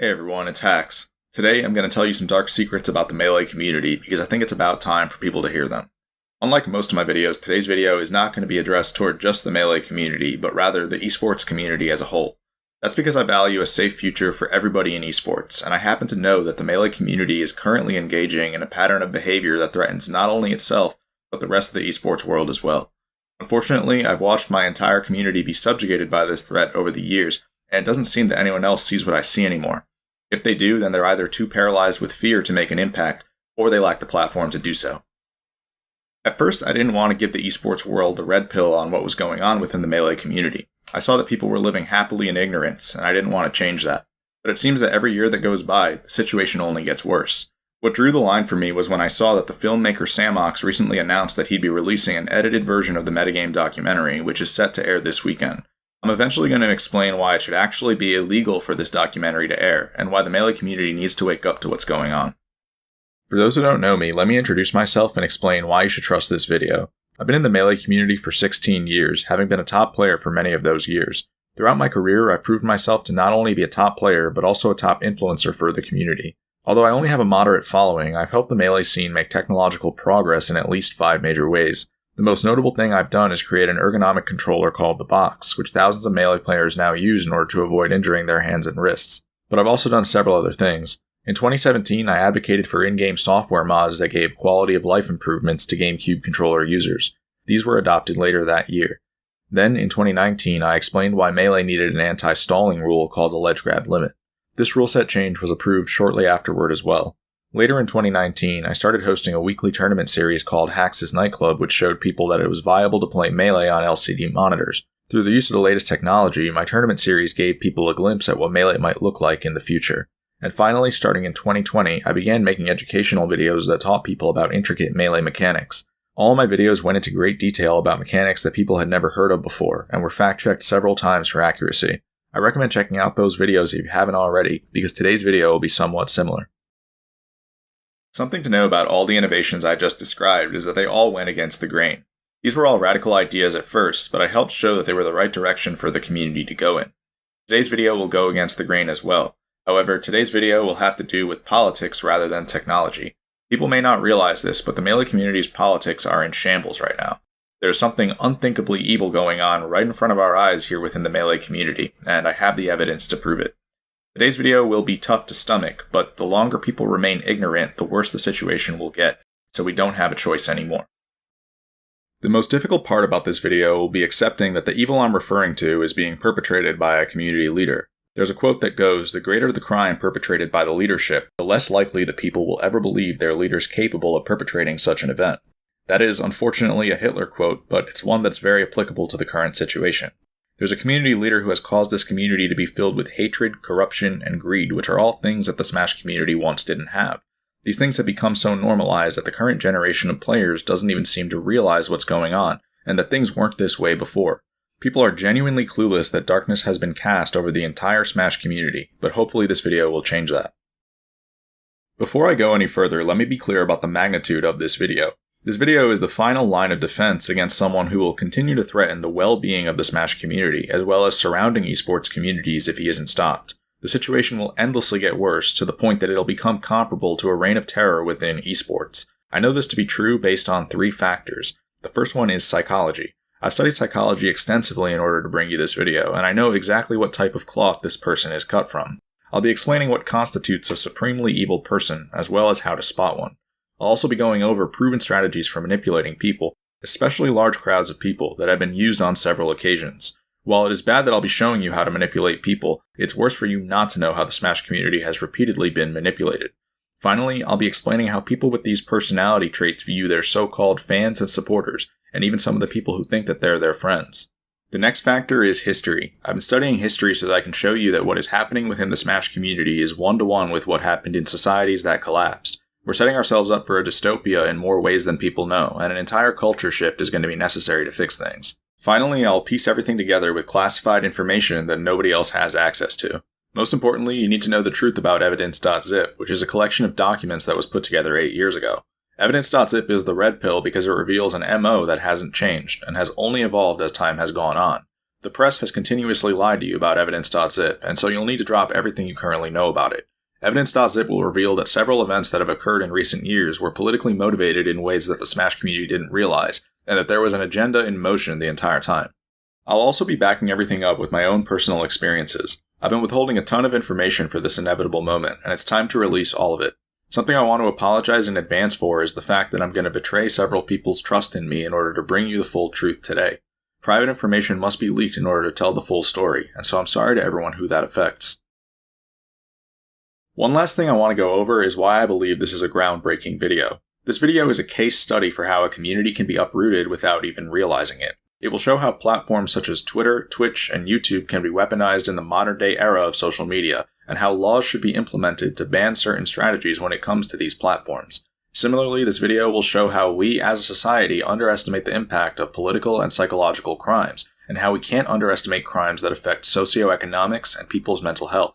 Hey everyone, it's Hacks. Today I'm going to tell you some dark secrets about the Melee community because I think it's about time for people to hear them. Unlike most of my videos, today's video is not going to be addressed toward just the Melee community, but rather the esports community as a whole. That's because I value a safe future for everybody in esports, and I happen to know that the Melee community is currently engaging in a pattern of behavior that threatens not only itself, but the rest of the esports world as well. Unfortunately, I've watched my entire community be subjugated by this threat over the years, and it doesn't seem that anyone else sees what I see anymore. If they do, then they're either too paralyzed with fear to make an impact, or they lack the platform to do so. At first, I didn't want to give the esports world the red pill on what was going on within the Melee community. I saw that people were living happily in ignorance, and I didn't want to change that. But it seems that every year that goes by, the situation only gets worse. What drew the line for me was when I saw that the filmmaker Samox recently announced that he'd be releasing an edited version of the metagame documentary, which is set to air this weekend. I'm eventually going to explain why it should actually be illegal for this documentary to air, and why the Melee community needs to wake up to what's going on. For those who don't know me, let me introduce myself and explain why you should trust this video. I've been in the Melee community for 16 years, having been a top player for many of those years. Throughout my career, I've proved myself to not only be a top player, but also a top influencer for the community. Although I only have a moderate following, I've helped the Melee scene make technological progress in at least 5 major ways. The most notable thing I've done is create an ergonomic controller called the Box, which thousands of Melee players now use in order to avoid injuring their hands and wrists. But I've also done several other things. In 2017, I advocated for in-game software mods that gave quality of life improvements to GameCube controller users. These were adopted later that year. Then, in 2019, I explained why Melee needed an anti-stalling rule called the ledge grab limit. This rule set change was approved shortly afterward as well. Later in 2019, I started hosting a weekly tournament series called Hacks' Nightclub, which showed people that it was viable to play Melee on LCD monitors. Through the use of the latest technology, my tournament series gave people a glimpse at what Melee might look like in the future. And finally, starting in 2020, I began making educational videos that taught people about intricate Melee mechanics. All my videos went into great detail about mechanics that people had never heard of before, and were fact-checked several times for accuracy. I recommend checking out those videos if you haven't already, because today's video will be somewhat similar. Something to know about all the innovations I just described is that they all went against the grain. These were all radical ideas at first, but I helped show that they were the right direction for the community to go in. Today's video will go against the grain as well. However, today's video will have to do with politics rather than technology. People may not realize this, but the Melee community's politics are in shambles right now. There's something unthinkably evil going on right in front of our eyes here within the Melee community, and I have the evidence to prove it. Today's video will be tough to stomach, but the longer people remain ignorant, the worse the situation will get, so we don't have a choice anymore. The most difficult part about this video will be accepting that the evil I'm referring to is being perpetrated by a community leader. There's a quote that goes, "The greater the crime perpetrated by the leadership, the less likely the people will ever believe their leader's capable of perpetrating such an event." That is, unfortunately, a Hitler quote, but it's one that's very applicable to the current situation. There's a community leader who has caused this community to be filled with hatred, corruption, and greed, which are all things that the Smash community once didn't have. These things have become so normalized that the current generation of players doesn't even seem to realize what's going on, and that things weren't this way before. People are genuinely clueless that darkness has been cast over the entire Smash community, but hopefully this video will change that. Before I go any further, let me be clear about the magnitude of this video. This video is the final line of defense against someone who will continue to threaten the well-being of the Smash community, as well as surrounding esports communities if he isn't stopped. The situation will endlessly get worse, to the point that it'll become comparable to a reign of terror within esports. I know this to be true based on 3 factors. The first one is psychology. I've studied psychology extensively in order to bring you this video, and I know exactly what type of cloth this person is cut from. I'll be explaining what constitutes a supremely evil person, as well as how to spot one. I'll also be going over proven strategies for manipulating people, especially large crowds of people, that have been used on several occasions. While it is bad that I'll be showing you how to manipulate people, it's worse for you not to know how the Smash community has repeatedly been manipulated. Finally, I'll be explaining how people with these personality traits view their so-called fans and supporters, and even some of the people who think that they're their friends. The next factor is history. I've been studying history so that I can show you that what is happening within the Smash community is one-to-one with what happened in societies that collapsed. We're setting ourselves up for a dystopia in more ways than people know, and an entire culture shift is going to be necessary to fix things. Finally, I'll piece everything together with classified information that nobody else has access to. Most importantly, you need to know the truth about Evidence.zip, which is a collection of documents that was put together 8 years ago. Evidence.zip is the red pill because it reveals an MO that hasn't changed, and has only evolved as time has gone on. The press has continuously lied to you about Evidence.zip, and so you'll need to drop everything you currently know about it. Evidence.zip will reveal that several events that have occurred in recent years were politically motivated in ways that the Smash community didn't realize, and that there was an agenda in motion the entire time. I'll also be backing everything up with my own personal experiences. I've been withholding a ton of information for this inevitable moment, and it's time to release all of it. Something I want to apologize in advance for is the fact that I'm going to betray several people's trust in me in order to bring you the full truth today. Private information must be leaked in order to tell the full story, and so I'm sorry to everyone who that affects. One last thing I want to go over is why I believe this is a groundbreaking video. This video is a case study for how a community can be uprooted without even realizing it. It will show how platforms such as Twitter, Twitch, and YouTube can be weaponized in the modern-day era of social media, and how laws should be implemented to ban certain strategies when it comes to these platforms. Similarly, this video will show how we as a society underestimate the impact of political and psychological crimes, and how we can't underestimate crimes that affect socioeconomics and people's mental health.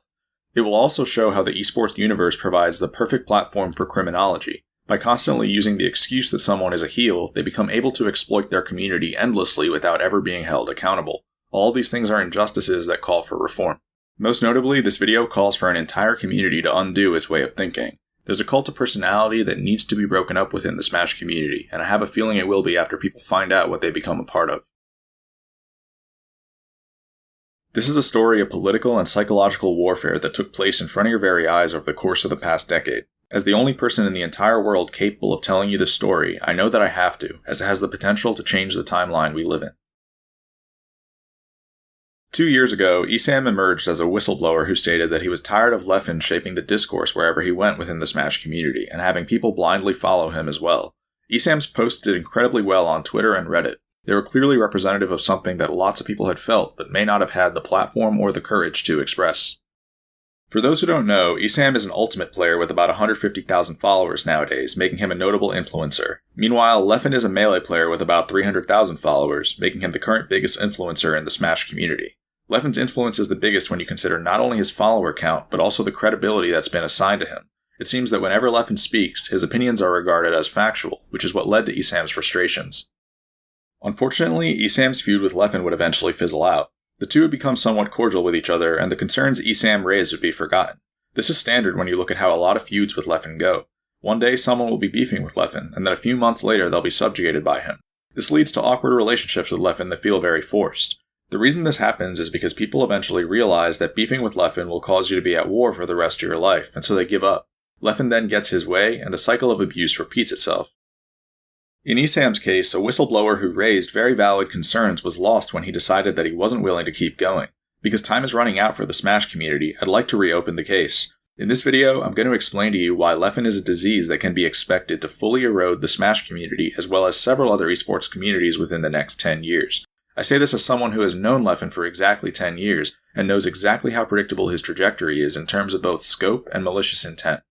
It will also show how the esports universe provides the perfect platform for criminology. By constantly using the excuse that someone is a heel, they become able to exploit their community endlessly without ever being held accountable. All these things are injustices that call for reform. Most notably, this video calls for an entire community to undo its way of thinking. There's a cult of personality that needs to be broken up within the Smash community, and I have a feeling it will be after people find out what they become a part of. This is a story of political and psychological warfare that took place in front of your very eyes over the course of the past decade. As the only person in the entire world capable of telling you this story, I know that I have to, as it has the potential to change the timeline we live in. 2 years ago, Esam emerged as a whistleblower who stated that he was tired of Leffen shaping the discourse wherever he went within the Smash community, and having people blindly follow him as well. Esam's posts did incredibly well on Twitter and Reddit. They were clearly representative of something that lots of people had felt, but may not have had the platform or the courage to express. For those who don't know, Esam is an Ultimate player with about 150,000 followers nowadays, making him a notable influencer. Meanwhile, Leffen is a Melee player with about 300,000 followers, making him the current biggest influencer in the Smash community. Leffen's influence is the biggest when you consider not only his follower count, but also the credibility that's been assigned to him. It seems that whenever Leffen speaks, his opinions are regarded as factual, which is what led to Esam's frustrations. Unfortunately, Esam's feud with Leffen would eventually fizzle out. The two would become somewhat cordial with each other, and the concerns Esam raised would be forgotten. This is standard when you look at how a lot of feuds with Leffen go. One day someone will be beefing with Leffen, and then a few months later they'll be subjugated by him. This leads to awkward relationships with Leffen that feel very forced. The reason this happens is because people eventually realize that beefing with Leffen will cause you to be at war for the rest of your life, and so they give up. Leffen then gets his way, and the cycle of abuse repeats itself. In Esam's case, a whistleblower who raised very valid concerns was lost when he decided that he wasn't willing to keep going. Because time is running out for the Smash community, I'd like to reopen the case. In this video, I'm going to explain to you why Leffen is a disease that can be expected to fully erode the Smash community as well as several other esports communities within the next 10 years. I say this as someone who has known Leffen for exactly 10 years and knows exactly how predictable his trajectory is in terms of both scope and malicious intent.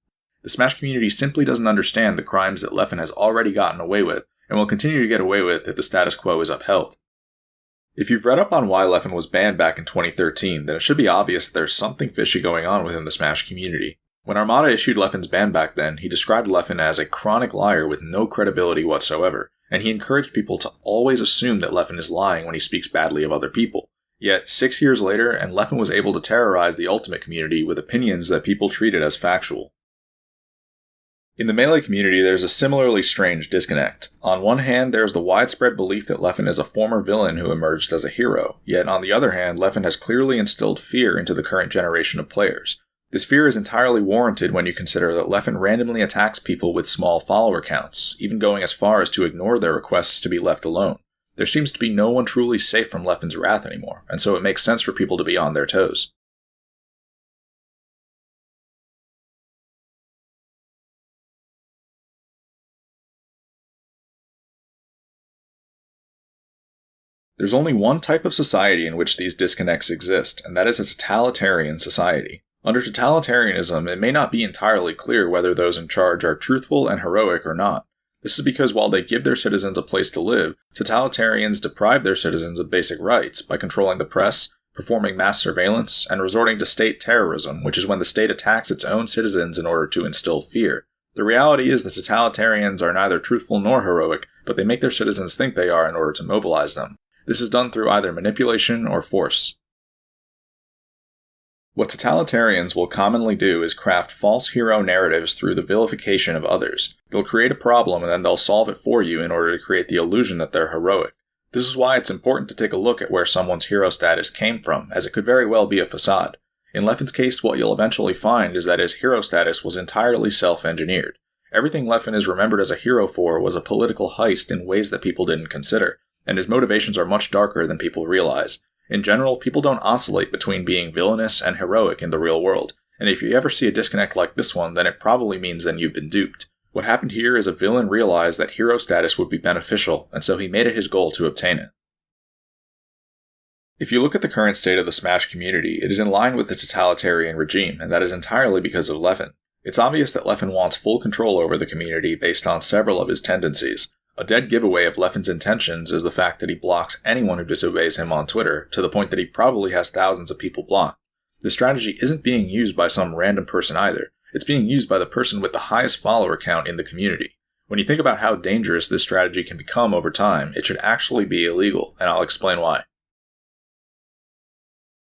The Smash community simply doesn't understand the crimes that Leffen has already gotten away with, and will continue to get away with if the status quo is upheld. If you've read up on why Leffen was banned back in 2013, then it should be obvious that there's something fishy going on within the Smash community. When Armada issued Leffen's ban back then, he described Leffen as a chronic liar with no credibility whatsoever, and he encouraged people to always assume that Leffen is lying when he speaks badly of other people. Yet, 6 years later, and Leffen was able to terrorize the Ultimate community with opinions that people treated as factual. In the Melee community, there's a similarly strange disconnect. On one hand, there's the widespread belief that Leffen is a former villain who emerged as a hero, yet on the other hand, Leffen has clearly instilled fear into the current generation of players. This fear is entirely warranted when you consider that Leffen randomly attacks people with small follower counts, even going as far as to ignore their requests to be left alone. There seems to be no one truly safe from Leffen's wrath anymore, and so it makes sense for people to be on their toes. There's only one type of society in which these disconnects exist, and that is a totalitarian society. Under totalitarianism, it may not be entirely clear whether those in charge are truthful and heroic or not. This is because while they give their citizens a place to live, totalitarians deprive their citizens of basic rights by controlling the press, performing mass surveillance, and resorting to state terrorism, which is when the state attacks its own citizens in order to instill fear. The reality is that totalitarians are neither truthful nor heroic, but they make their citizens think they are in order to mobilize them. This is done through either manipulation or force. What totalitarians will commonly do is craft false hero narratives through the vilification of others. They'll create a problem and then they'll solve it for you in order to create the illusion that they're heroic. This is why it's important to take a look at where someone's hero status came from, as it could very well be a facade. In Leffen's case, what you'll eventually find is that his hero status was entirely self-engineered. Everything Leffen is remembered as a hero for was a political heist in ways that people didn't consider, and his motivations are much darker than people realize. In general, people don't oscillate between being villainous and heroic in the real world, and if you ever see a disconnect like this one, then it probably means that you've been duped. What happened here is a villain realized that hero status would be beneficial, and so he made it his goal to obtain it. If you look at the current state of the Smash community, it is in line with the totalitarian regime, and that is entirely because of Leffen. It's obvious that Leffen wants full control over the community based on several of his tendencies. A dead giveaway of Leffen's intentions is the fact that he blocks anyone who disobeys him on Twitter, to the point that he probably has thousands of people blocked. This strategy isn't being used by some random person either. It's being used by the person with the highest follower count in the community. When you think about how dangerous this strategy can become over time, it should actually be illegal, and I'll explain why.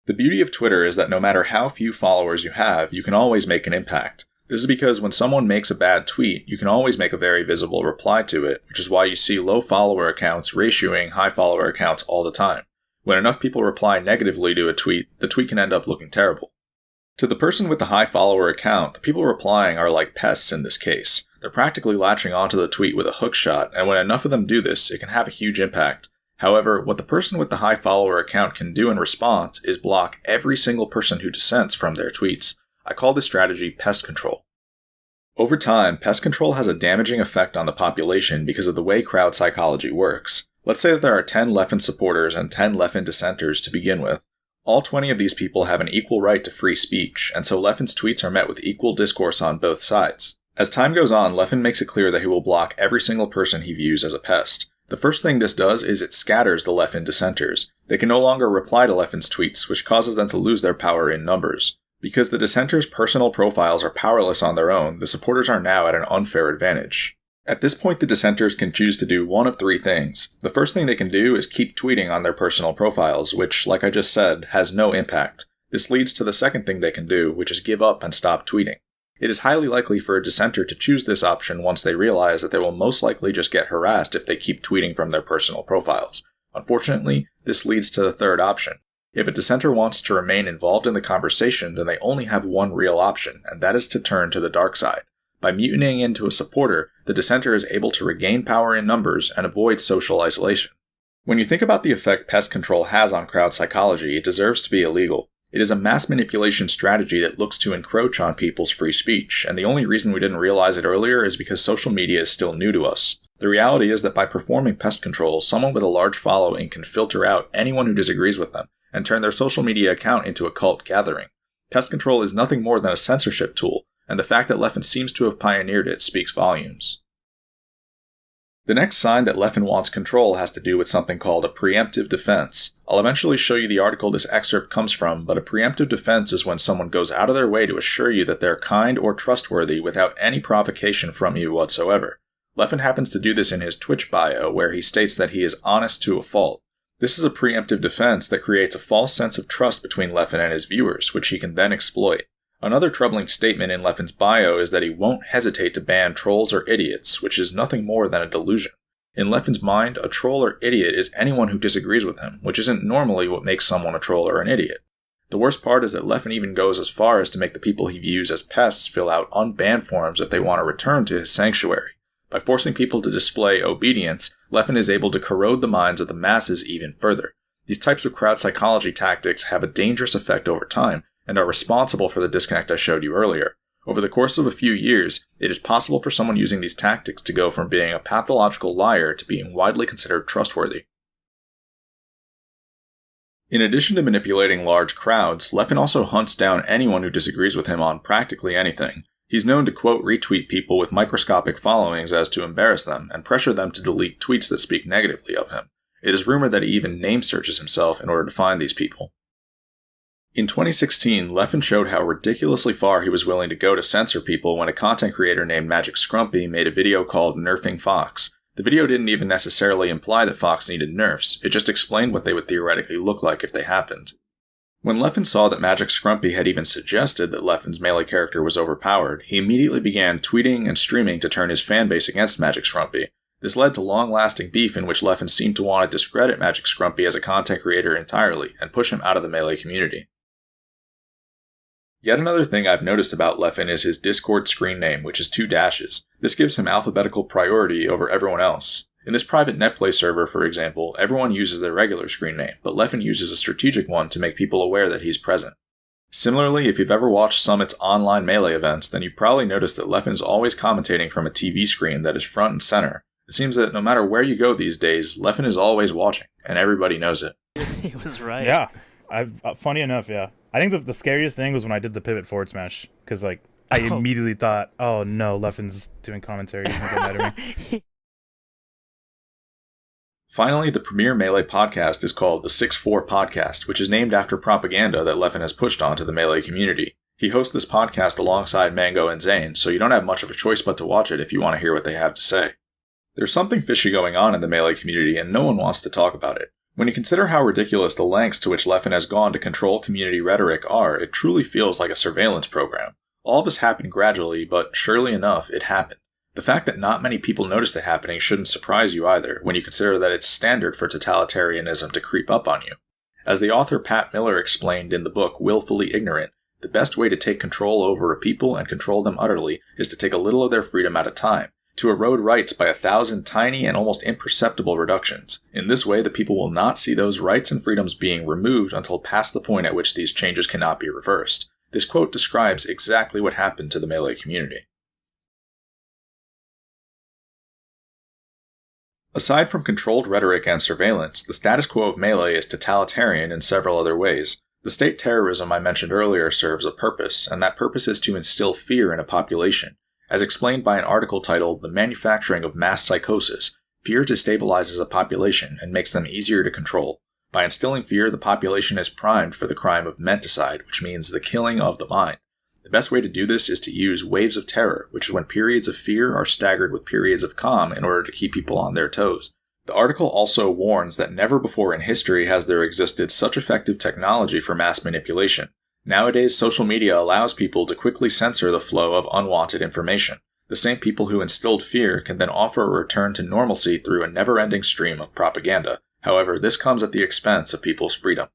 The beauty of Twitter is that no matter how few followers you have, you can always make an impact. This is because when someone makes a bad tweet, you can always make a very visible reply to it, which is why you see low follower accounts ratioing high follower accounts all the time. When enough people reply negatively to a tweet, the tweet can end up looking terrible. To the person with the high follower account, the people replying are like pests in this case. They're practically latching onto the tweet with a hook shot, and when enough of them do this, it can have a huge impact. However, what the person with the high follower account can do in response is block every single person who dissents from their tweets. I call this strategy pest control. Over time, pest control has a damaging effect on the population because of the way crowd psychology works. Let's say that there are 10 Leffen supporters and 10 Leffen dissenters to begin with. All 20 of these people have an equal right to free speech, and so Leffen's tweets are met with equal discourse on both sides. As time goes on, Leffen makes it clear that he will block every single person he views as a pest. The first thing this does is it scatters the Leffen dissenters. They can no longer reply to Leffen's tweets, which causes them to lose their power in numbers. Because the dissenters' personal profiles are powerless on their own, the supporters are now at an unfair advantage. At this point, the dissenters can choose to do one of three things. The first thing they can do is keep tweeting on their personal profiles, which, like I just said, has no impact. This leads to the second thing they can do, which is give up and stop tweeting. It is highly likely for a dissenter to choose this option once they realize that they will most likely just get harassed if they keep tweeting from their personal profiles. Unfortunately, this leads to the third option. If a dissenter wants to remain involved in the conversation, then they only have one real option, and that is to turn to the dark side. By mutinying into a supporter, the dissenter is able to regain power in numbers and avoid social isolation. When you think about the effect pest control has on crowd psychology, it deserves to be illegal. It is a mass manipulation strategy that looks to encroach on people's free speech, and the only reason we didn't realize it earlier is because social media is still new to us. The reality is that by performing pest control, someone with a large following can filter out anyone who disagrees with them, and turn their social media account into a cult gathering. Pest control is nothing more than a censorship tool, and the fact that Leffen seems to have pioneered it speaks volumes. The next sign that Leffen wants control has to do with something called a preemptive defense. I'll eventually show you the article this excerpt comes from, but a preemptive defense is when someone goes out of their way to assure you that they're kind or trustworthy without any provocation from you whatsoever. Leffen happens to do this in his Twitch bio, where he states that he is honest to a fault. This is a preemptive defense that creates a false sense of trust between Leffen and his viewers, which he can then exploit. Another troubling statement in Leffen's bio is that he won't hesitate to ban trolls or idiots, which is nothing more than a delusion. In Leffen's mind, a troll or idiot is anyone who disagrees with him, which isn't normally what makes someone a troll or an idiot. The worst part is that Leffen even goes as far as to make the people he views as pests fill out unbanned forms if they want to return to his sanctuary. By forcing people to display obedience, Leffen is able to corrode the minds of the masses even further. These types of crowd psychology tactics have a dangerous effect over time, and are responsible for the disconnect I showed you earlier. Over the course of a few years, it is possible for someone using these tactics to go from being a pathological liar to being widely considered trustworthy. In addition to manipulating large crowds, Leffen also hunts down anyone who disagrees with him on practically anything. He's known to quote retweet people with microscopic followings as to embarrass them, and pressure them to delete tweets that speak negatively of him. It is rumored that he even name searches himself in order to find these people. In 2016, Leffen showed how ridiculously far he was willing to go to censor people when a content creator named Magic Scrumpy made a video called Nerfing Fox. The video didn't even necessarily imply that Fox needed nerfs, it just explained what they would theoretically look like if they happened. When Leffen saw that Magic Scrumpy had even suggested that Leffen's melee character was overpowered, he immediately began tweeting and streaming to turn his fanbase against Magic Scrumpy. This led to long-lasting beef in which Leffen seemed to want to discredit Magic Scrumpy as a content creator entirely and push him out of the melee community. Yet another thing I've noticed about Leffen is his Discord screen name, which is 2 dashes. This gives him alphabetical priority over everyone else. In this private netplay server, for example, everyone uses their regular screen name, but Leffen uses a strategic one to make people aware that he's present. Similarly, if you've ever watched Summit's online melee events, then you've probably noticed that Leffen's always commentating from a TV screen that is front and center. It seems that no matter where you go these days, Leffen is always watching, and everybody knows it. He was right. Yeah, funny enough, yeah. I think the scariest thing was when I did the pivot forward smash, because I immediately thought, oh no, Leffen's doing commentary, he's gonna get mad at me. Finally, the premier Melee podcast is called the 6-4 Podcast, which is named after propaganda that Leffen has pushed onto the Melee community. He hosts this podcast alongside Mango and Zane, so you don't have much of a choice but to watch it if you want to hear what they have to say. There's something fishy going on in the Melee community, and no one wants to talk about it. When you consider how ridiculous the lengths to which Leffen has gone to control community rhetoric are, it truly feels like a surveillance program. All of this happened gradually, but surely enough, it happened. The fact that not many people noticed it happening shouldn't surprise you either, when you consider that it's standard for totalitarianism to creep up on you. As the author Pat Miller explained in the book Willfully Ignorant, the best way to take control over a people and control them utterly is to take a little of their freedom at a time, to erode rights by 1,000 tiny and almost imperceptible reductions. In this way, the people will not see those rights and freedoms being removed until past the point at which these changes cannot be reversed. This quote describes exactly what happened to the Melee community. Aside from controlled rhetoric and surveillance, the status quo of Melee is totalitarian in several other ways. The state terrorism I mentioned earlier serves a purpose, and that purpose is to instill fear in a population. As explained by an article titled The Manufacturing of Mass Psychosis, fear destabilizes a population and makes them easier to control. By instilling fear, the population is primed for the crime of menticide, which means the killing of the mind. The best way to do this is to use waves of terror, which is when periods of fear are staggered with periods of calm in order to keep people on their toes. The article also warns that never before in history has there existed such effective technology for mass manipulation. Nowadays, social media allows people to quickly censor the flow of unwanted information. The same people who instilled fear can then offer a return to normalcy through a never-ending stream of propaganda. However, this comes at the expense of people's freedom.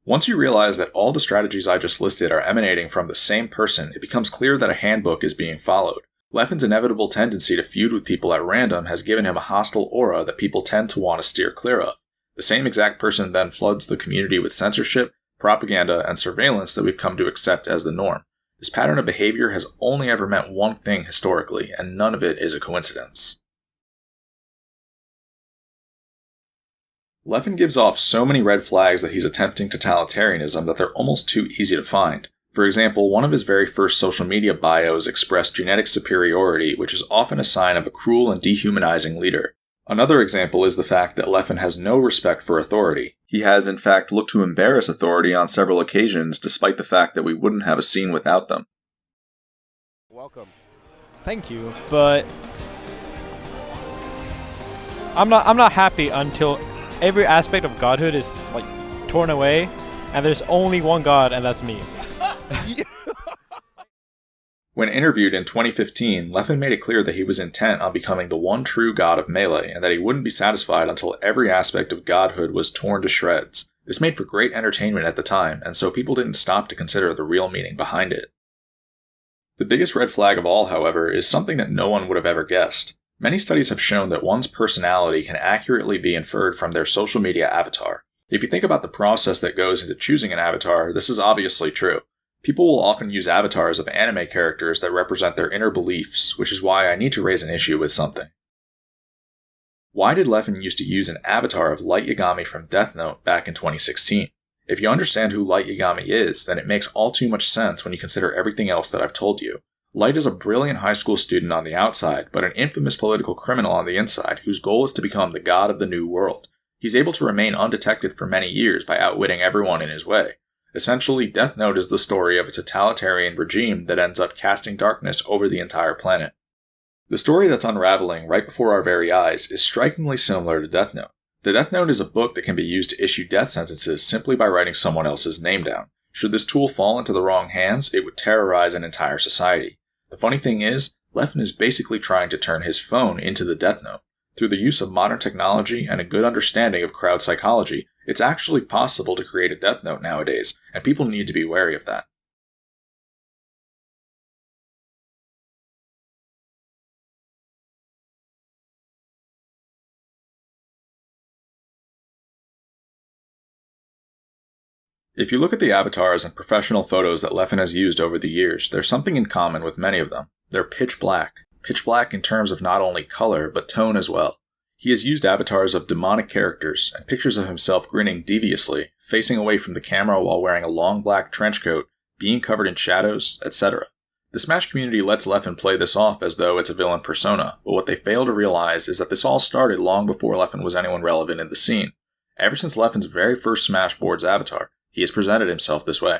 Once you realize that all the strategies I just listed are emanating from the same person, it becomes clear that a handbook is being followed. Leffen's inevitable tendency to feud with people at random has given him a hostile aura that people tend to want to steer clear of. The same exact person then floods the community with censorship, propaganda, and surveillance that we've come to accept as the norm. This pattern of behavior has only ever meant one thing historically, and none of it is a coincidence. Leffen gives off so many red flags that he's attempting totalitarianism that they're almost too easy to find. For example, one of his very first social media bios expressed genetic superiority, which is often a sign of a cruel and dehumanizing leader. Another example is the fact that Leffen has no respect for authority. He has, in fact, looked to embarrass authority on several occasions, despite the fact that we wouldn't have a scene without them. Welcome. Thank you, but I'm not happy until every aspect of godhood is like torn away, and there's only one god, and that's me. When interviewed in 2015, Leffen made it clear that he was intent on becoming the one true god of Melee, and that he wouldn't be satisfied until every aspect of godhood was torn to shreds. This made for great entertainment at the time, and so people didn't stop to consider the real meaning behind it. The biggest red flag of all, however, is something that no one would have ever guessed. Many studies have shown that one's personality can accurately be inferred from their social media avatar. If you think about the process that goes into choosing an avatar, this is obviously true. People will often use avatars of anime characters that represent their inner beliefs, which is why I need to raise an issue with something. Why did Leffen used to use an avatar of Light Yagami from Death Note back in 2016? If you understand who Light Yagami is, then it makes all too much sense when you consider everything else that I've told you. Light is a brilliant high school student on the outside, but an infamous political criminal on the inside, whose goal is to become the god of the new world. He's able to remain undetected for many years by outwitting everyone in his way. Essentially, Death Note is the story of a totalitarian regime that ends up casting darkness over the entire planet. The story that's unraveling right before our very eyes is strikingly similar to Death Note. The Death Note is a book that can be used to issue death sentences simply by writing someone else's name down. Should this tool fall into the wrong hands, it would terrorize an entire society. The funny thing is, Leffen is basically trying to turn his phone into the Death Note. Through the use of modern technology and a good understanding of crowd psychology, it's actually possible to create a Death Note nowadays, and people need to be wary of that. If you look at the avatars and professional photos that Leffen has used over the years, there's something in common with many of them. They're pitch black. Pitch black in terms of not only color, but tone as well. He has used avatars of demonic characters and pictures of himself grinning deviously, facing away from the camera while wearing a long black trench coat, being covered in shadows, etc. The Smash community lets Leffen play this off as though it's a villain persona, but what they fail to realize is that this all started long before Leffen was anyone relevant in the scene. Ever since Leffen's very first Smash Boards avatar, he has presented himself this way.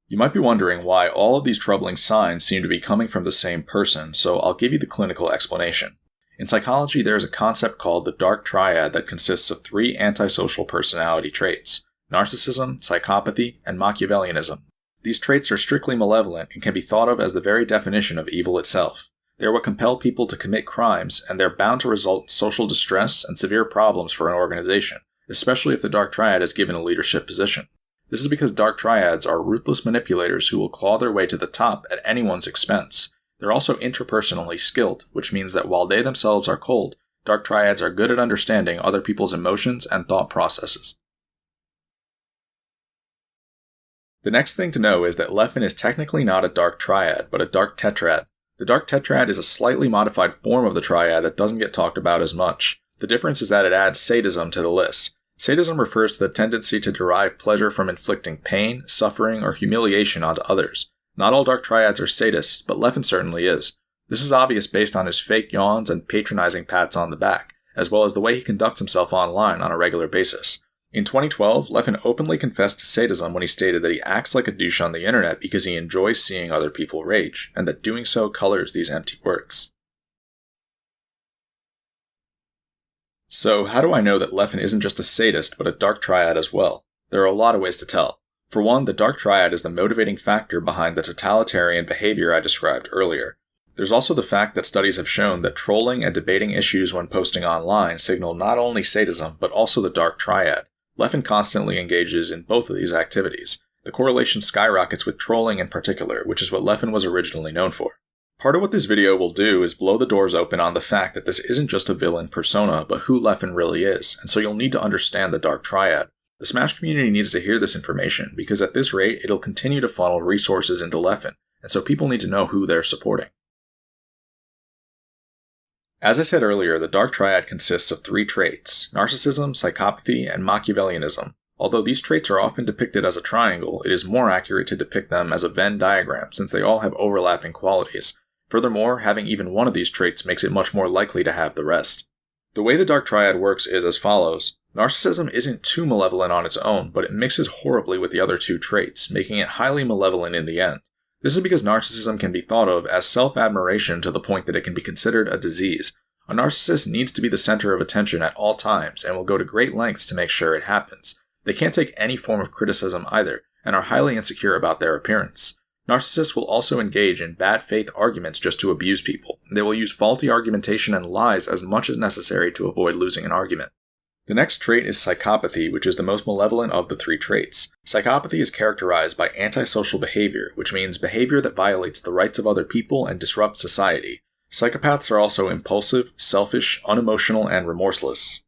You might be wondering why all of these troubling signs seem to be coming from the same person, so I'll give you the clinical explanation. In psychology, there is a concept called the dark triad that consists of 3 antisocial personality traits: narcissism, psychopathy, and Machiavellianism. These traits are strictly malevolent and can be thought of as the very definition of evil itself. They are what compel people to commit crimes, and they're bound to result in social distress and severe problems for an organization, especially if the dark triad is given a leadership position. This is because dark triads are ruthless manipulators who will claw their way to the top at anyone's expense. They're also interpersonally skilled, which means that while they themselves are cold, dark triads are good at understanding other people's emotions and thought processes. The next thing to know is that Leffen is technically not a dark triad, but a dark tetrad. The dark tetrad is a slightly modified form of the triad that doesn't get talked about as much. The difference is that it adds sadism to the list. Sadism refers to the tendency to derive pleasure from inflicting pain, suffering, or humiliation onto others. Not all dark triads are sadists, but Leffen certainly is. This is obvious based on his fake yawns and patronizing pats on the back, as well as the way he conducts himself online on a regular basis. In 2012, Leffen openly confessed to sadism when he stated that he acts like a douche on the internet because he enjoys seeing other people rage, and that doing so colors these empty words. So, how do I know that Leffen isn't just a sadist, but a dark triad as well? There are a lot of ways to tell. For one, the dark triad is the motivating factor behind the totalitarian behavior I described earlier. There's also the fact that studies have shown that trolling and debating issues when posting online signal not only sadism, but also the dark triad. Leffen constantly engages in both of these activities. The correlation skyrockets with trolling in particular, which is what Leffen was originally known for. Part of what this video will do is blow the doors open on the fact that this isn't just a villain persona, but who Leffen really is, and so you'll need to understand the dark triad. The Smash community needs to hear this information, because at this rate, it'll continue to funnel resources into Leffen, and so people need to know who they're supporting. As I said earlier, the dark triad consists of 3 traits: narcissism, psychopathy, and Machiavellianism. Although these traits are often depicted as a triangle, it is more accurate to depict them as a Venn diagram, since they all have overlapping qualities. Furthermore, having even one of these traits makes it much more likely to have the rest. The way the dark triad works is as follows. Narcissism isn't too malevolent on its own, but it mixes horribly with the other 2 traits, making it highly malevolent in the end. This is because narcissism can be thought of as self-admiration to the point that it can be considered a disease. A narcissist needs to be the center of attention at all times and will go to great lengths to make sure it happens. They can't take any form of criticism either, and are highly insecure about their appearance. Narcissists will also engage in bad faith arguments just to abuse people. They will use faulty argumentation and lies as much as necessary to avoid losing an argument. The next trait is psychopathy, which is the most malevolent of the 3 traits. Psychopathy is characterized by antisocial behavior, which means behavior that violates the rights of other people and disrupts society. Psychopaths are also impulsive, selfish, unemotional, and remorseless.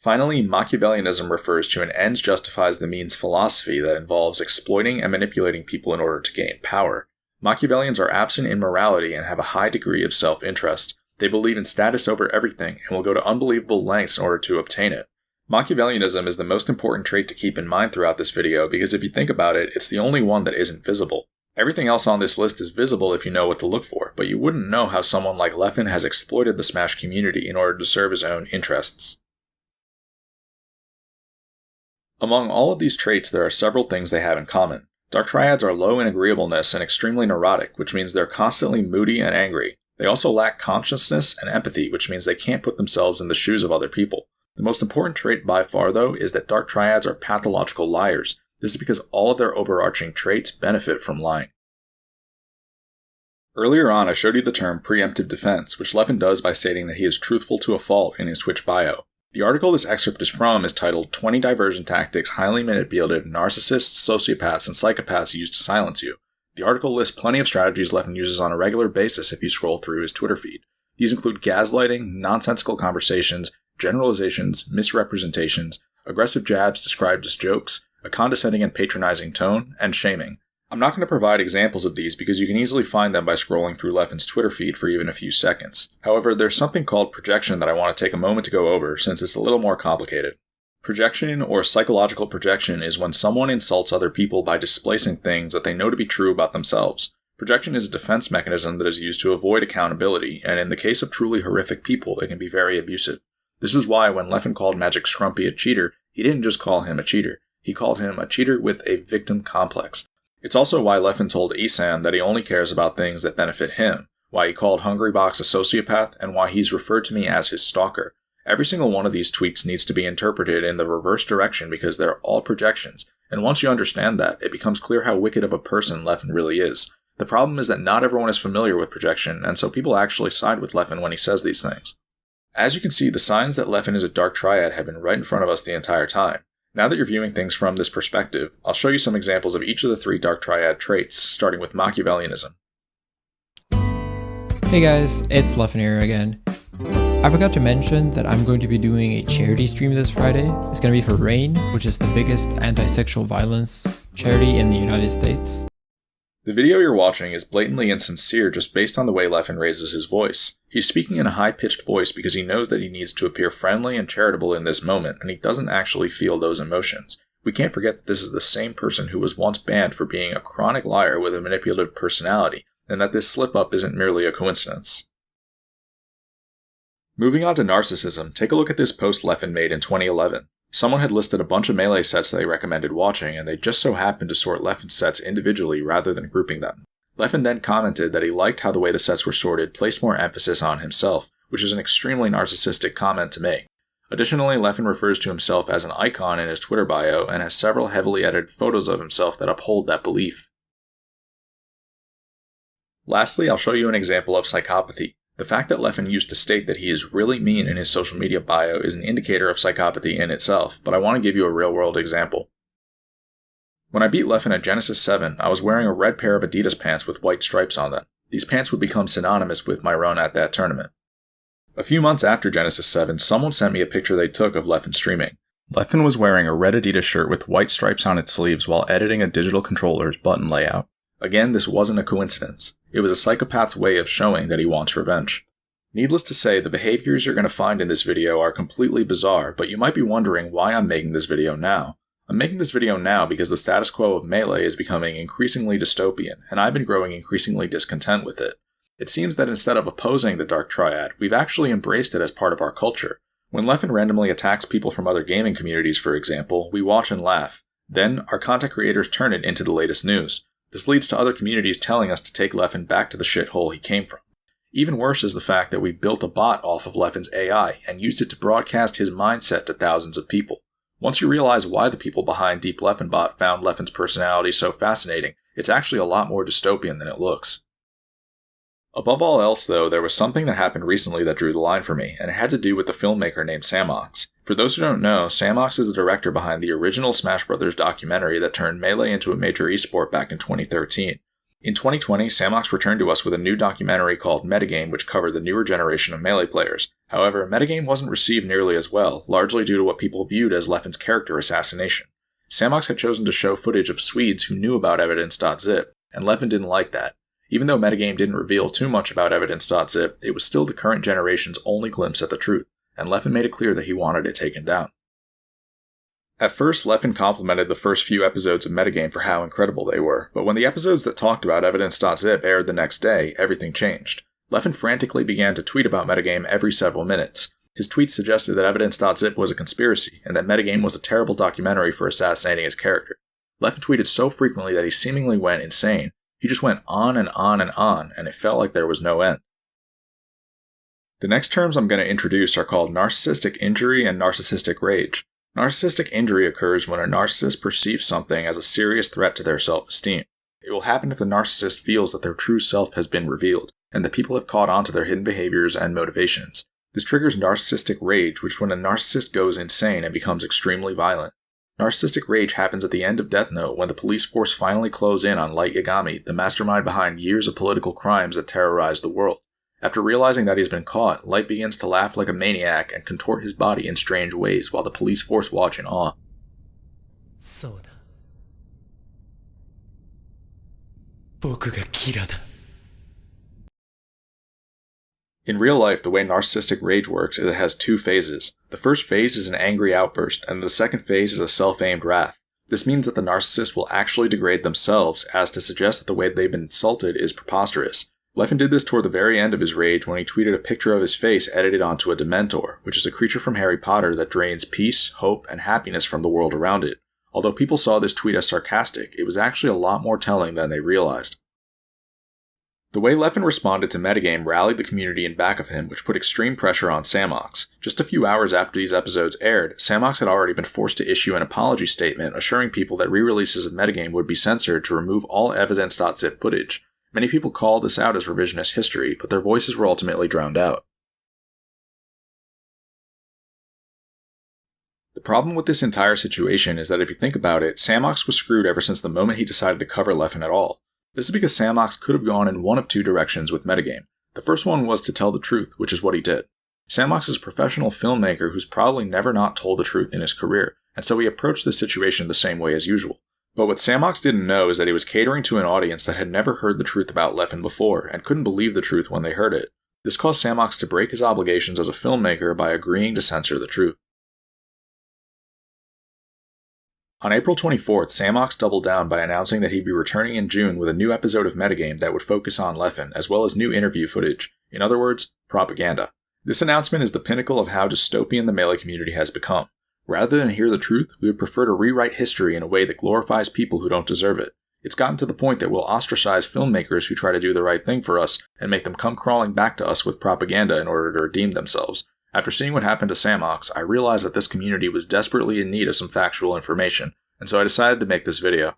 Finally, Machiavellianism refers to an ends justifies the means philosophy that involves exploiting and manipulating people in order to gain power. Machiavellians are absent in morality and have a high degree of self-interest. They believe in status over everything and will go to unbelievable lengths in order to obtain it. Machiavellianism is the most important trait to keep in mind throughout this video because if you think about it, it's the only one that isn't visible. Everything else on this list is visible if you know what to look for, but you wouldn't know how someone like Leffen has exploited the Smash community in order to serve his own interests. Among all of these traits, there are several things they have in common. Dark triads are low in agreeableness and extremely neurotic, which means they're constantly moody and angry. They also lack consciousness and empathy, which means they can't put themselves in the shoes of other people. The most important trait by far, though, is that dark triads are pathological liars. This is because all of their overarching traits benefit from lying. Earlier on, I showed you the term preemptive defense, which Leffen does by stating that he is truthful to a fault in his Twitch bio. The article this excerpt is from is titled 20 Diversion Tactics Highly Manipulative Narcissists, Sociopaths, and Psychopaths Use to Silence You. The article lists plenty of strategies Leffen uses on a regular basis if you scroll through his Twitter feed. These include gaslighting, nonsensical conversations, generalizations, misrepresentations, aggressive jabs described as jokes, a condescending and patronizing tone, and shaming. I'm not going to provide examples of these because you can easily find them by scrolling through Leffen's Twitter feed for even a few seconds. However, there's something called projection that I want to take a moment to go over since it's a little more complicated. Projection, or psychological projection, is when someone insults other people by displacing things that they know to be true about themselves. Projection is a defense mechanism that is used to avoid accountability, and in the case of truly horrific people, it can be very abusive. This is why when Leffen called Magic Scrumpy a cheater, he didn't just call him a cheater. He called him a cheater with a victim complex. It's also why Leffen told Esam that he only cares about things that benefit him, why he called Hungrybox a sociopath, and why he's referred to me as his stalker. Every single one of these tweets needs to be interpreted in the reverse direction because they're all projections, and once you understand that, it becomes clear how wicked of a person Leffen really is. The problem is that not everyone is familiar with projection, and so people actually side with Leffen when he says these things. As you can see, the signs that Leffen is a dark triad have been right in front of us the entire time. Now that you're viewing things from this perspective, I'll show you some examples of each of the 3 dark triad traits, starting with Machiavellianism. Hey guys, it's Leffen here again. I forgot to mention that I'm going to be doing a charity stream this Friday. It's going to be for RAIN, which is the biggest anti-sexual violence charity in the United States. The video you're watching is blatantly insincere just based on the way Leffen raises his voice. He's speaking in a high-pitched voice because he knows that he needs to appear friendly and charitable in this moment, and he doesn't actually feel those emotions. We can't forget that this is the same person who was once banned for being a chronic liar with a manipulative personality, and that this slip-up isn't merely a coincidence. Moving on to narcissism, take a look at this post Leffen made in 2011. Someone had listed a bunch of Melee sets they recommended watching, and they just so happened to sort Leffen's sets individually rather than grouping them. Leffen then commented that he liked how the way the sets were sorted placed more emphasis on himself, which is an extremely narcissistic comment to make. Additionally, Leffen refers to himself as an icon in his Twitter bio and has several heavily edited photos of himself that uphold that belief. Lastly, I'll show you an example of psychopathy. The fact that Leffen used to state that he is really mean in his social media bio is an indicator of psychopathy in itself, but I want to give you a real-world example. When I beat Leffen at Genesis 7, I was wearing a red pair of Adidas pants with white stripes on them. These pants would become synonymous with my run at that tournament. A few months after Genesis 7, someone sent me a picture they took of Leffen streaming. Leffen was wearing a red Adidas shirt with white stripes on its sleeves while editing a digital controller's button layout. Again, this wasn't a coincidence. It was a psychopath's way of showing that he wants revenge. Needless to say, the behaviors you're going to find in this video are completely bizarre, but you might be wondering why I'm making this video now. I'm making this video now because the status quo of Melee is becoming increasingly dystopian, and I've been growing increasingly discontent with it. It seems that instead of opposing the Dark Triad, we've actually embraced it as part of our culture. When Leffen randomly attacks people from other gaming communities, for example, we watch and laugh. Then, our content creators turn it into the latest news. This leads to other communities telling us to take Leffen back to the shithole he came from. Even worse is the fact that we built a bot off of Leffen's AI and used it to broadcast his mindset to thousands of people. Once you realize why the people behind Deep Leffen Bot found Leffen's personality so fascinating, it's actually a lot more dystopian than it looks. Above all else, though, there was something that happened recently that drew the line for me, and it had to do with the filmmaker named Samox. For those who don't know, Samox is the director behind the original Smash Bros. Documentary that turned Melee into a major esport back in 2013. In 2020, Samox returned to us with a new documentary called Metagame, which covered the newer generation of Melee players. However, Metagame wasn't received nearly as well, largely due to what people viewed as Leffen's character assassination. Samox had chosen to show footage of Swedes who knew about Evidence.zip, and Leffen didn't like that. Even though Metagame didn't reveal too much about Evidence.zip, it was still the current generation's only glimpse at the truth, and Leffen made it clear that he wanted it taken down. At first, Leffen complimented the first few episodes of Metagame for how incredible they were, but when the episodes that talked about Evidence.zip aired the next day, everything changed. Leffen frantically began to tweet about Metagame every several minutes. His tweets suggested that Evidence.zip was a conspiracy, and that Metagame was a terrible documentary for assassinating his character. Leffen tweeted so frequently that he seemingly went insane. He just went on and on and on, and it felt like there was no end. The next terms I'm going to introduce are called narcissistic injury and narcissistic rage. Narcissistic injury occurs when a narcissist perceives something as a serious threat to their self-esteem. It will happen if the narcissist feels that their true self has been revealed, and that people have caught on to their hidden behaviors and motivations. This triggers narcissistic rage, which when a narcissist goes insane and becomes extremely violent. Narcissistic rage happens at the end of Death Note when the police force finally close in on Light Yagami, the mastermind behind years of political crimes that terrorized the world. After realizing that he's been caught, Light begins to laugh like a maniac and contort his body in strange ways while the police force watch in awe. In real life, the way narcissistic rage works is it has two phases. The first phase is an angry outburst, and the second phase is a self-aimed wrath. This means that the narcissist will actually degrade themselves as to suggest that the way they've been insulted is preposterous. Leffen did this toward the very end of his rage when he tweeted a picture of his face edited onto a Dementor, which is a creature from Harry Potter that drains peace, hope, and happiness from the world around it. Although people saw this tweet as sarcastic, it was actually a lot more telling than they realized. The way Leffen responded to Metagame rallied the community in back of him, which put extreme pressure on Samox. Just a few hours after these episodes aired, Samox had already been forced to issue an apology statement assuring people that re-releases of Metagame would be censored to remove all Evidence.zip footage. Many people called this out as revisionist history, but their voices were ultimately drowned out. The problem with this entire situation is that if you think about it, Samox was screwed ever since the moment he decided to cover Leffen at all. This is because Samox could have gone in one of two directions with Metagame. The first one was to tell the truth, which is what he did. Samox is a professional filmmaker who's probably never not told the truth in his career, and so he approached the situation the same way as usual. But what Samox didn't know is that he was catering to an audience that had never heard the truth about Leffen before, and couldn't believe the truth when they heard it. This caused Samox to break his obligations as a filmmaker by agreeing to censor the truth. On April 24th, Samox doubled down by announcing that he'd be returning in June with a new episode of Metagame that would focus on Leffen, as well as new interview footage. In other words, propaganda. This announcement is the pinnacle of how dystopian the Melee community has become. Rather than hear the truth, we would prefer to rewrite history in a way that glorifies people who don't deserve it. It's gotten to the point that we'll ostracize filmmakers who try to do the right thing for us, and make them come crawling back to us with propaganda in order to redeem themselves. After seeing what happened to Samox, I realized that this community was desperately in need of some factual information, and so I decided to make this video.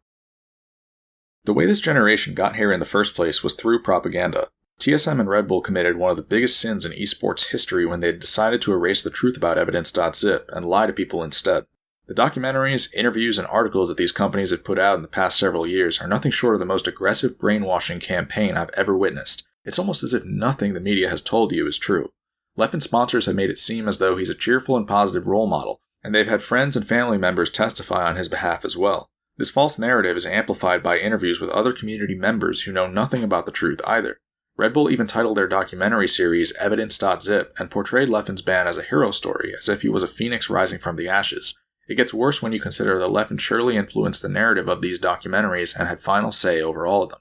The way this generation got here in the first place was through propaganda. TSM and Red Bull committed one of the biggest sins in esports history when they decided to erase the truth about Evidence.zip and lie to people instead. The documentaries, interviews, and articles that these companies have put out in the past several years are nothing short of the most aggressive brainwashing campaign I've ever witnessed. It's almost as if nothing the media has told you is true. Leffen sponsors have made it seem as though he's a cheerful and positive role model, and they've had friends and family members testify on his behalf as well. This false narrative is amplified by interviews with other community members who know nothing about the truth either. Red Bull even titled their documentary series Evidence.zip and portrayed Leffen's ban as a hero story, as if he was a phoenix rising from the ashes. It gets worse when you consider that Leffen surely influenced the narrative of these documentaries and had final say over all of them.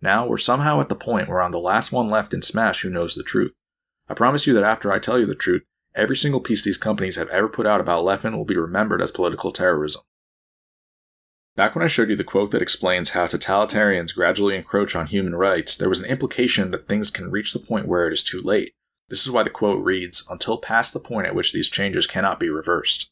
Now, we're somehow at the point where I'm the last one left in Smash who knows the truth. I promise you that after I tell you the truth, every single piece these companies have ever put out about Leffen will be remembered as political terrorism. Back when I showed you the quote that explains how totalitarians gradually encroach on human rights, there was an implication that things can reach the point where it is too late. This is why the quote reads, "until past the point at which these changes cannot be reversed."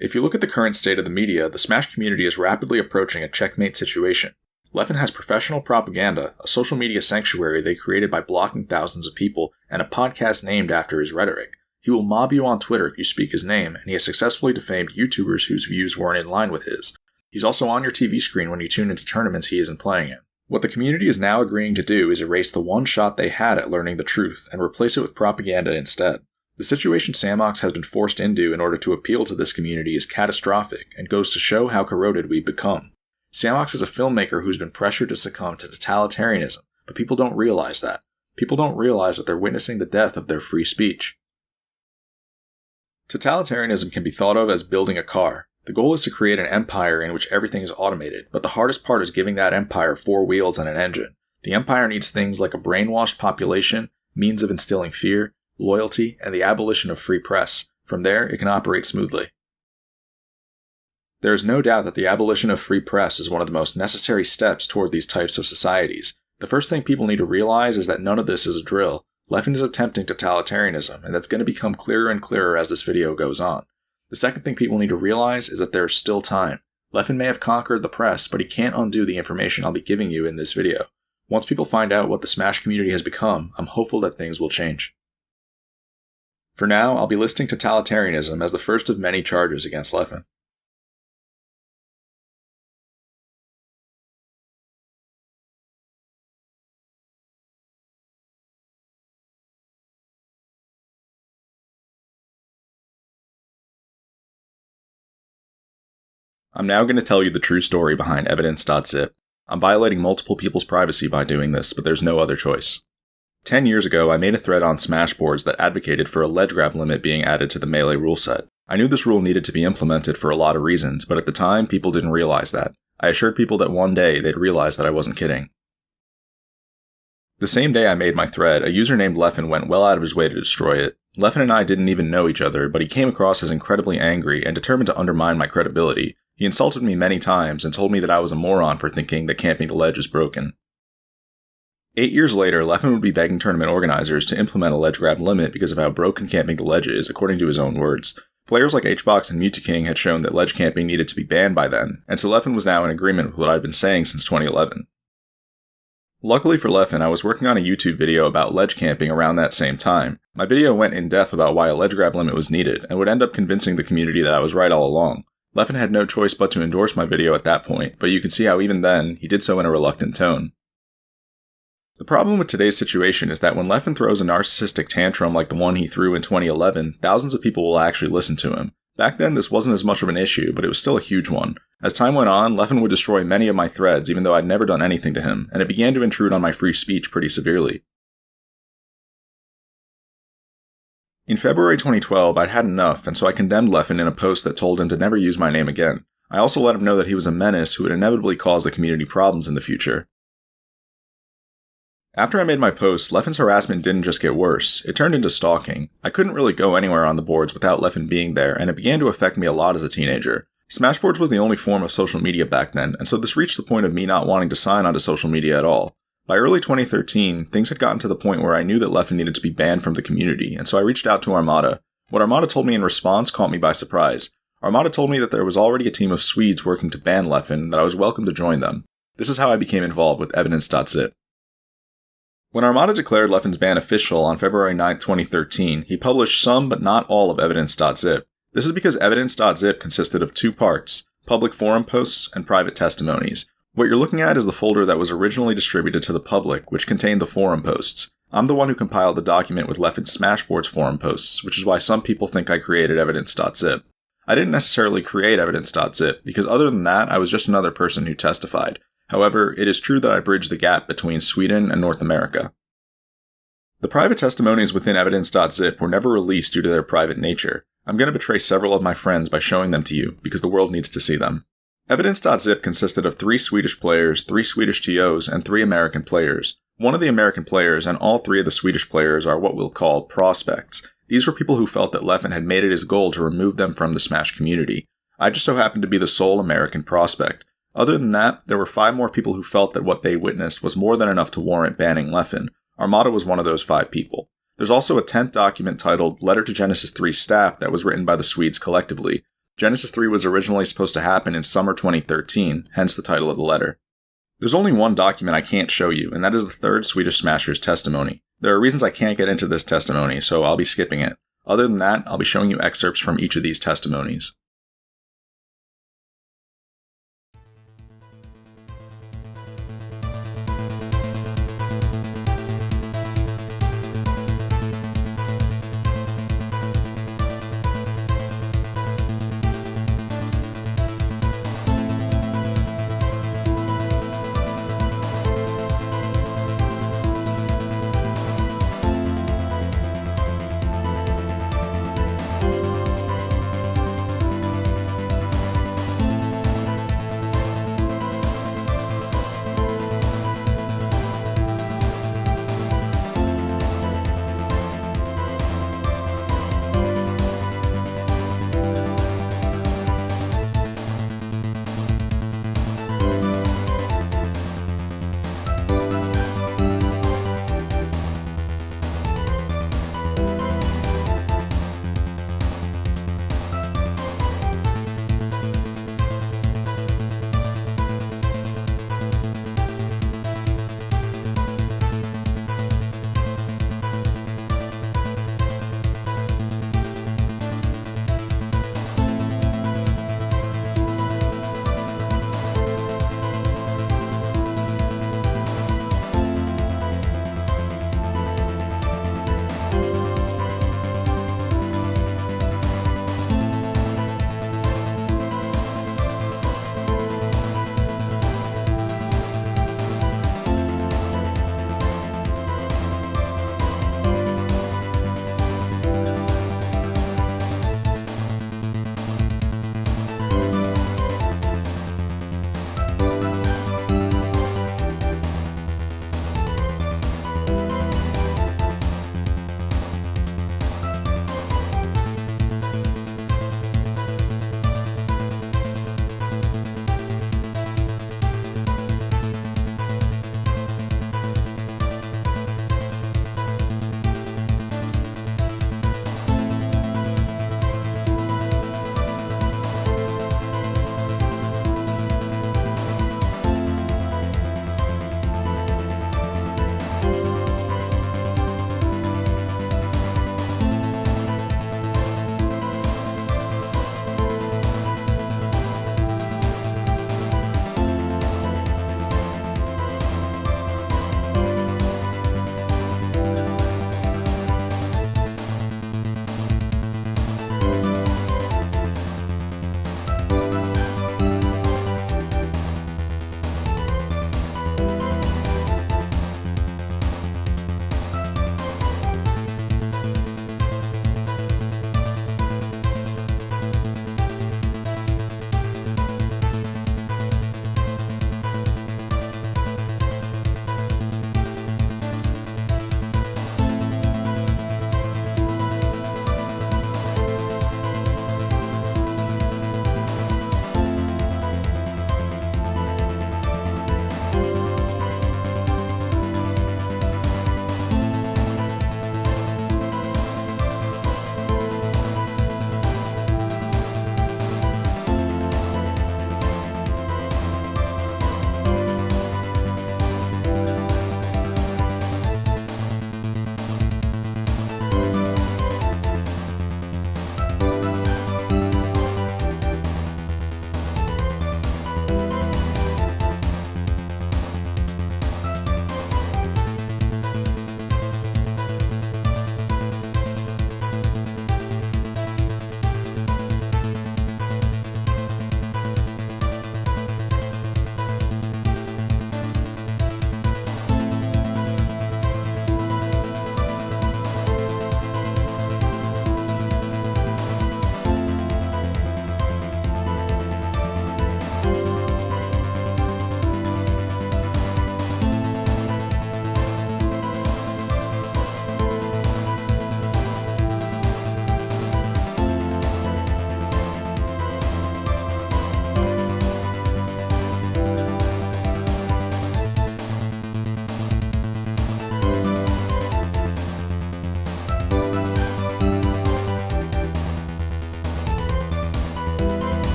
If you look at the current state of the media, the Smash community is rapidly approaching a checkmate situation. Leffen has professional propaganda, a social media sanctuary they created by blocking thousands of people, and a podcast named after his rhetoric. He will mob you on Twitter if you speak his name, and he has successfully defamed YouTubers whose views weren't in line with his. He's also on your TV screen when you tune into tournaments he isn't playing in. What the community is now agreeing to do is erase the one shot they had at learning the truth, and replace it with propaganda instead. The situation Samox has been forced into in order to appeal to this community is catastrophic, and goes to show how corroded we've become. Samox is a filmmaker who's been pressured to succumb to totalitarianism, but people don't realize that. People don't realize that they're witnessing the death of their free speech. Totalitarianism can be thought of as building a car. The goal is to create an empire in which everything is automated, but the hardest part is giving that empire 4 wheels and an engine. The empire needs things like a brainwashed population, means of instilling fear, loyalty, and the abolition of free press. From there, it can operate smoothly. There is no doubt that the abolition of free press is one of the most necessary steps toward these types of societies. The first thing people need to realize is that none of this is a drill. Leffen is attempting totalitarianism, and that's going to become clearer and clearer as this video goes on. The second thing people need to realize is that there is still time. Leffen may have conquered the press, but he can't undo the information I'll be giving you in this video. Once people find out what the Smash community has become, I'm hopeful that things will change. For now, I'll be listing totalitarianism as the first of many charges against Leffen. I'm now going to tell you the true story behind Evidence.zip. I'm violating multiple people's privacy by doing this, but there's no other choice. 10 years ago, I made a thread on Smash boards that advocated for a ledge grab limit being added to the Melee rule set. I knew this rule needed to be implemented for a lot of reasons, but at the time, people didn't realize that. I assured people that one day they'd realize that I wasn't kidding. The same day I made my thread, a user named Leffen went well out of his way to destroy it. Leffen and I didn't even know each other, but he came across as incredibly angry and determined to undermine my credibility. He insulted me many times and told me that I was a moron for thinking that camping the ledge is broken. 8 years later, Leffen would be begging tournament organizers to implement a ledge grab limit because of how broken camping the ledge is, according to his own words. Players like HBox and Mewtwo had shown that ledge camping needed to be banned by then, and so Leffen was now in agreement with what I'd been saying since 2011. Luckily for Leffen, I was working on a YouTube video about ledge camping around that same time. My video went in depth about why a ledge grab limit was needed, and would end up convincing the community that I was right all along. Leffen had no choice but to endorse my video at that point, but you can see how even then, he did so in a reluctant tone. The problem with today's situation is that when Leffen throws a narcissistic tantrum like the one he threw in 2011, thousands of people will actually listen to him. Back then, this wasn't as much of an issue, but it was still a huge one. As time went on, Leffen would destroy many of my threads even though I'd never done anything to him, and it began to intrude on my free speech pretty severely. In February 2012, I'd had enough, and so I condemned Leffen in a post that told him to never use my name again. I also let him know that he was a menace who would inevitably cause the community problems in the future. After I made my post, Leffen's harassment didn't just get worse, it turned into stalking. I couldn't really go anywhere on the boards without Leffen being there, and it began to affect me a lot as a teenager. Smashboards was the only form of social media back then, and so this reached the point of me not wanting to sign onto social media at all. By early 2013, things had gotten to the point where I knew that Leffen needed to be banned from the community, and so I reached out to Armada. What Armada told me in response caught me by surprise. Armada told me that there was already a team of Swedes working to ban Leffen, and that I was welcome to join them. This is how I became involved with Evidence.zip. When Armada declared Leffen's ban official on February 9, 2013, he published some but not all of Evidence.zip. This is because Evidence.zip consisted of two parts, public forum posts and private testimonies. What you're looking at is the folder that was originally distributed to the public, which contained the forum posts. I'm the one who compiled the document with Leffen's Smashboards forum posts, which is why some people think I created Evidence.zip. I didn't necessarily create Evidence.zip, because other than that, I was just another person who testified. However, it is true that I bridged the gap between Sweden and North America. The private testimonies within Evidence.zip were never released due to their private nature. I'm going to betray several of my friends by showing them to you, because the world needs to see them. Evidence.zip consisted of 3 Swedish players, 3 Swedish TOs, and 3 American players. One of the American players and all 3 of the Swedish players are what we'll call prospects. These were people who felt that Leffen had made it his goal to remove them from the Smash community. I just so happened to be the sole American prospect. Other than that, there were 5 more people who felt that what they witnessed was more than enough to warrant banning Leffen. Armada was one of those 5 people. There's also a 10th document titled Letter to Genesis 3 Staff that was written by the Swedes collectively. Genesis 3 was originally supposed to happen in summer 2013, hence the title of the letter. There's only one document I can't show you, and that is the 3rd Swedish Smasher's testimony. There are reasons I can't get into this testimony, so I'll be skipping it. Other than that, I'll be showing you excerpts from each of these testimonies.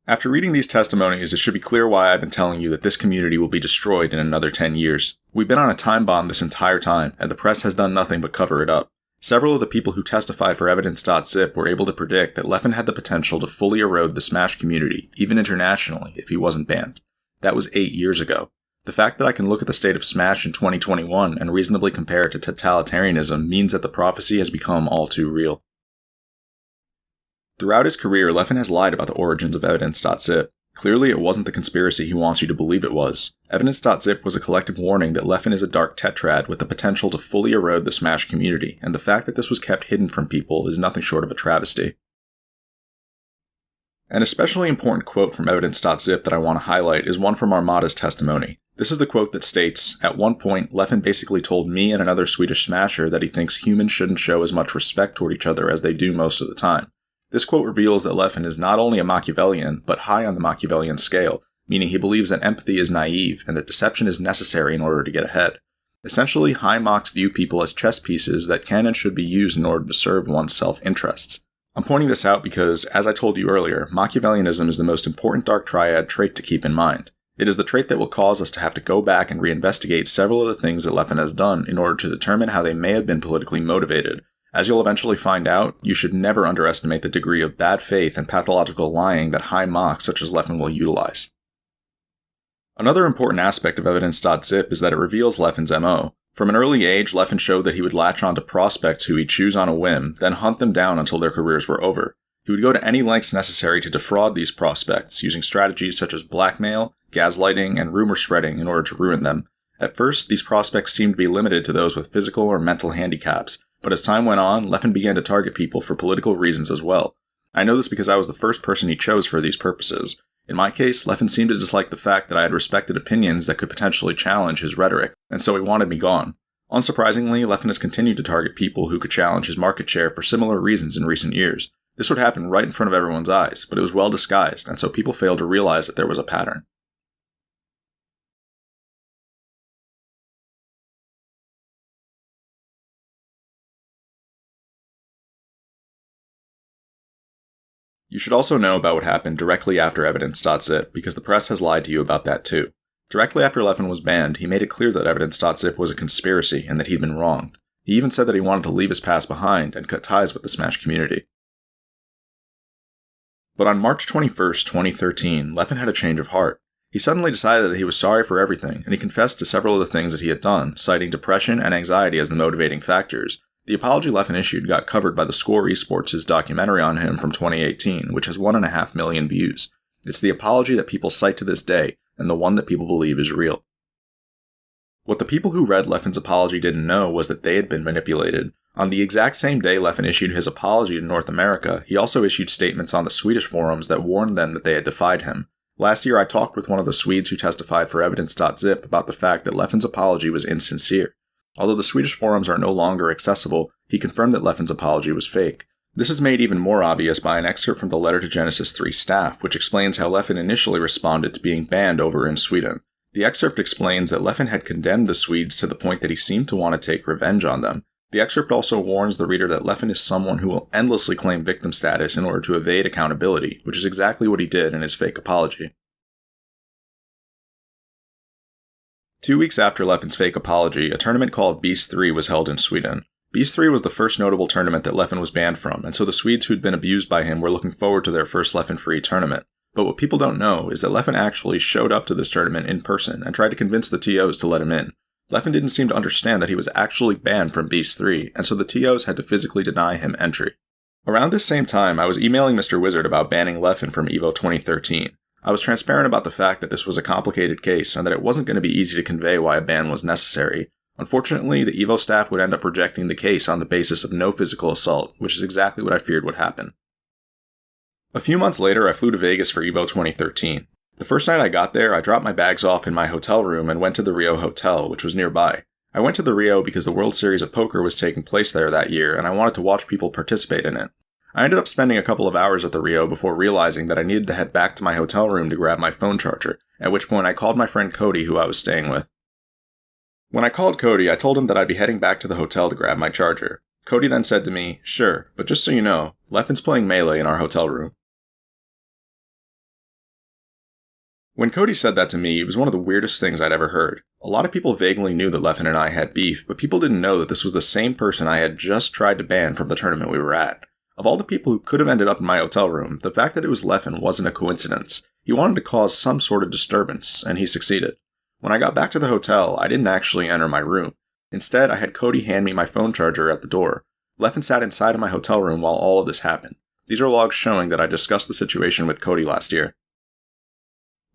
After reading these testimonies, it should be clear why I've been telling you that this community will be destroyed in another 10 years. We've been on a time bomb this entire time, and the press has done nothing but cover it up. Several of the people who testified for Evidence.zip were able to predict that Leffen had the potential to fully erode the Smash community, even internationally, if he wasn't banned. That was 8 years ago. The fact that I can look at the state of Smash in 2021 and reasonably compare it to totalitarianism means that the prophecy has become all too real. Throughout his career, Leffen has lied about the origins of Evidence.zip. Clearly, it wasn't the conspiracy he wants you to believe it was. Evidence.zip was a collective warning that Leffen is a dark tetrad with the potential to fully erode the Smash community, and the fact that this was kept hidden from people is nothing short of a travesty. An especially important quote from Evidence.zip that I want to highlight is one from Armada's testimony. This is the quote that states, "At one point, Leffen basically told me and another Swedish smasher that he thinks humans shouldn't show as much respect toward each other as they do most of the time." This quote reveals that Leffen is not only a Machiavellian, but high on the Machiavellian scale, meaning he believes that empathy is naive and that deception is necessary in order to get ahead. Essentially, high Machs view people as chess pieces that can and should be used in order to serve one's self-interests. I'm pointing this out because, as I told you earlier, Machiavellianism is the most important dark triad trait to keep in mind. It is the trait that will cause us to have to go back and reinvestigate several of the things that Leffen has done in order to determine how they may have been politically motivated. As you'll eventually find out, you should never underestimate the degree of bad faith and pathological lying that high Machs such as Leffen will utilize. Another important aspect of Evidence.zip is that it reveals Leffen's MO. From an early age, Leffen showed that he would latch onto prospects who he'd choose on a whim, then hunt them down until their careers were over. He would go to any lengths necessary to defraud these prospects, using strategies such as blackmail, gaslighting, and rumor spreading in order to ruin them. At first, these prospects seemed to be limited to those with physical or mental handicaps, but as time went on, Leffen began to target people for political reasons as well. I know this because I was the first person he chose for these purposes. In my case, Leffen seemed to dislike the fact that I had respected opinions that could potentially challenge his rhetoric, and so he wanted me gone. Unsurprisingly, Leffen has continued to target people who could challenge his market share for similar reasons in recent years. This would happen right in front of everyone's eyes, but it was well disguised, and so people failed to realize that there was a pattern. You should also know about what happened directly after Evidence.zip, because the press has lied to you about that too. Directly after Leffen was banned, he made it clear that Evidence.zip was a conspiracy and that he'd been wronged. He even said that he wanted to leave his past behind and cut ties with the Smash community. But on March 21st, 2013, Leffen had a change of heart. He suddenly decided that he was sorry for everything, and he confessed to several of the things that he had done, citing depression and anxiety as the motivating factors. The apology Leffen issued got covered by the Score Esports' documentary on him from 2018, which has 1.5 million views. It's the apology that people cite to this day, and the one that people believe is real. What the people who read Leffen's apology didn't know was that they had been manipulated. On the exact same day Leffen issued his apology to North America, he also issued statements on the Swedish forums that warned them that they had defied him. Last year I talked with one of the Swedes who testified for Evidence.zip about the fact that Leffen's apology was insincere. Although the Swedish forums are no longer accessible, he confirmed that Leffen's apology was fake. This is made even more obvious by an excerpt from the letter to Genesis 3 staff, which explains how Leffen initially responded to being banned over in Sweden. The excerpt explains that Leffen had condemned the Swedes to the point that he seemed to want to take revenge on them. The excerpt also warns the reader that Leffen is someone who will endlessly claim victim status in order to evade accountability, which is exactly what he did in his fake apology. 2 weeks after Leffen's fake apology, a tournament called Beast 3 was held in Sweden. Beast 3 was the first notable tournament that Leffen was banned from, and so the Swedes who'd been abused by him were looking forward to their first Leffen-free tournament. But what people don't know is that Leffen actually showed up to this tournament in person and tried to convince the TOs to let him in. Leffen didn't seem to understand that he was actually banned from Beast 3, and so the TOs had to physically deny him entry. Around this same time, I was emailing Mr. Wizard about banning Leffen from EVO 2013. I was transparent about the fact that this was a complicated case and that it wasn't going to be easy to convey why a ban was necessary. Unfortunately, the EVO staff would end up rejecting the case on the basis of no physical assault, which is exactly what I feared would happen. A few months later, I flew to Vegas for EVO 2013. The first night I got there, I dropped my bags off in my hotel room and went to the Rio Hotel, which was nearby. I went to the Rio because the World Series of Poker was taking place there that year, and I wanted to watch people participate in it. I ended up spending a couple of hours at the Rio before realizing that I needed to head back to my hotel room to grab my phone charger, at which point I called my friend Cody, who I was staying with. When I called Cody, I told him that I'd be heading back to the hotel to grab my charger. Cody then said to me, "Sure, but just so you know, Leffen's playing Melee in our hotel room." When Cody said that to me, it was one of the weirdest things I'd ever heard. A lot of people vaguely knew that Leffen and I had beef, but people didn't know that this was the same person I had just tried to ban from the tournament we were at. Of all the people who could have ended up in my hotel room, the fact that it was Leffen wasn't a coincidence. He wanted to cause some sort of disturbance, and he succeeded. When I got back to the hotel, I didn't actually enter my room. Instead, I had Cody hand me my phone charger at the door. Leffen sat inside of my hotel room while all of this happened. These are logs showing that I discussed the situation with Cody last year.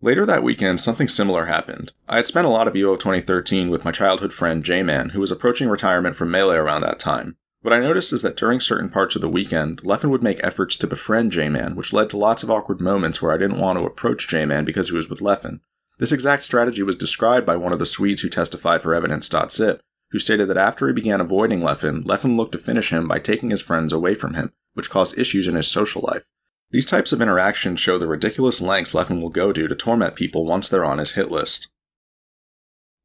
Later that weekend, something similar happened. I had spent a lot of EVO 2013 with my childhood friend J-Man, who was approaching retirement from Melee around that time. What I noticed is that during certain parts of the weekend, Leffen would make efforts to befriend J-Man, which led to lots of awkward moments where I didn't want to approach J-Man because he was with Leffen. This exact strategy was described by one of the Swedes who testified for Evidence.zip, who stated that after he began avoiding Leffen, Leffen looked to finish him by taking his friends away from him, which caused issues in his social life. These types of interactions show the ridiculous lengths Leffen will go to torment people once they're on his hit list.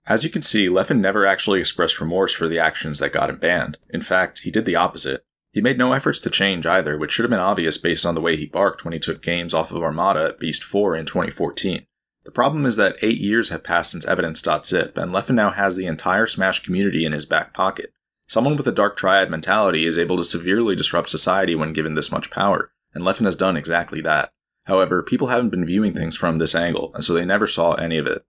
As you can see, Leffen never actually expressed remorse for the actions that got him banned. In fact, he did the opposite. He made no efforts to change either, which should have been obvious based on the way he barked when he took games off of Armada at Beast 4 in 2014. The problem is that 8 years have passed since Evidence.zip, and Leffen now has the entire Smash community in his back pocket. Someone with a Dark Triad mentality is able to severely disrupt society when given this much power, and Leffen has done exactly that. However, people haven't been viewing things from this angle, and so they never saw any of it.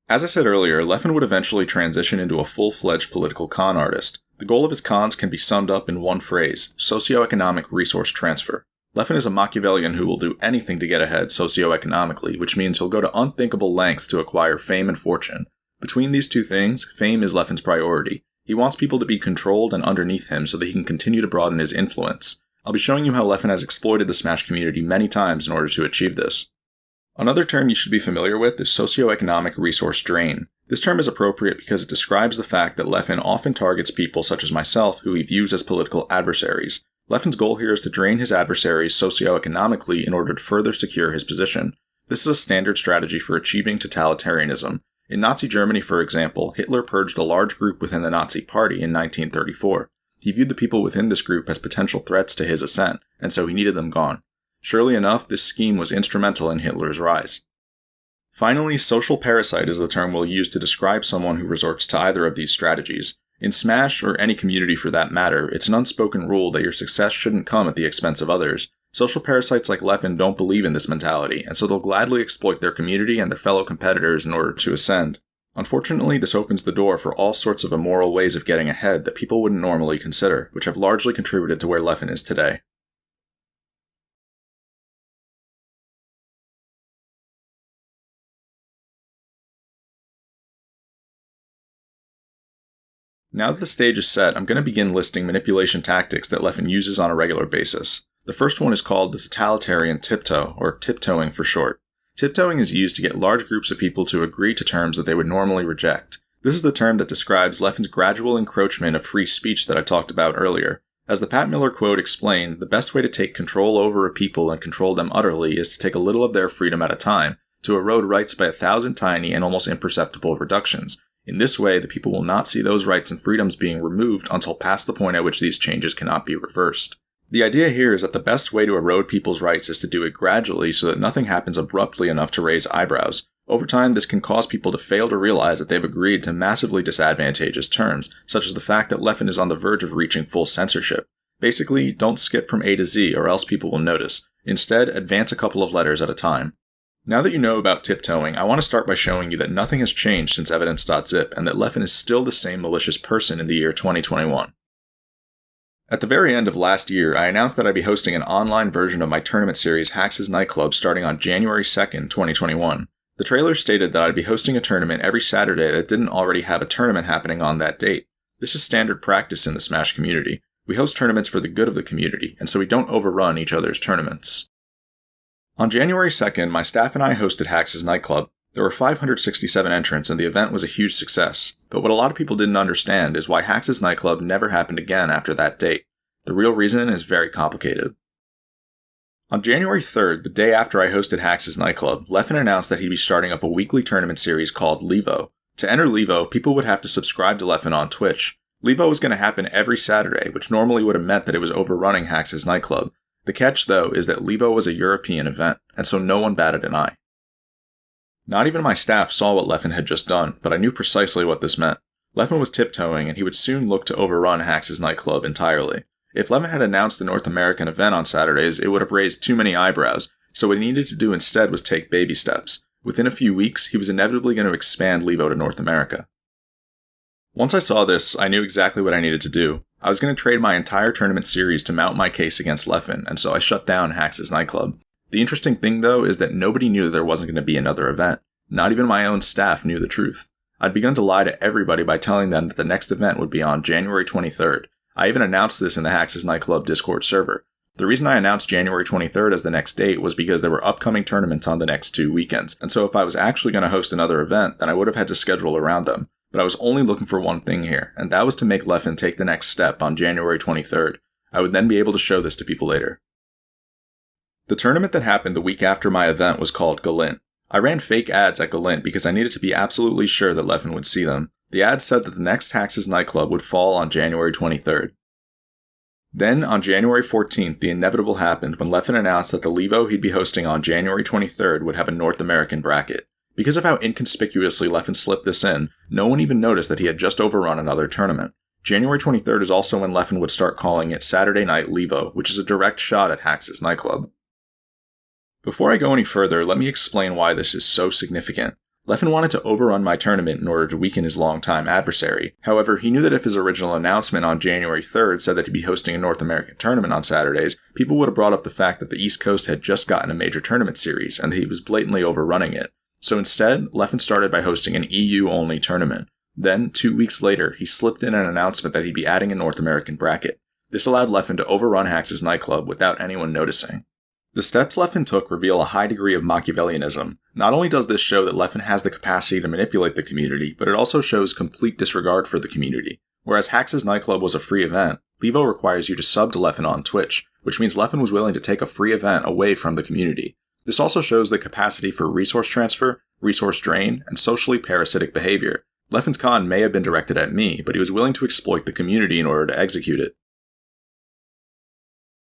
As I said earlier, Leffen would eventually transition into a full-fledged political con artist. The goal of his cons can be summed up in one phrase: socioeconomic resource transfer. Leffen is a Machiavellian who will do anything to get ahead socioeconomically, which means he'll go to unthinkable lengths to acquire fame and fortune. Between these two things, fame is Leffen's priority. He wants people to be controlled and underneath him so that he can continue to broaden his influence. I'll be showing you how Leffen has exploited the Smash community many times in order to achieve this. Another term you should be familiar with is socioeconomic resource drain. This term is appropriate because it describes the fact that Leffen often targets people such as myself who he views as political adversaries. Leffen's goal here is to drain his adversaries socioeconomically in order to further secure his position. This is a standard strategy for achieving totalitarianism. In Nazi Germany, for example, Hitler purged a large group within the Nazi Party in 1934. He viewed the people within this group as potential threats to his ascent, and so he needed them gone. Surely enough, this scheme was instrumental in Hitler's rise. Finally, social parasite is the term we'll use to describe someone who resorts to either of these strategies. In Smash, or any community for that matter, it's an unspoken rule that your success shouldn't come at the expense of others. Social parasites like Leffen don't believe in this mentality, and so they'll gladly exploit their community and their fellow competitors in order to ascend. Unfortunately, this opens the door for all sorts of immoral ways of getting ahead that people wouldn't normally consider, which have largely contributed to where Leffen is today. Now that the stage is set, I'm going to begin listing manipulation tactics that Leffen uses on a regular basis. The first one is called the totalitarian tiptoe, or tiptoeing for short. Tiptoeing is used to get large groups of people to agree to terms that they would normally reject. This is the term that describes Leffen's gradual encroachment of free speech that I talked about earlier. As the Pat Miller quote explained, the best way to take control over a people and control them utterly is to take a little of their freedom at a time, to erode rights by 1,000 tiny and almost imperceptible reductions. In this way, the people will not see those rights and freedoms being removed until past the point at which these changes cannot be reversed. The idea here is that the best way to erode people's rights is to do it gradually so that nothing happens abruptly enough to raise eyebrows. Over time, this can cause people to fail to realize that they've agreed to massively disadvantageous terms, such as the fact that Leffen is on the verge of reaching full censorship. Basically, don't skip from A to Z or else people will notice. Instead, advance a couple of letters at a time. Now that you know about tiptoeing, I want to start by showing you that nothing has changed since Evidence.zip and that Leffen is still the same malicious person in the year 2021. At the very end of last year, I announced that I'd be hosting an online version of my tournament series Hax's Nightclub starting on January 2nd, 2021. The trailer stated that I'd be hosting a tournament every Saturday that didn't already have a tournament happening on that date. This is standard practice in the Smash community. We host tournaments for the good of the community, and so we don't overrun each other's tournaments. On January 2nd, my staff and I hosted Hax's Nightclub. There were 567 entrants and the event was a huge success, but what a lot of people didn't understand is why Hax's Nightclub never happened again after that date. The real reason is very complicated. On January 3rd, the day after I hosted Hax's Nightclub, Leffen announced that he'd be starting up a weekly tournament series called Levo. To enter Levo, people would have to subscribe to Leffen on Twitch. Levo was going to happen every Saturday, which normally would have meant that it was overrunning Hax's Nightclub. The catch, though, is that Levo was a European event, and so no one batted an eye. Not even my staff saw what Leffen had just done, but I knew precisely what this meant. Leffen was tiptoeing, and he would soon look to overrun Hax's nightclub entirely. If Leffen had announced the North American event on Saturdays, it would have raised too many eyebrows, so what he needed to do instead was take baby steps. Within a few weeks, he was inevitably going to expand Levo to North America. Once I saw this, I knew exactly what I needed to do. I was going to trade my entire tournament series to mount my case against Leffen, and so I shut down Hax's nightclub. The interesting thing, though, is that nobody knew there wasn't going to be another event. Not even my own staff knew the truth. I'd begun to lie to everybody by telling them that the next event would be on January 23rd. I even announced this in the Hax's nightclub Discord server. The reason I announced January 23rd as the next date was because there were upcoming tournaments on the next 2 weekends, and so if I was actually going to host another event, then I would have had to schedule around them. But I was only looking for one thing here, and that was to make Leffen take the next step on January 23rd. I would then be able to show this to people later. The tournament that happened the week after my event was called Galint. I ran fake ads at Galint because I needed to be absolutely sure that Leffen would see them. The ads said that the next Hax's nightclub would fall on January 23rd. Then, on January 14th, the inevitable happened when Leffen announced that the Levo he'd be hosting on January 23rd would have a North American bracket. Because of how inconspicuously Leffen slipped this in, no one even noticed that he had just overrun another tournament. January 23rd is also when Leffen would start calling it Saturday Night Levo, which is a direct shot at Hax's nightclub. Before I go any further, let me explain why this is so significant. Leffen wanted to overrun my tournament in order to weaken his longtime adversary. However, he knew that if his original announcement on January 3rd said that he'd be hosting a North American tournament on Saturdays, people would have brought up the fact that the East Coast had just gotten a major tournament series, and that he was blatantly overrunning it. So instead, Leffen started by hosting an EU-only tournament. Then, 2 weeks later, he slipped in an announcement that he'd be adding a North American bracket. This allowed Leffen to overrun Hax's nightclub without anyone noticing. The steps Leffen took reveal a high degree of Machiavellianism. Not only does this show that Leffen has the capacity to manipulate the community, but it also shows complete disregard for the community. Whereas Hax's nightclub was a free event, Levo requires you to sub to Leffen on Twitch, which means Leffen was willing to take a free event away from the community. This also shows the capacity for resource transfer, resource drain, and socially parasitic behavior. Leffen's con may have been directed at me, but he was willing to exploit the community in order to execute it.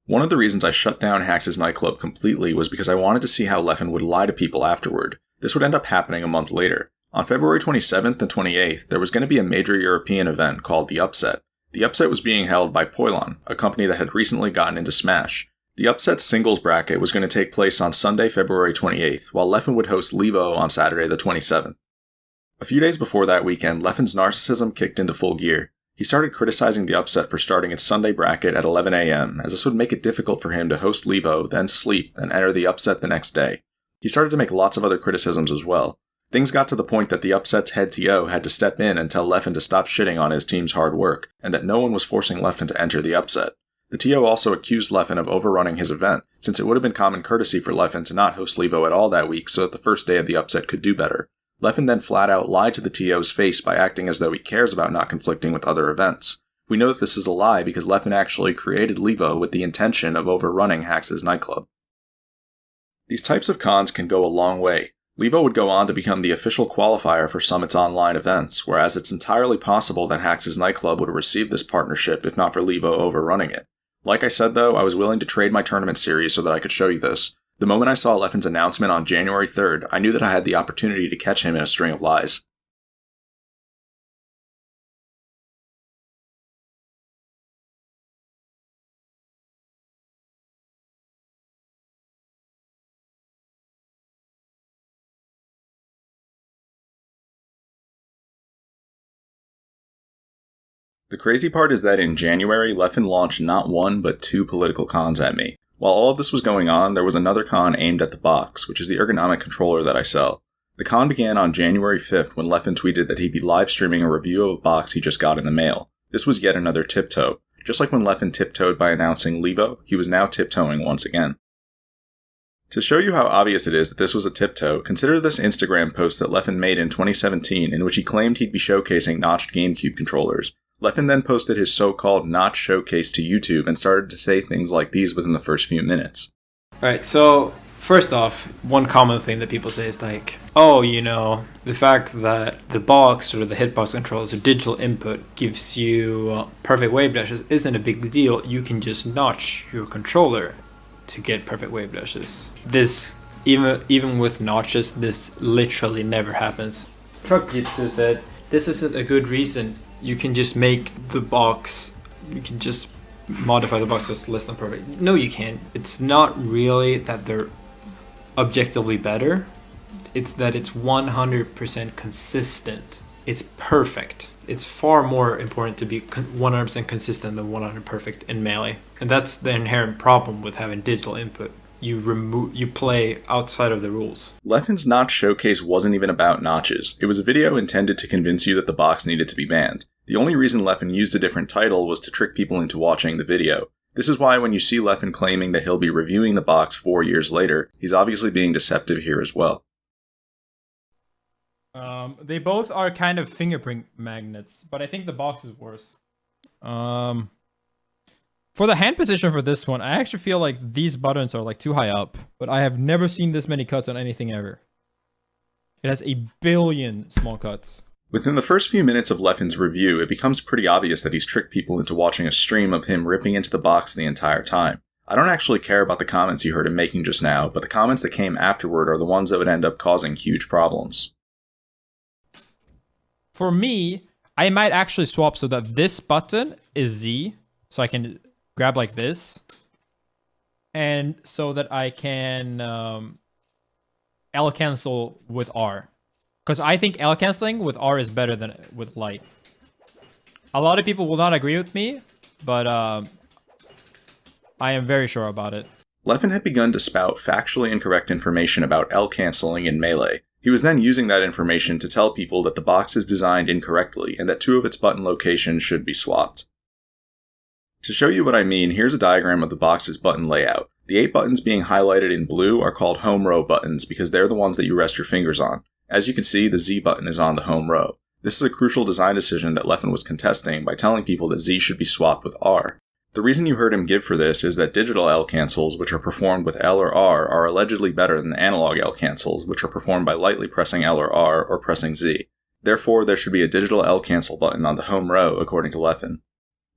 One of the reasons I shut down Hax's nightclub completely was because I wanted to see how Leffen would lie to people afterward. This would end up happening a month later. On February 27th and 28th, there was going to be a major European event called The Upset. The Upset was being held by Poilon, a company that had recently gotten into Smash. The Upset singles bracket was going to take place on Sunday, February 28th, while Leffen would host Levo on Saturday the 27th. A few days before that weekend, Leffen's narcissism kicked into full gear. He started criticizing the Upset for starting its Sunday bracket at 11 a.m., as this would make it difficult for him to host Levo, then sleep, and enter the Upset the next day. He started to make lots of other criticisms as well. Things got to the point that the Upset's head TO had to step in and tell Leffen to stop shitting on his team's hard work, and that no one was forcing Leffen to enter the Upset. The TO also accused Leffen of overrunning his event, since it would have been common courtesy for Leffen to not host Levo at all that week so that the first day of the Upset could do better. Leffen then flat out lied to the TO's face by acting as though he cares about not conflicting with other events. We know that this is a lie because Leffen actually created Levo with the intention of overrunning Hax's nightclub. These types of cons can go a long way. Levo would go on to become the official qualifier for Summit's online events, whereas it's entirely possible that Hax's nightclub would have received this partnership if not for Levo overrunning it. Like I said though, I was willing to trade my tournament series so that I could show you this. The moment I saw Leffen's announcement on January 3rd, I knew that I had the opportunity to catch him in a string of lies. The crazy part is that in January, Leffen launched not one but 2 political cons at me. While all of this was going on, there was another con aimed at the box, which is the ergonomic controller that I sell. The con began on January 5th when Leffen tweeted that he'd be live streaming a review of a box he just got in the mail. This was yet another tiptoe. Just like when Leffen tiptoed by announcing Levo, he was now tiptoeing once again. To show you how obvious it is that this was a tiptoe, consider this Instagram post that Leffen made in 2017 in which he claimed he'd be showcasing notched GameCube controllers. Leffen then posted his so-called notch showcase to YouTube and started to say things like these within the first few minutes. Alright, so first off, one common thing that people say is like, oh, the fact that the box or the hitbox controller, so digital input, gives you perfect wave dashes isn't a big deal. You can just notch your controller to get perfect wave dashes. This even with notches, this literally never happens. Truck Jitsu said, this isn't a good reason. You can just make the box, you can just modify the box so it's less than perfect. No, you can't. It's not really that they're objectively better. It's that it's 100% consistent. It's perfect. It's far more important to be 100% consistent than 100% perfect in Melee. And that's the inherent problem with having digital input. You play outside of the rules. Leffen's notch showcase wasn't even about notches. It was a video intended to convince you that the box needed to be banned. The only reason Leffen used a different title was to trick people into watching the video. This is why when you see Leffen claiming that he'll be reviewing the box 4 years later, he's obviously being deceptive here as well. They both are kind of fingerprint magnets, but I think the box is worse. For the hand position for this one, I actually feel like these buttons are like too high up, but I have never seen this many cuts on anything ever. It has a billion small cuts. Within the first few minutes of Leffen's review, it becomes pretty obvious that he's tricked people into watching a stream of him ripping into the box the entire time. I don't actually care about the comments you heard him making just now, but the comments that came afterward are the ones that would end up causing huge problems. For me, I might actually swap so that this button is Z, so I can grab like this, and so that I can L cancel with R. Because I think L canceling with R is better than with light. A lot of people will not agree with me, but I am very sure about it. Leffen had begun to spout factually incorrect information about L canceling in Melee. He was then using that information to tell people that the box is designed incorrectly and that 2 of its button locations should be swapped. To show you what I mean, here's a diagram of the box's button layout. The 8 buttons being highlighted in blue are called home row buttons because they're the ones that you rest your fingers on. As you can see, the Z button is on the home row. This is a crucial design decision that Leffen was contesting by telling people that Z should be swapped with R. The reason you heard him give for this is that digital L cancels, which are performed with L or R, are allegedly better than analog L cancels, which are performed by lightly pressing L or R or pressing Z. Therefore, there should be a digital L cancel button on the home row, according to Leffen.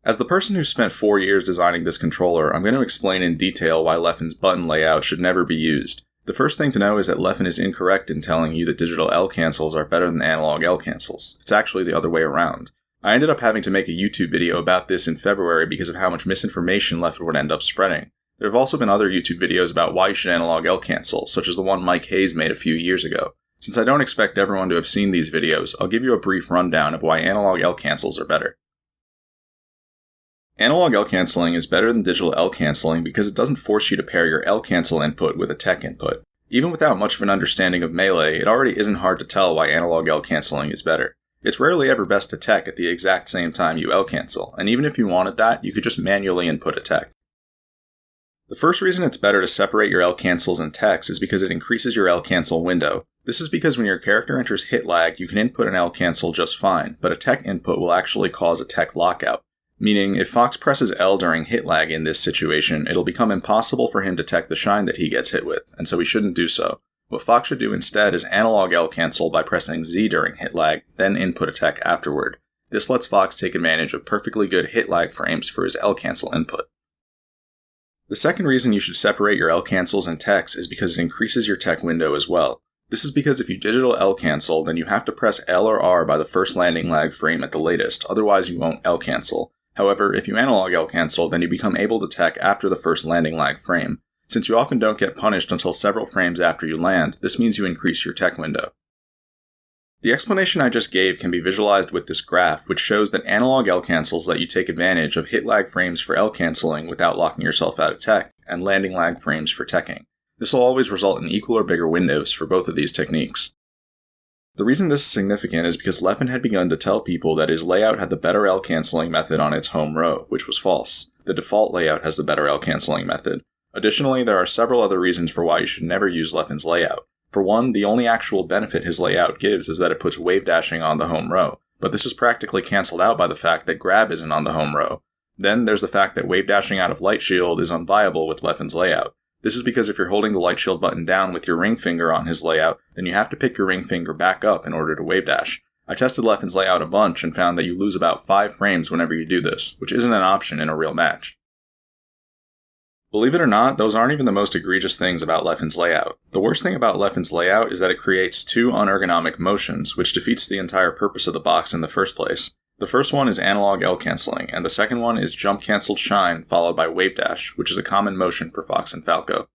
As the person who spent 4 years designing this controller, I'm going to explain in detail why Leffen's button layout should never be used. The first thing to know is that Leffen is incorrect in telling you that digital L cancels are better than analog L cancels. It's actually the other way around. I ended up having to make a YouTube video about this in February because of how much misinformation Leffen would end up spreading. There have also been other YouTube videos about why you should analog L cancel, such as the one Mike Hayes made a few years ago. Since I don't expect everyone to have seen these videos, I'll give you a brief rundown of why analog L cancels are better. Analog L canceling is better than digital L canceling because it doesn't force you to pair your L cancel input with a tech input. Even without much of an understanding of Melee, it already isn't hard to tell why analog L canceling is better. It's rarely ever best to tech at the exact same time you L cancel, and even if you wanted that, you could just manually input a tech. The first reason it's better to separate your L cancels and techs is because it increases your L cancel window. This is because when your character enters hit lag, you can input an L cancel just fine, but a tech input will actually cause a tech lockout. Meaning, if Fox presses L during hit lag in this situation, it'll become impossible for him to tech the shine that he gets hit with, and so he shouldn't do so. What Fox should do instead is analog L cancel by pressing Z during hit lag, then input a tech afterward. This lets Fox take advantage of perfectly good hit lag frames for his L cancel input. The second reason you should separate your L cancels and techs is because it increases your tech window as well. This is because if you digital L cancel, then you have to press L or R by the first landing lag frame at the latest, otherwise you won't L cancel. However, if you analog L cancel, then you become able to tech after the first landing lag frame. Since you often don't get punished until several frames after you land, this means you increase your tech window. The explanation I just gave can be visualized with this graph, which shows that analog L cancels let you take advantage of hit lag frames for L canceling without locking yourself out of tech, and landing lag frames for teching. This will always result in equal or bigger windows for both of these techniques. The reason this is significant is because Leffen had begun to tell people that his layout had the better L canceling method on its home row, which was false. The default layout has the better L canceling method. Additionally, there are several other reasons for why you should never use Leffen's layout. For one, the only actual benefit his layout gives is that it puts wave dashing on the home row, but this is practically cancelled out by the fact that grab isn't on the home row. Then there's the fact that wave dashing out of light shield is unviable with Leffen's layout. This is because if you're holding the light shield button down with your ring finger on his layout, then you have to pick your ring finger back up in order to wave dash. I tested Leffen's layout a bunch and found that you lose about 5 frames whenever you do this, which isn't an option in a real match. Believe it or not, those aren't even the most egregious things about Leffen's layout. The worst thing about Leffen's layout is that it creates two unergonomic motions, which defeats the entire purpose of the box in the first place. The first one is analog L canceling, and the second one is jump cancelled shine followed by wave dash, which is a common motion for Fox and Falco.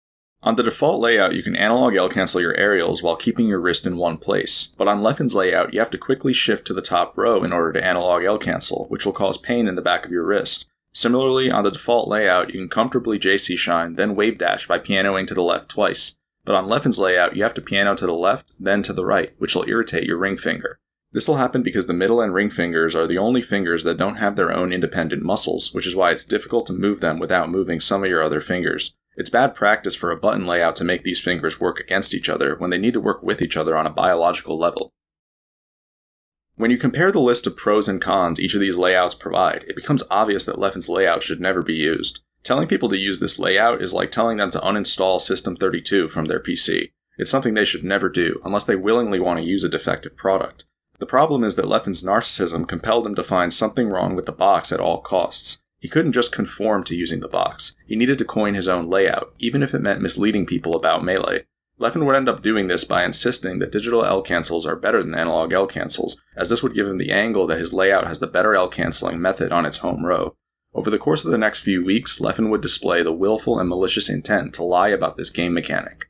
On the default layout, you can analog L cancel your aerials while keeping your wrist in one place, but on Leffen's layout, you have to quickly shift to the top row in order to analog L cancel, which will cause pain in the back of your wrist. Similarly, on the default layout, you can comfortably JC shine, then wave dash by pianoing to the left twice. But on Leffen's layout, you have to piano to the left, then to the right, which will irritate your ring finger. This will happen because the middle and ring fingers are the only fingers that don't have their own independent muscles, which is why it's difficult to move them without moving some of your other fingers. It's bad practice for a button layout to make these fingers work against each other when they need to work with each other on a biological level. When you compare the list of pros and cons each of these layouts provide, it becomes obvious that Leffen's layout should never be used. Telling people to use this layout is like telling them to uninstall System32 from their PC. It's something they should never do, unless they willingly want to use a defective product. The problem is that Leffen's narcissism compelled him to find something wrong with the box at all costs. He couldn't just conform to using the box. He needed to coin his own layout, even if it meant misleading people about Melee. Leffen would end up doing this by insisting that digital L cancels are better than analog L cancels, as this would give him the angle that his layout has the better L canceling method on its home row. Over the course of the next few weeks, Leffen would display the willful and malicious intent to lie about this game mechanic.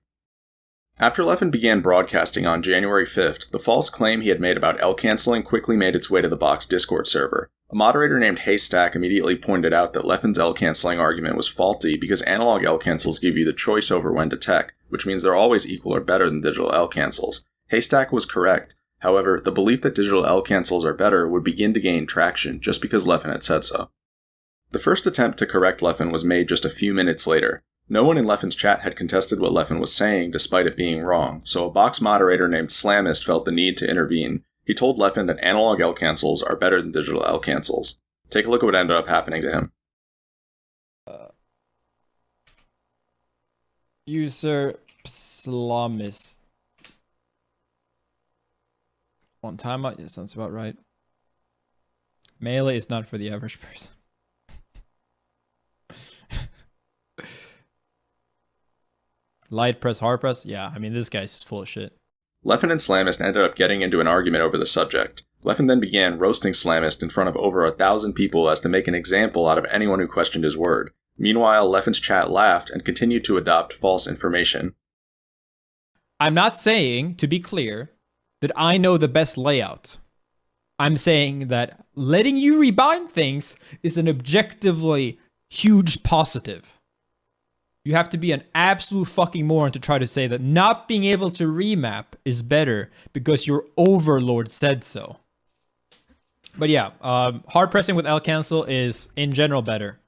After Leffen began broadcasting on January 5th, the false claim he had made about L canceling quickly made its way to the box Discord server. A moderator named Haystack immediately pointed out that Leffen's L canceling argument was faulty because analog L cancels give you the choice over when to tech, which means they're always equal or better than digital L cancels. Haystack was correct. However, the belief that digital L cancels are better would begin to gain traction just because Leffen had said so. The first attempt to correct Leffen was made just a few minutes later. No one in Leffen's chat had contested what Leffen was saying despite it being wrong, so a box moderator named Slamist felt the need to intervene. He told Leffen that analog L cancels are better than digital L cancels. Take a look at what ended up happening to him. User Slamist. One timeout? Yes, sounds about right. Melee is not for the average person. Light press, hard press? Yeah, I mean, this guy's just full of shit. Leffen and Slamist ended up getting into an argument over the subject. Leffen then began roasting Slamist in front of over 1,000 people as to make an example out of anyone who questioned his word. Meanwhile, Leffen's chat laughed and continued to adopt false information. I'm not saying, to be clear, that I know the best layout. I'm saying that letting you rebind things is an objectively huge positive. You have to be an absolute fucking moron to try to say that not being able to remap is better because your overlord said so. But yeah, hard pressing with L cancel is in general better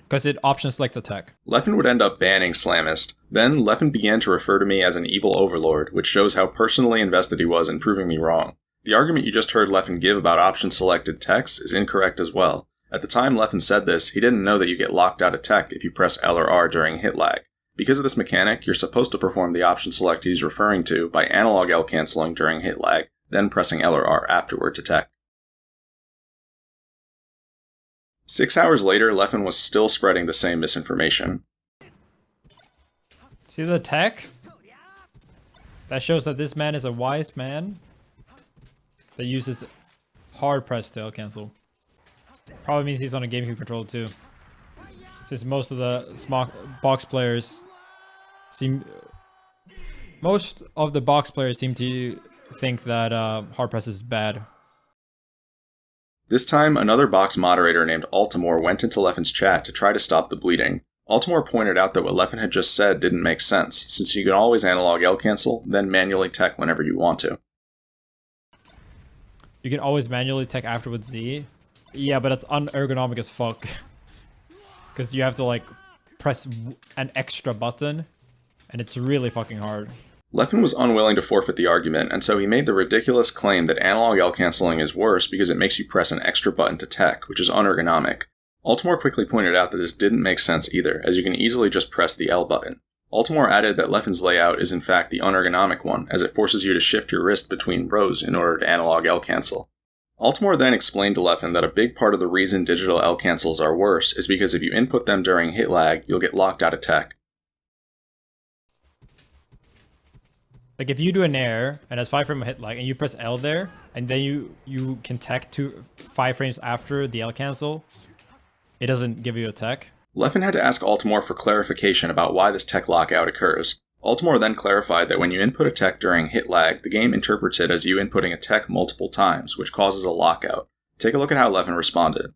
because it option select attack. Leffen would end up banning Slamist. Then Leffen began to refer to me as an evil overlord, which shows how personally invested he was in proving me wrong. The argument you just heard Leffen give about option selected techs is incorrect as well. At the time Leffen said this, he didn't know that you get locked out of tech if you press L or R during hit lag. Because of this mechanic, you're supposed to perform the option select he's referring to by analog L canceling during hit lag, then pressing L or R afterward to tech. 6 hours later, Leffen was still spreading the same misinformation. See the tech? That shows that this man is a wise man that uses hard press to L cancel. Probably means he's on a GameCube controller too. Since most of the box players seem to think that hard press is bad. This time, another box moderator named Altimore went into Leffen's chat to try to stop the bleeding. Altimore pointed out that what Leffen had just said didn't make sense, since you can always analog L cancel, then manually tech whenever you want to. You can always manually tech after with Z? Yeah, but it's unergonomic as fuck. Because you have to like press an extra button, and it's really fucking hard. Leffen was unwilling to forfeit the argument, and so he made the ridiculous claim that analog L canceling is worse because it makes you press an extra button to tech, which is unergonomic. Altimore quickly pointed out that this didn't make sense either, as you can easily just press the L button. Altimore added that Leffen's layout is in fact the unergonomic one, as it forces you to shift your wrist between rows in order to analog L cancel. Altimore then explained to Leffen that a big part of the reason digital L cancels are worse is because if you input them during hit lag, you'll get locked out of tech. Like if you do an air and it's 5 frame hit lag and you press L there, and then you can tech 5 frames after the L cancel, it doesn't give you a tech. Leffen had to ask Altimore for clarification about why this tech lockout occurs. Altimore then clarified that when you input a tech during hit lag, the game interprets it as you inputting a tech multiple times, which causes a lockout. Take a look at how Leffen responded.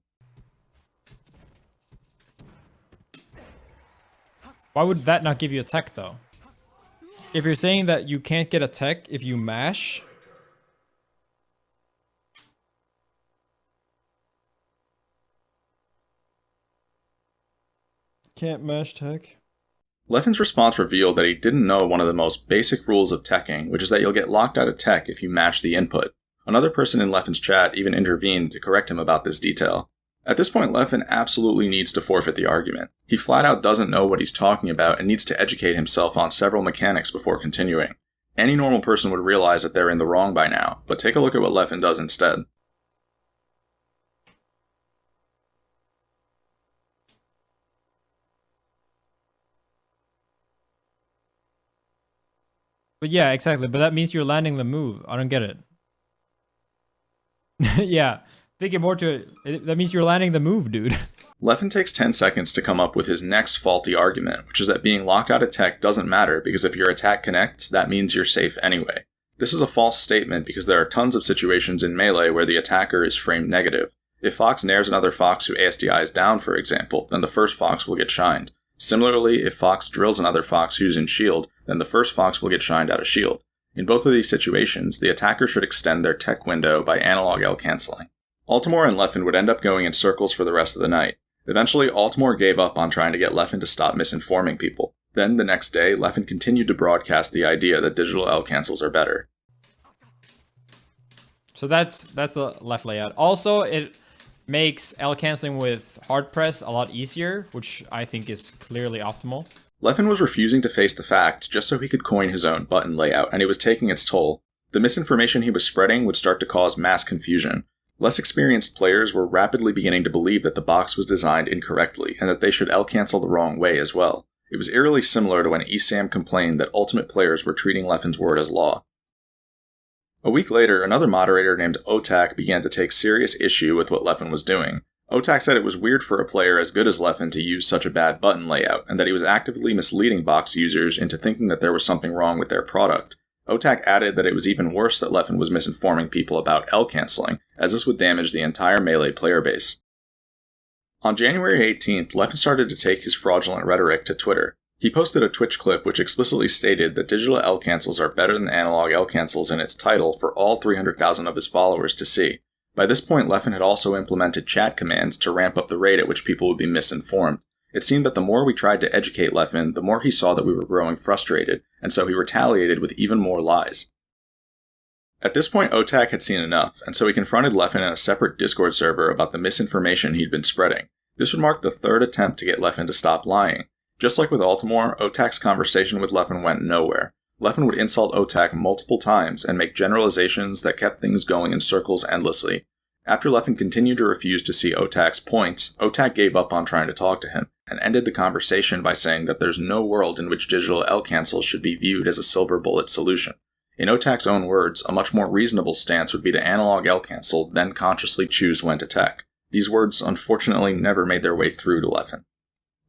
Why would that not give you a tech though? If you're saying that you can't get a tech if you mash, can't mash tech. Leffen's response revealed that he didn't know one of the most basic rules of teching, which is that you'll get locked out of tech if you mash the input. Another person in Leffen's chat even intervened to correct him about this detail. At this point, Leffen absolutely needs to forfeit the argument. He flat out doesn't know what he's talking about and needs to educate himself on several mechanics before continuing. Any normal person would realize that they're in the wrong by now, but take a look at what Leffen does instead. But yeah, exactly. But that means you're landing the move. I don't get it. Yeah, thinking more to it, that means you're landing the move, dude. Leffen takes 10 seconds to come up with his next faulty argument, which is that being locked out of tech doesn't matter because if your attack connects, that means you're safe anyway. This is a false statement because there are tons of situations in Melee where the attacker is framed negative. If Fox nairs another Fox who ASDIs down, for example, then the first Fox will get shined. Similarly, if Fox drills another Fox who's in shield, then the first Fox will get shined out of shield. In both of these situations, the attacker should extend their tech window by analog L canceling. Altimore and Leffen would end up going in circles for the rest of the night. Eventually, Altimore gave up on trying to get Leffen to stop misinforming people. Then, the next day, Leffen continued to broadcast the idea that digital L cancels are better. So that's the left layout. Also, it makes L canceling with hard press a lot easier, which I think is clearly optimal. Leffen was refusing to face the facts just so he could coin his own button layout, and it was taking its toll. The misinformation he was spreading would start to cause mass confusion. Less experienced players were rapidly beginning to believe that the box was designed incorrectly, and that they should L cancel the wrong way as well. It was eerily similar to when ESAM complained that Ultimate players were treating Leffen's word as law. A week later, another moderator named Otak began to take serious issue with what Leffen was doing. Otak said it was weird for a player as good as Leffen to use such a bad button layout, and that he was actively misleading box users into thinking that there was something wrong with their product. Otak added that it was even worse that Leffen was misinforming people about L canceling, as this would damage the entire Melee player base. On January 18th, Leffen started to take his fraudulent rhetoric to Twitter. He posted a Twitch clip which explicitly stated that digital L cancels are better than analog L cancels in its title for all 300,000 of his followers to see. By this point, Leffen had also implemented chat commands to ramp up the rate at which people would be misinformed. It seemed that the more we tried to educate Leffen, the more he saw that we were growing frustrated, and so he retaliated with even more lies. At this point, Otak had seen enough, and so he confronted Leffen in a separate Discord server about the misinformation he'd been spreading. This would mark the third attempt to get Leffen to stop lying. Just like with Altimore, Otak's conversation with Leffen went nowhere. Leffen would insult Otak multiple times and make generalizations that kept things going in circles endlessly. After Leffen continued to refuse to see Otak's points, Otak gave up on trying to talk to him, and ended the conversation by saying that there's no world in which digital L cancels should be viewed as a silver bullet solution. In Otak's own words, a much more reasonable stance would be to analog L cancel, then consciously choose when to tech. These words unfortunately never made their way through to Leffen.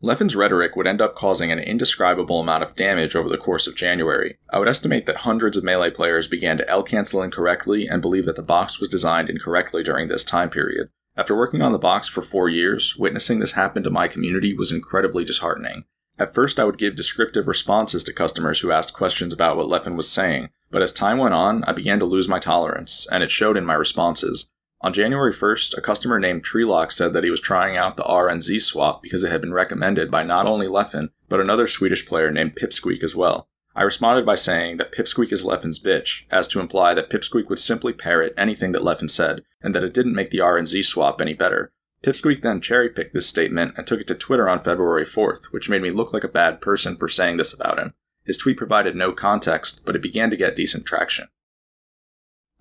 Leffen's rhetoric would end up causing an indescribable amount of damage over the course of January. I would estimate that hundreds of Melee players began to L-cancel incorrectly and believe that the box was designed incorrectly during this time period. After working on the box for 4 years, witnessing this happen to my community was incredibly disheartening. At first, I would give descriptive responses to customers who asked questions about what Leffen was saying, but as time went on, I began to lose my tolerance, and it showed in my responses. On January 1st, a customer named Treelock said that he was trying out the R and Z swap because it had been recommended by not only Leffen, but another Swedish player named Pipsqueak as well. I responded by saying that Pipsqueak is Leffen's bitch, as to imply that Pipsqueak would simply parrot anything that Leffen said, and that it didn't make the R and Z swap any better. Pipsqueak then cherry-picked this statement and took it to Twitter on February 4th, which made me look like a bad person for saying this about him. His tweet provided no context, but it began to get decent traction.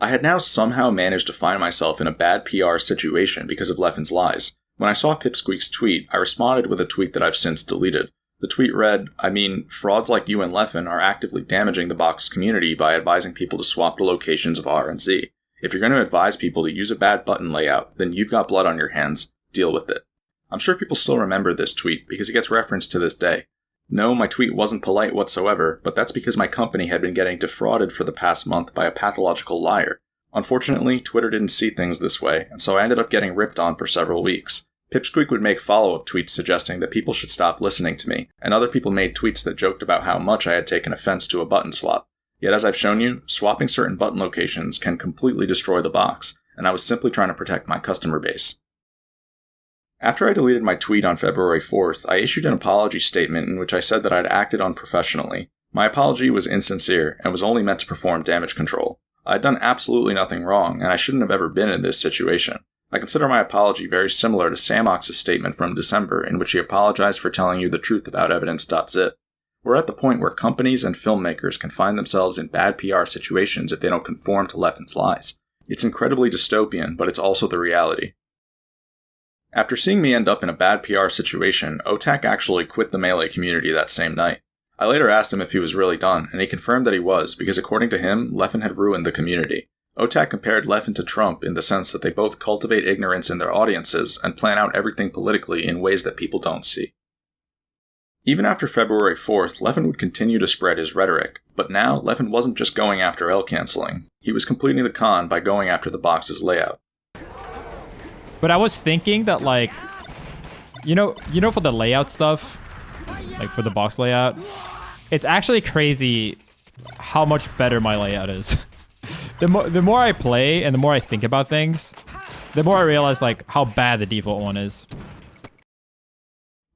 I had now somehow managed to find myself in a bad PR situation because of Leffen's lies. When I saw Pipsqueak's tweet, I responded with a tweet that I've since deleted. The tweet read, frauds like you and Leffen are actively damaging the box community by advising people to swap the locations of R and Z. If you're going to advise people to use a bad button layout, then you've got blood on your hands. Deal with it. I'm sure people still remember this tweet because it gets referenced to this day. No, my tweet wasn't polite whatsoever, but that's because my company had been getting defrauded for the past month by a pathological liar. Unfortunately, Twitter didn't see things this way, and so I ended up getting ripped on for several weeks. Pipsqueak would make follow-up tweets suggesting that people should stop listening to me, and other people made tweets that joked about how much I had taken offense to a button swap. Yet as I've shown you, swapping certain button locations can completely destroy the box, and I was simply trying to protect my customer base. After I deleted my tweet on February 4th, I issued an apology statement in which I said that I'd acted unprofessionally. My apology was insincere and was only meant to perform damage control. I'd done absolutely nothing wrong, and I shouldn't have ever been in this situation. I consider my apology very similar to Samox's statement from December in which he apologized for telling you the truth about Evidence.zip. We're at the point where companies and filmmakers can find themselves in bad PR situations if they don't conform to Leffen's lies. It's incredibly dystopian, but it's also the reality. After seeing me end up in a bad PR situation, Otak actually quit the Melee community that same night. I later asked him if he was really done, and he confirmed that he was, because according to him, Leffen had ruined the community. Otak compared Leffen to Trump in the sense that they both cultivate ignorance in their audiences and plan out everything politically in ways that people don't see. Even after February 4th, Leffen would continue to spread his rhetoric, but now Leffen wasn't just going after L-canceling. He was completing the con by going after the box's layout. But I was thinking that, like, you know, for the layout stuff, like for the box layout, it's actually crazy how much better my layout is. The more I play and the more I think about things, the more I realize, like, how bad the default one is.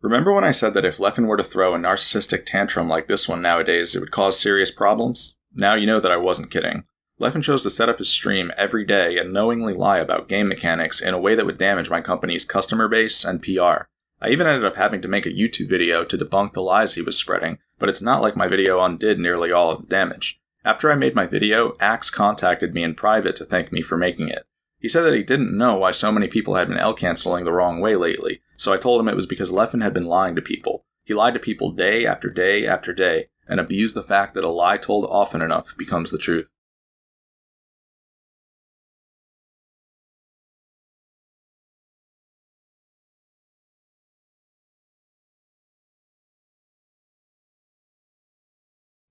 Remember when I said that if Leffen were to throw a narcissistic tantrum like this one nowadays, it would cause serious problems? Now you know that I wasn't kidding. Leffen chose to set up his stream every day and knowingly lie about game mechanics in a way that would damage my company's customer base and PR. I even ended up having to make a YouTube video to debunk the lies he was spreading, but it's not like my video undid nearly all of the damage. After I made my video, Axe contacted me in private to thank me for making it. He said that he didn't know why so many people had been L-canceling the wrong way lately, so I told him it was because Leffen had been lying to people. He lied to people day after day after day, and abused the fact that a lie told often enough becomes the truth.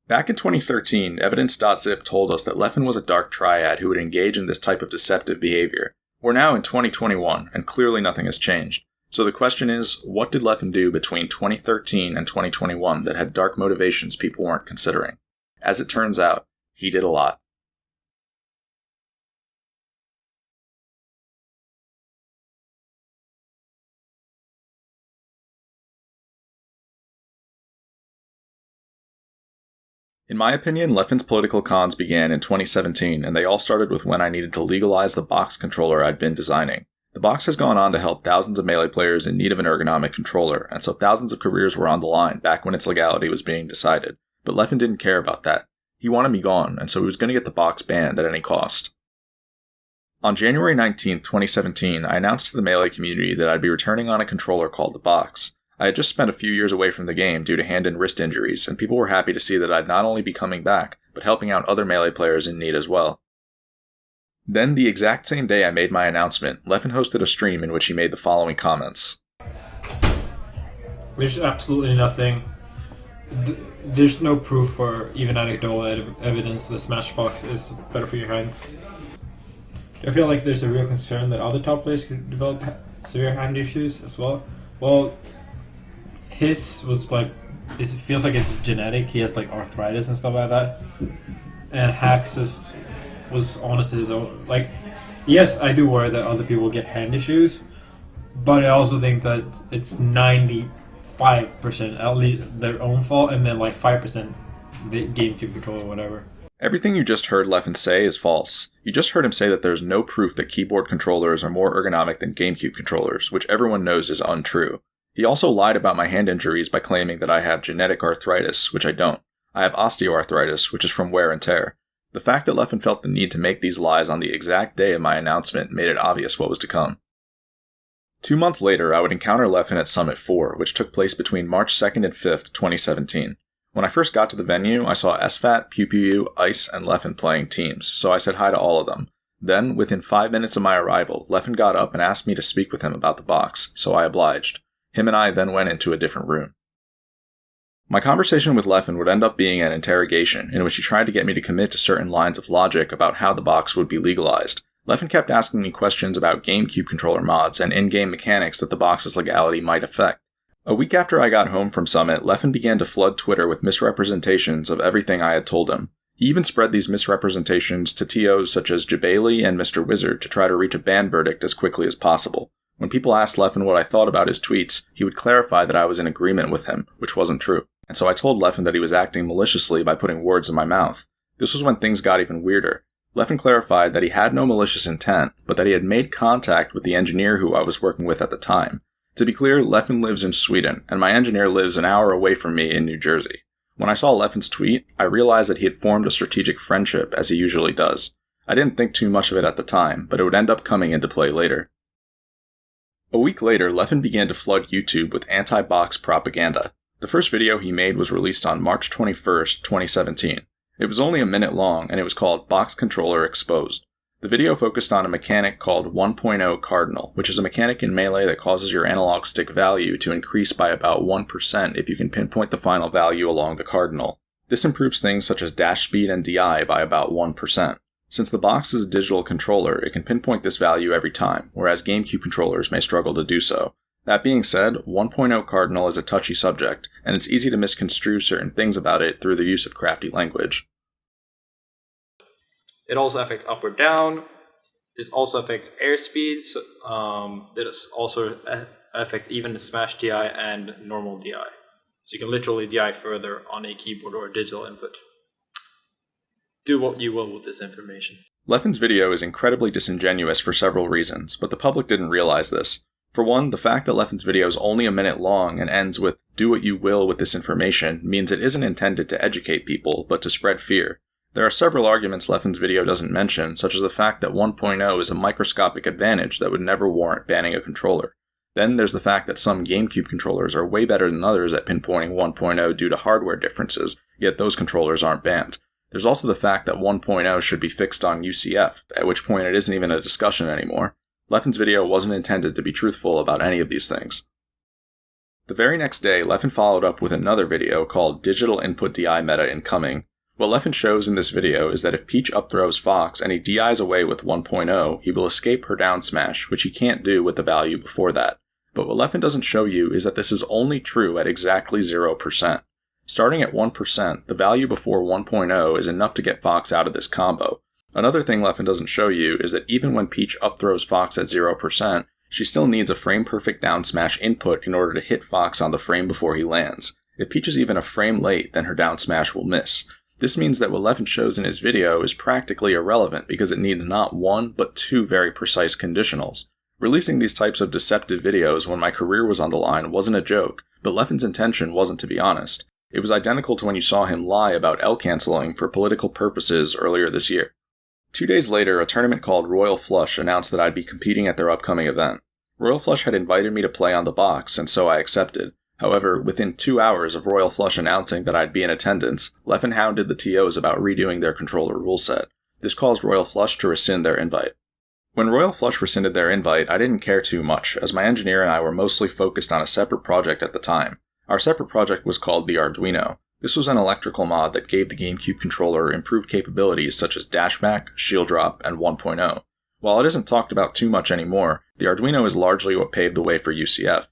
Back in 2013, Evidence.zip told us that Leffen was a dark triad who would engage in this type of deceptive behavior. We're now in 2021, and clearly nothing has changed. So the question is, what did Leffen do between 2013 and 2021 that had dark motivations people weren't considering? As it turns out, he did a lot. In my opinion, Leffen's political cons began in 2017, and they all started with when I needed to legalize the box controller I'd been designing. The box has gone on to help thousands of Melee players in need of an ergonomic controller, and so thousands of careers were on the line back when its legality was being decided. But Leffen didn't care about that. He wanted me gone, and so he was going to get the box banned at any cost. On January 19, 2017, I announced to the Melee community that I'd be returning on a controller called the Box. I had just spent a few years away from the game due to hand and wrist injuries, and people were happy to see that I'd not only be coming back, but helping out other Melee players in need as well. Then, the exact same day I made my announcement, Leffen hosted a stream in which he made the following comments. There's absolutely nothing. There's no proof or even anecdotal evidence the Smashbox is better for your hands. I feel like there's a real concern that other top players could develop severe hand issues as well. Well, his was like, it feels like it's genetic. He has like arthritis and stuff like that. And Hax's was honestly his own. Like, yes, I do worry that other people get hand issues, but I also think that it's 95% at least their own fault, and then like 5% the GameCube controller or whatever. Everything you just heard Leffen say is false. You just heard him say that there's no proof that keyboard controllers are more ergonomic than GameCube controllers, which everyone knows is untrue. He also lied about my hand injuries by claiming that I have genetic arthritis, which I don't. I have osteoarthritis, which is from wear and tear. The fact that Leffen felt the need to make these lies on the exact day of my announcement made it obvious what was to come. 2 months later, I would encounter Leffen at Summit 4, which took place between March 2nd and 5th, 2017. When I first got to the venue, I saw SFAT, PewPew, Ice, and Leffen playing teams, so I said hi to all of them. Then, within 5 minutes of my arrival, Leffen got up and asked me to speak with him about the box, so I obliged. Him and I then went into a different room. My conversation with Leffen would end up being an interrogation in which he tried to get me to commit to certain lines of logic about how the box would be legalized. Leffen kept asking me questions about GameCube controller mods and in-game mechanics that the box's legality might affect. A week after I got home from Summit, Leffen began to flood Twitter with misrepresentations of everything I had told him. He even spread these misrepresentations to TOs such as Jabali and Mr. Wizard to try to reach a ban verdict as quickly as possible. When people asked Leffen what I thought about his tweets, he would clarify that I was in agreement with him, which wasn't true. And so I told Leffen that he was acting maliciously by putting words in my mouth. This was when things got even weirder. Leffen clarified that he had no malicious intent, but that he had made contact with the engineer who I was working with at the time. To be clear, Leffen lives in Sweden, and my engineer lives an hour away from me in New Jersey. When I saw Leffen's tweet, I realized that he had formed a strategic friendship, as he usually does. I didn't think too much of it at the time, but it would end up coming into play later. A week later, Leffen began to flood YouTube with anti-box propaganda. The first video he made was released on March 21st, 2017. It was only a minute long, and it was called Box Controller Exposed. The video focused on a mechanic called 1.0 Cardinal, which is a mechanic in Melee that causes your analog stick value to increase by about 1% if you can pinpoint the final value along the cardinal. This improves things such as dash speed and DI by about 1%. Since the box is a digital controller, it can pinpoint this value every time, whereas GameCube controllers may struggle to do so. That being said, 1.0 Cardinal is a touchy subject, and it's easy to misconstrue certain things about it through the use of crafty language. It also affects up or down. This also affects airspeed. It also affects even the smash DI and normal DI. So you can literally DI further on a keyboard or a digital input. Do what you will with this information. Leffen's video is incredibly disingenuous for several reasons, but the public didn't realize this. For one, the fact that Leffen's video is only a minute long and ends with "do what you will with this information" means it isn't intended to educate people, but to spread fear. There are several arguments Leffen's video doesn't mention, such as the fact that 1.0 is a microscopic advantage that would never warrant banning a controller. Then there's the fact that some GameCube controllers are way better than others at pinpointing 1.0 due to hardware differences, yet those controllers aren't banned. There's also the fact that 1.0 should be fixed on UCF, at which point it isn't even a discussion anymore. Leffen's video wasn't intended to be truthful about any of these things. The very next day, Leffen followed up with another video called Digital Input DI Meta Incoming. What Leffen shows in this video is that if Peach upthrows Fox and he DIs away with 1.0, he will escape her down smash, which he can't do with the value before that. But what Leffen doesn't show you is that this is only true at exactly 0%. Starting at 1%, the value before 1.0 is enough to get Fox out of this combo. Another thing Leffen doesn't show you is that even when Peach upthrows Fox at 0%, she still needs a frame-perfect down smash input in order to hit Fox on the frame before he lands. If Peach is even a frame late, then her down smash will miss. This means that what Leffen shows in his video is practically irrelevant because it needs not one, but two very precise conditionals. Releasing these types of deceptive videos when my career was on the line wasn't a joke, but Leffen's intention wasn't to be honest. It was identical to when you saw him lie about L-canceling for political purposes earlier this year. 2 days later, a tournament called Royal Flush announced that I'd be competing at their upcoming event. Royal Flush had invited me to play on the box, and so I accepted. However, within 2 hours of Royal Flush announcing that I'd be in attendance, Leffen hounded the TOs about redoing their controller rule set. This caused Royal Flush to rescind their invite. When Royal Flush rescinded their invite, I didn't care too much, as my engineer and I were mostly focused on a separate project at the time. Our separate project was called the Arduino. This was an electrical mod that gave the GameCube controller improved capabilities such as dashback, shield drop, and 1.0. While it isn't talked about too much anymore, the Arduino is largely what paved the way for UCF.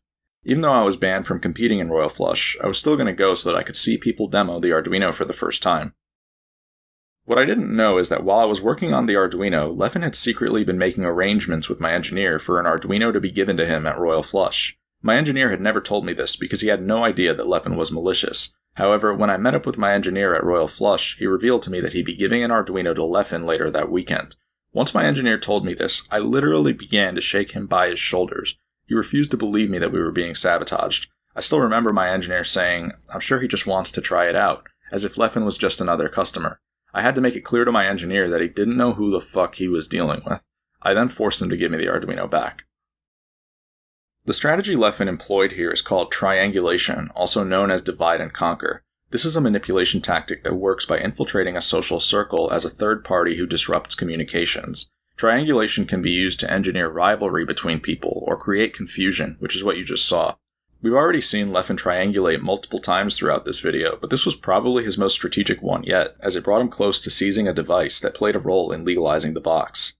Even though I was banned from competing in Royal Flush, I was still going to go so that I could see people demo the Arduino for the first time. What I didn't know is that while I was working on the Arduino, Leffen had secretly been making arrangements with my engineer for an Arduino to be given to him at Royal Flush. My engineer had never told me this because he had no idea that Leffen was malicious. However, when I met up with my engineer at Royal Flush, he revealed to me that he'd be giving an Arduino to Leffen later that weekend. Once my engineer told me this, I literally began to shake him by his shoulders. He refused to believe me that we were being sabotaged. I still remember my engineer saying, "I'm sure he just wants to try it out," as if Leffen was just another customer. I had to make it clear to my engineer that he didn't know who the fuck he was dealing with. I then forced him to give me the Arduino back. The strategy Leffen employed here is called triangulation, also known as divide and conquer. This is a manipulation tactic that works by infiltrating a social circle as a third party who disrupts communications. Triangulation can be used to engineer rivalry between people or create confusion, which is what you just saw. We've already seen Leffen triangulate multiple times throughout this video, but this was probably his most strategic one yet, as it brought him close to seizing a device that played a role in legalizing the box.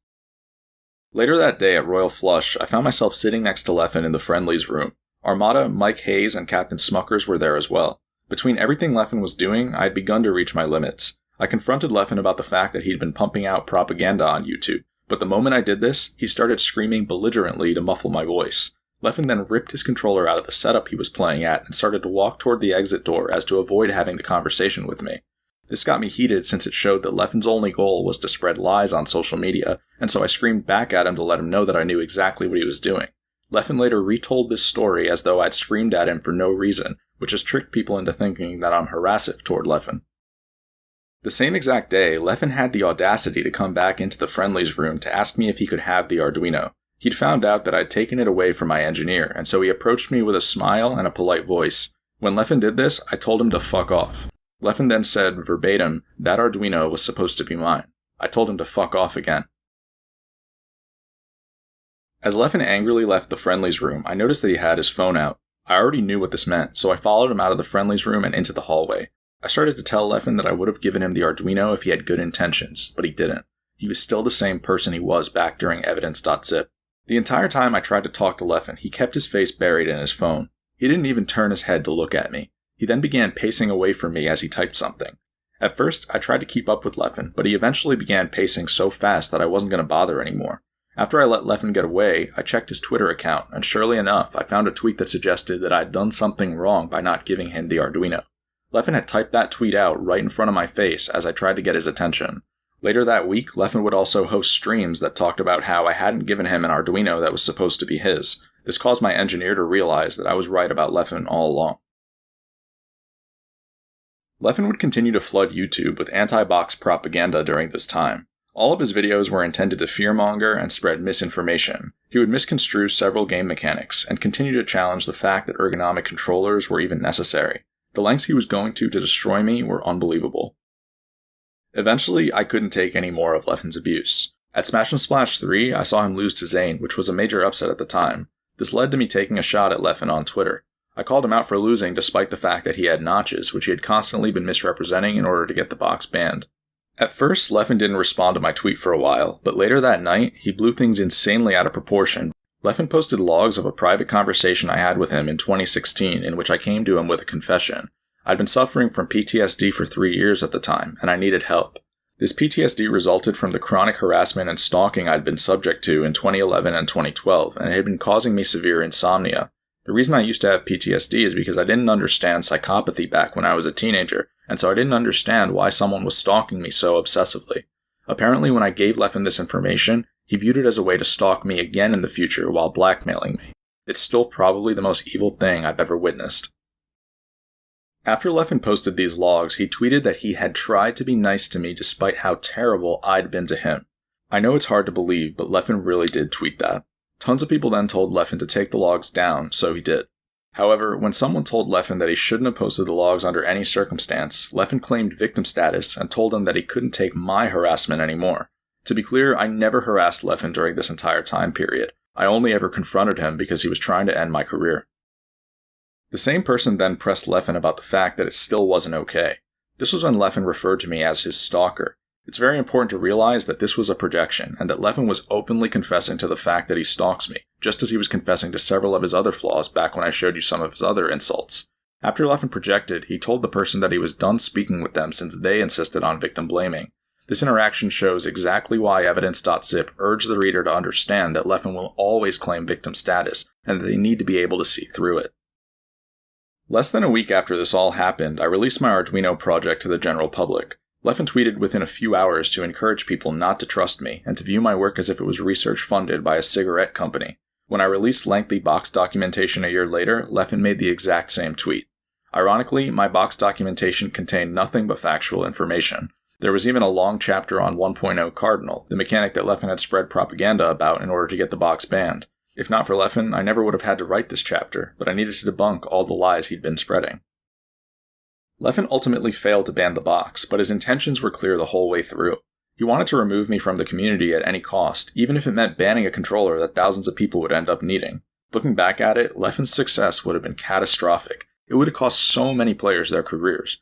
Later that day at Royal Flush, I found myself sitting next to Leffen in the Friendlies room. Armada, Mike Hayes, and Captain Smuckers were there as well. Between everything Leffen was doing, I had begun to reach my limits. I confronted Leffen about the fact that he'd been pumping out propaganda on YouTube, but the moment I did this, he started screaming belligerently to muffle my voice. Leffen then ripped his controller out of the setup he was playing at and started to walk toward the exit door as to avoid having the conversation with me. This got me heated since it showed that Leffen's only goal was to spread lies on social media, and so I screamed back at him to let him know that I knew exactly what he was doing. Leffen later retold this story as though I'd screamed at him for no reason, which has tricked people into thinking that I'm harassive toward Leffen. The same exact day, Leffen had the audacity to come back into the Friendlies room to ask me if he could have the Arduino. He'd found out that I'd taken it away from my engineer, and so he approached me with a smile and a polite voice. When Leffen did this, I told him to fuck off. Leffen then said, verbatim, that Arduino was supposed to be mine. I told him to fuck off again. As Leffen angrily left the Friendlies room, I noticed that he had his phone out. I already knew what this meant, so I followed him out of the Friendlies room and into the hallway. I started to tell Leffen that I would have given him the Arduino if he had good intentions, but he didn't. He was still the same person he was back during Evidence.zip. The entire time I tried to talk to Leffen, he kept his face buried in his phone. He didn't even turn his head to look at me. He then began pacing away from me as he typed something. At first, I tried to keep up with Leffen, but he eventually began pacing so fast that I wasn't going to bother anymore. After I let Leffen get away, I checked his Twitter account, and surely enough, I found a tweet that suggested that I'd done something wrong by not giving him the Arduino. Leffen had typed that tweet out right in front of my face as I tried to get his attention. Later that week, Leffen would also host streams that talked about how I hadn't given him an Arduino that was supposed to be his. This caused my engineer to realize that I was right about Leffen all along. Leffen would continue to flood YouTube with anti-box propaganda during this time. All of his videos were intended to fearmonger and spread misinformation. He would misconstrue several game mechanics, and continue to challenge the fact that ergonomic controllers were even necessary. The lengths he was going to destroy me were unbelievable. Eventually, I couldn't take any more of Leffen's abuse. At Smash and Splash 3, I saw him lose to Zane, which was a major upset at the time. This led to me taking a shot at Leffen on Twitter. I called him out for losing despite the fact that he had notches, which he had constantly been misrepresenting in order to get the box banned. At first, Leffen didn't respond to my tweet for a while, but later that night, he blew things insanely out of proportion. Leffen posted logs of a private conversation I had with him in 2016 in which I came to him with a confession. I'd been suffering from PTSD for 3 years at the time, and I needed help. This PTSD resulted from the chronic harassment and stalking I'd been subject to in 2011 and 2012, and it had been causing me severe insomnia. The reason I used to have PTSD is because I didn't understand psychopathy back when I was a teenager, and so I didn't understand why someone was stalking me so obsessively. Apparently, when I gave Leffen this information, he viewed it as a way to stalk me again in the future while blackmailing me. It's still probably the most evil thing I've ever witnessed. After Leffen posted these logs, he tweeted that he had tried to be nice to me despite how terrible I'd been to him. I know it's hard to believe, but Leffen really did tweet that. Tons of people then told Leffen to take the logs down, so he did. However, when someone told Leffen that he shouldn't have posted the logs under any circumstance, Leffen claimed victim status and told him that he couldn't take my harassment anymore. To be clear, I never harassed Leffen during this entire time period. I only ever confronted him because he was trying to end my career. The same person then pressed Leffen about the fact that it still wasn't okay. This was when Leffen referred to me as his stalker. It's very important to realize that this was a projection, and that Leffen was openly confessing to the fact that he stalks me, just as he was confessing to several of his other flaws back when I showed you some of his other insults. After Leffen projected, he told the person that he was done speaking with them since they insisted on victim blaming. This interaction shows exactly why Evidence.zip urged the reader to understand that Leffen will always claim victim status, and that they need to be able to see through it. Less than a week after this all happened, I released my Arduino project to the general public. Leffen tweeted within a few hours to encourage people not to trust me, and to view my work as if it was research funded by a cigarette company. When I released lengthy box documentation a year later, Leffen made the exact same tweet. Ironically, my box documentation contained nothing but factual information. There was even a long chapter on 1.0 Cardinal, the mechanic that Leffen had spread propaganda about in order to get the box banned. If not for Leffen, I never would have had to write this chapter, but I needed to debunk all the lies he'd been spreading. Leffen ultimately failed to ban the box, but his intentions were clear the whole way through. He wanted to remove me from the community at any cost, even if it meant banning a controller that thousands of people would end up needing. Looking back at it, Leffen's success would have been catastrophic. It would have cost so many players their careers.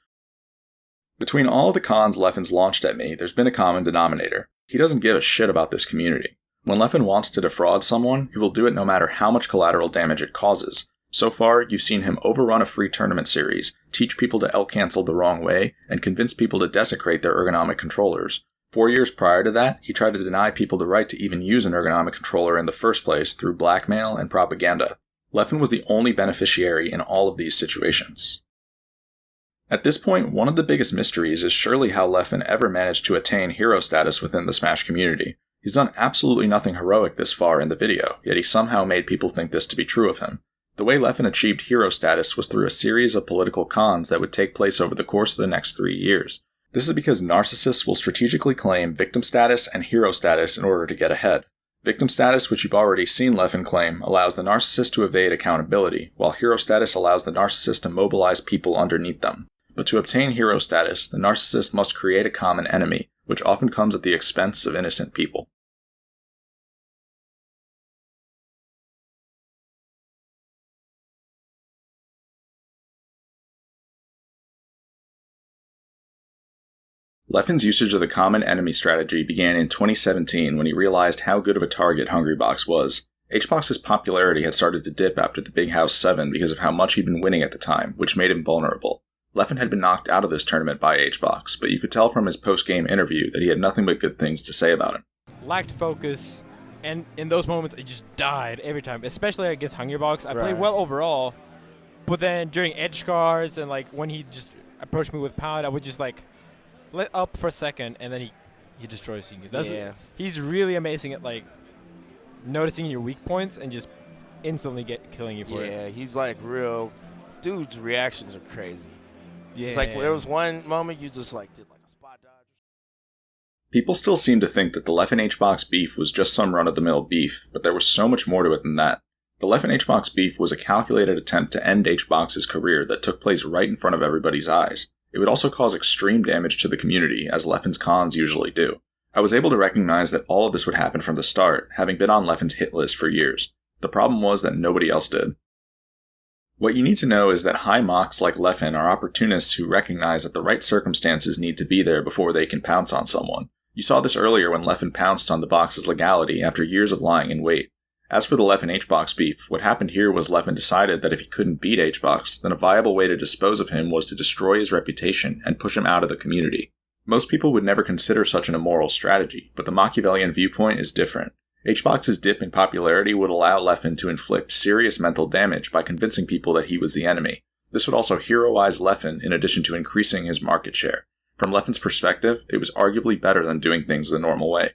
Between all the cons Leffen's launched at me, there's been a common denominator. He doesn't give a shit about this community. When Leffen wants to defraud someone, he will do it no matter how much collateral damage it causes. So far, you've seen him overrun a free tournament series, teach people to L-cancel the wrong way, and convince people to desecrate their ergonomic controllers. 4 years prior to that, he tried to deny people the right to even use an ergonomic controller in the first place through blackmail and propaganda. Leffen was the only beneficiary in all of these situations. At this point, one of the biggest mysteries is surely how Leffen ever managed to attain hero status within the Smash community. He's done absolutely nothing heroic this far in the video, yet he somehow made people think this to be true of him. The way Leffen achieved hero status was through a series of political cons that would take place over the course of the next 3 years. This is because narcissists will strategically claim victim status and hero status in order to get ahead. Victim status, which you've already seen Leffen claim, allows the narcissist to evade accountability, while hero status allows the narcissist to mobilize people underneath them. But to obtain hero status, the narcissist must create a common enemy, which often comes at the expense of innocent people. Leffen's usage of the common enemy strategy began in 2017 when he realized how good of a target Hungrybox was. HBox's popularity had started to dip after the Big House 7 because of how much he'd been winning at the time, which made him vulnerable. Leffen had been knocked out of this tournament by HBox, but you could tell from his post-game interview that he had nothing but good things to say about him. Lacked focus, and in those moments, I just died every time, especially against Hungrybox. I played well overall, but then during edge cards and like when he just approached me with Pound, I would just like let up for a second, and then he destroys you. He's really amazing at like noticing your weak points and just instantly killing you for it. Yeah, he's like real. Dude's reactions are crazy. Yeah. It's like there was one moment you just like did like a spot dodge. People still seem to think that the Leffen HBox beef was just some run-of-the-mill beef, but there was so much more to it than that. The Leffen HBox beef was a calculated attempt to end HBox's career that took place right in front of everybody's eyes. It would also cause extreme damage to the community, as Leffen's cons usually do. I was able to recognize that all of this would happen from the start, having been on Leffen's hit list for years. The problem was that nobody else did. What you need to know is that high mocks like Leffen are opportunists who recognize that the right circumstances need to be there before they can pounce on someone. You saw this earlier when Leffen pounced on the box's legality after years of lying in wait. As for the Leffen HBox beef, what happened here was Leffen decided that if he couldn't beat HBox, then a viable way to dispose of him was to destroy his reputation and push him out of the community. Most people would never consider such an immoral strategy, but the Machiavellian viewpoint is different. HBox's dip in popularity would allow Leffen to inflict serious mental damage by convincing people that he was the enemy. This would also heroize Leffen in addition to increasing his market share. From Leffen's perspective, it was arguably better than doing things the normal way.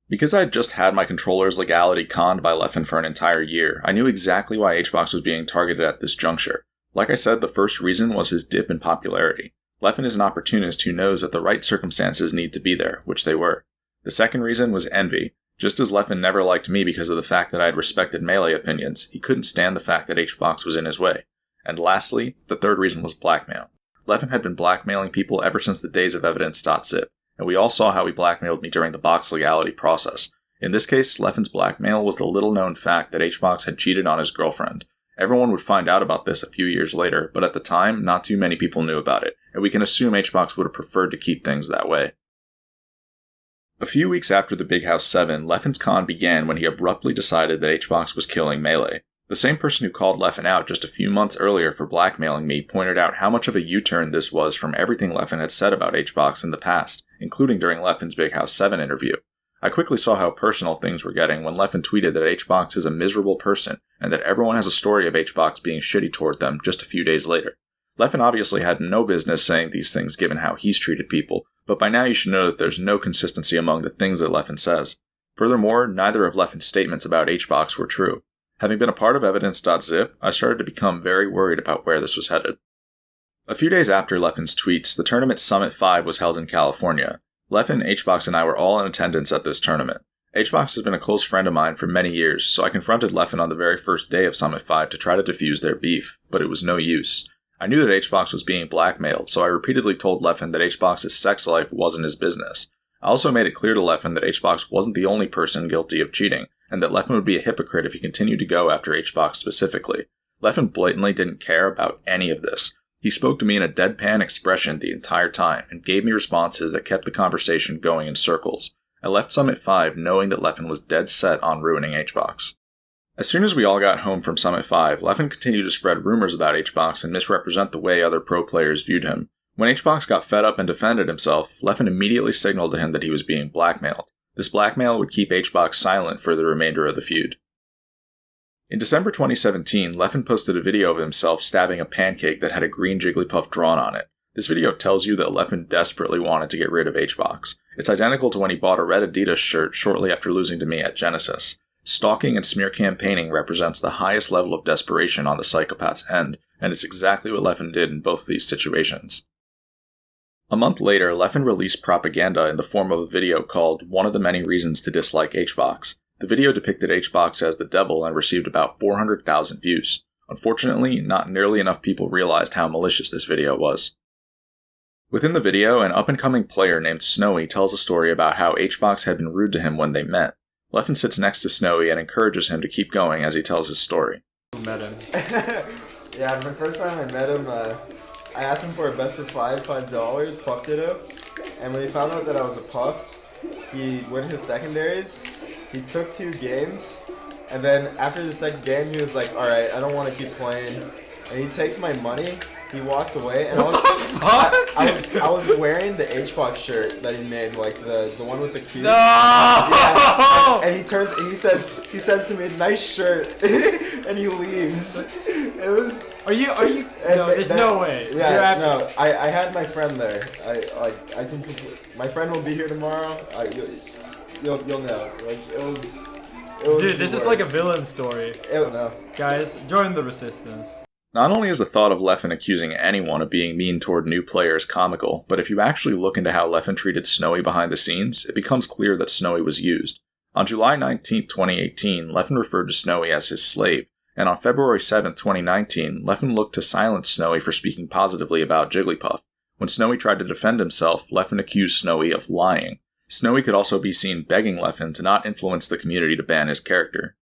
Because I had just had my controller's legality conned by Leffen for an entire year, I knew exactly why HBox was being targeted at this juncture. Like I said, the first reason was his dip in popularity. Leffen is an opportunist who knows that the right circumstances need to be there, which they were. The second reason was envy. Just as Leffen never liked me because of the fact that I had respected Melee opinions, he couldn't stand the fact that HBox was in his way. And lastly, the third reason was blackmail. Leffen had been blackmailing people ever since the days of Evidence.zip, and we all saw how he blackmailed me during the box legality process. In this case, Leffen's blackmail was the little-known fact that HBox had cheated on his girlfriend. Everyone would find out about this a few years later, but at the time, not too many people knew about it, and we can assume HBox would have preferred to keep things that way. A few weeks after the Big House 7, Leffen's con began when he abruptly decided that HBox was killing Melee. The same person who called Leffen out just a few months earlier for blackmailing me pointed out how much of a U-turn this was from everything Leffen had said about HBox in the past, including during Leffen's Big House 7 interview. I quickly saw how personal things were getting when Leffen tweeted that HBox is a miserable person and that everyone has a story of HBox being shitty toward them just a few days later. Leffen obviously had no business saying these things given how he's treated people, but by now you should know that there's no consistency among the things that Leffen says. Furthermore, neither of Leffen's statements about HBox were true. Having been a part of Evidence.zip, I started to become very worried about where this was headed. A few days after Leffen's tweets, the tournament Summit 5 was held in California. Leffen, HBox, and I were all in attendance at this tournament. HBox has been a close friend of mine for many years, so I confronted Leffen on the very first day of Summit 5 to try to defuse their beef, but it was no use. I knew that HBox was being blackmailed, so I repeatedly told Leffen that HBox's sex life wasn't his business. I also made it clear to Leffen that HBox wasn't the only person guilty of cheating, and that Leffen would be a hypocrite if he continued to go after HBox specifically. Leffen blatantly didn't care about any of this. He spoke to me in a deadpan expression the entire time, and gave me responses that kept the conversation going in circles. I left Summit 5 knowing that Leffen was dead set on ruining HBox. As soon as we all got home from Summit 5, Leffen continued to spread rumors about HBox and misrepresent the way other pro players viewed him. When HBox got fed up and defended himself, Leffen immediately signaled to him that he was being blackmailed. This blackmail would keep HBox silent for the remainder of the feud. In December 2017, Leffen posted a video of himself stabbing a pancake that had a green Jigglypuff drawn on it. This video tells you that Leffen desperately wanted to get rid of HBox. It's identical to when he bought a red Adidas shirt shortly after losing to me at Genesis. Stalking and smear campaigning represents the highest level of desperation on the psychopath's end, and it's exactly what Leffen did in both of these situations. A month later, Leffen released propaganda in the form of a video called One of the Many Reasons to Dislike HBox. The video depicted HBox as the devil and received about 400,000 views. Unfortunately, not nearly enough people realized how malicious this video was. Within the video, an up-and-coming player named Snowy tells a story about how HBox had been rude to him when they met. Leffen sits next to Snowy and encourages him to keep going as he tells his story. Met him. Yeah, the first time I met him, I asked him for a best of $5, Puff Ditto, and when he found out that I was a Puff, he went his secondaries, he took 2 games, and then after the second game he was like, alright, I don't want to keep playing, and he takes my money, he walks away, and I was wearing the HBox shirt that he made, like the one with the cube. No! Yeah, and he says to me, nice shirt, and he leaves. It was... Are you? No, there's no way. Yeah, no. I had my friend there. I can. My friend will be here tomorrow. You'll know. Like it was Dude, this is like a villain story. No. Guys, join the resistance. Not only is the thought of Leffen accusing anyone of being mean toward new players comical, but if you actually look into how Leffen treated Snowy behind the scenes, it becomes clear that Snowy was used. On July 19, 2018, Leffen referred to Snowy as his slave, and on February 7, 2019, Leffen looked to silence Snowy for speaking positively about Jigglypuff. When Snowy tried to defend himself, Leffen accused Snowy of lying. Snowy could also be seen begging Leffen to not influence the community to ban his character.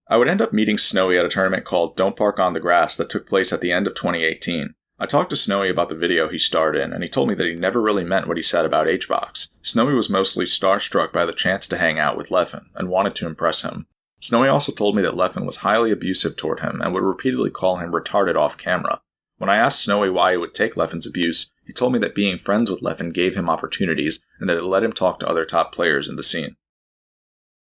I would end up meeting Snowy at a tournament called Don't Park on the Grass that took place at the end of 2018. I talked to Snowy about the video he starred in, and he told me that he never really meant what he said about HBox. Snowy was mostly starstruck by the chance to hang out with Leffen, and wanted to impress him. Snowy also told me that Leffen was highly abusive toward him, and would repeatedly call him retarded off camera. When I asked Snowy why he would take Leffen's abuse, he told me that being friends with Leffen gave him opportunities, and that it let him talk to other top players in the scene.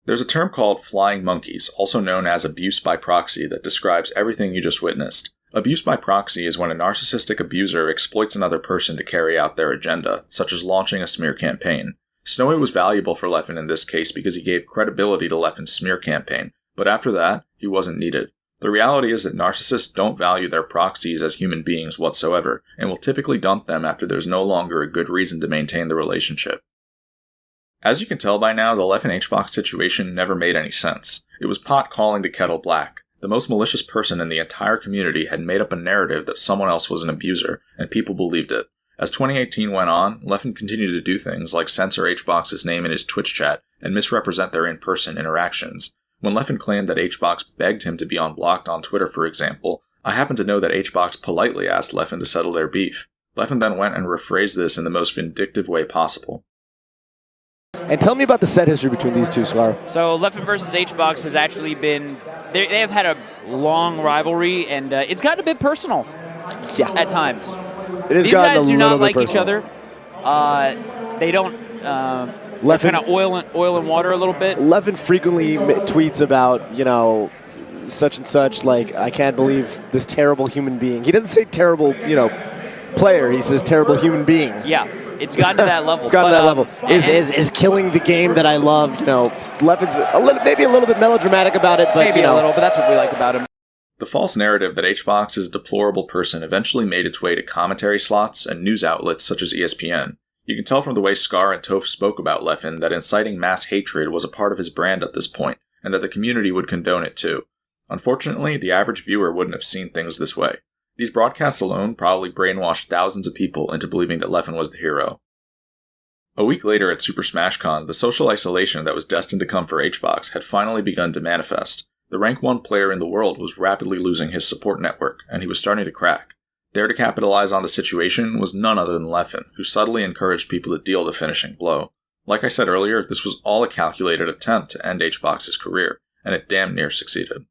There's a term called flying monkeys, also known as abuse by proxy, that describes everything you just witnessed. Abuse by proxy is when a narcissistic abuser exploits another person to carry out their agenda, such as launching a smear campaign. Snowy was valuable for Leffen in this case because he gave credibility to Leffen's smear campaign, but after that, he wasn't needed. The reality is that narcissists don't value their proxies as human beings whatsoever, and will typically dump them after there's no longer a good reason to maintain the relationship. As you can tell by now, the Leffen HBox situation never made any sense. It was pot calling the kettle black. The most malicious person in the entire community had made up a narrative that someone else was an abuser, and people believed it. As 2018 went on, Leffen continued to do things like censor HBox's name in his Twitch chat and misrepresent their in-person interactions. When Leffen claimed that HBox begged him to be unblocked on Twitter, for example, I happen to know that HBox politely asked Leffen to settle their beef. Leffen then went and rephrased this in the most vindictive way possible. And tell me about the set history between these two, Scar. So Leffen versus HBox has actually been, they have had a long rivalry, and it's gotten a bit personal at times. It has These gotten guys a do little not bit like personal. each other. They don't, kind of oil and water a little bit. Leffen frequently tweets about, you know, such and such, like, I can't believe this terrible human being. He doesn't say terrible, you know, player. He says terrible human being. Yeah. It's gotten to that level. It's gotten to that level. Is killing the game that I love. You know, Leffen's maybe a little bit melodramatic about it, but maybe you know. a little, but that's what we like about him. The false narrative that HBox is a deplorable person eventually made its way to commentary slots and news outlets such as ESPN. You can tell from the way Scar and Toph spoke about Leffen that inciting mass hatred was a part of his brand at this point, and that the community would condone it too. Unfortunately, the average viewer wouldn't have seen things this way. These broadcasts alone probably brainwashed thousands of people into believing that Leffen was the hero. A week later at Super Smash Con, the social isolation that was destined to come for HBox had finally begun to manifest. The rank 1 player in the world was rapidly losing his support network, and he was starting to crack. There to capitalize on the situation was none other than Leffen, who subtly encouraged people to deal the finishing blow. Like I said earlier, this was all a calculated attempt to end HBox's career, and it damn near succeeded.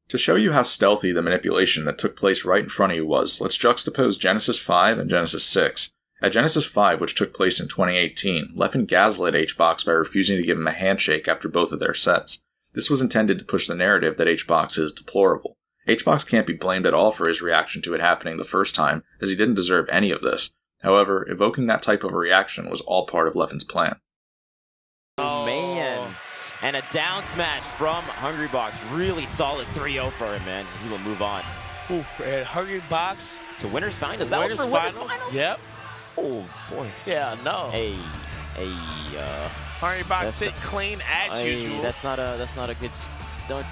To show you how stealthy the manipulation that took place right in front of you was, let's juxtapose Genesis 5 and Genesis 6. At Genesis 5, which took place in 2018, Leffen gaslit HBox by refusing to give him a handshake after both of their sets. This was intended to push the narrative that HBox is deplorable. HBox can't be blamed at all for his reaction to it happening the first time, as he didn't deserve any of this. However, evoking that type of a reaction was all part of Leffen's plan. Oh, man. And a down smash from Hungrybox. Really solid 3-0 for him, man. He will move on. Ooh, and Hungrybox. To winners finals. That was for winners finals? Yep. Oh, boy. Yeah, no. Hey, Hungrybox sit clean as usual. That's not a good start.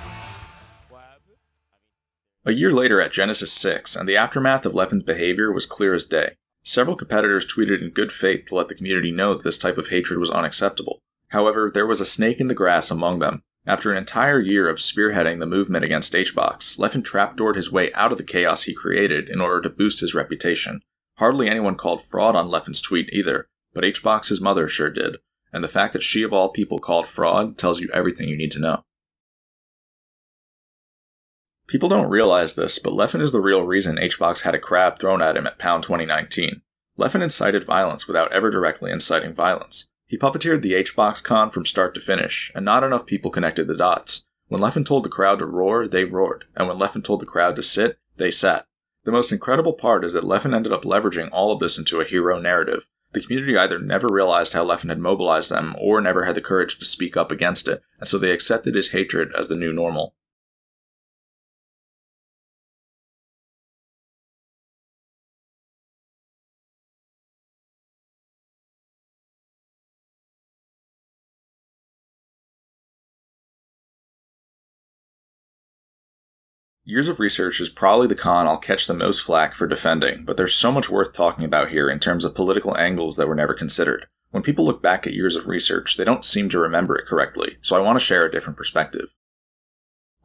A year later at Genesis 6, and the aftermath of Leffen's behavior was clear as day. Several competitors tweeted in good faith to let the community know that this type of hatred was unacceptable. However, there was a snake in the grass among them. After an entire year of spearheading the movement against HBox, Leffen trapdoored his way out of the chaos he created in order to boost his reputation. Hardly anyone called fraud on Leffen's tweet either, but HBox's mother sure did, and the fact that she of all people called fraud tells you everything you need to know. People don't realize this, but Leffen is the real reason HBox had a crab thrown at him at Pound 2019. Leffen incited violence without ever directly inciting violence. He puppeteered the HBox con from start to finish, and not enough people connected the dots. When Leffen told the crowd to roar, they roared, and when Leffen told the crowd to sit, they sat. The most incredible part is that Leffen ended up leveraging all of this into a hero narrative. The community either never realized how Leffen had mobilized them, or never had the courage to speak up against it, and so they accepted his hatred as the new normal. Years of Research is probably the con I'll catch the most flack for defending, but there's so much worth talking about here in terms of political angles that were never considered. When people look back at Years of Research, they don't seem to remember it correctly, so I want to share a different perspective.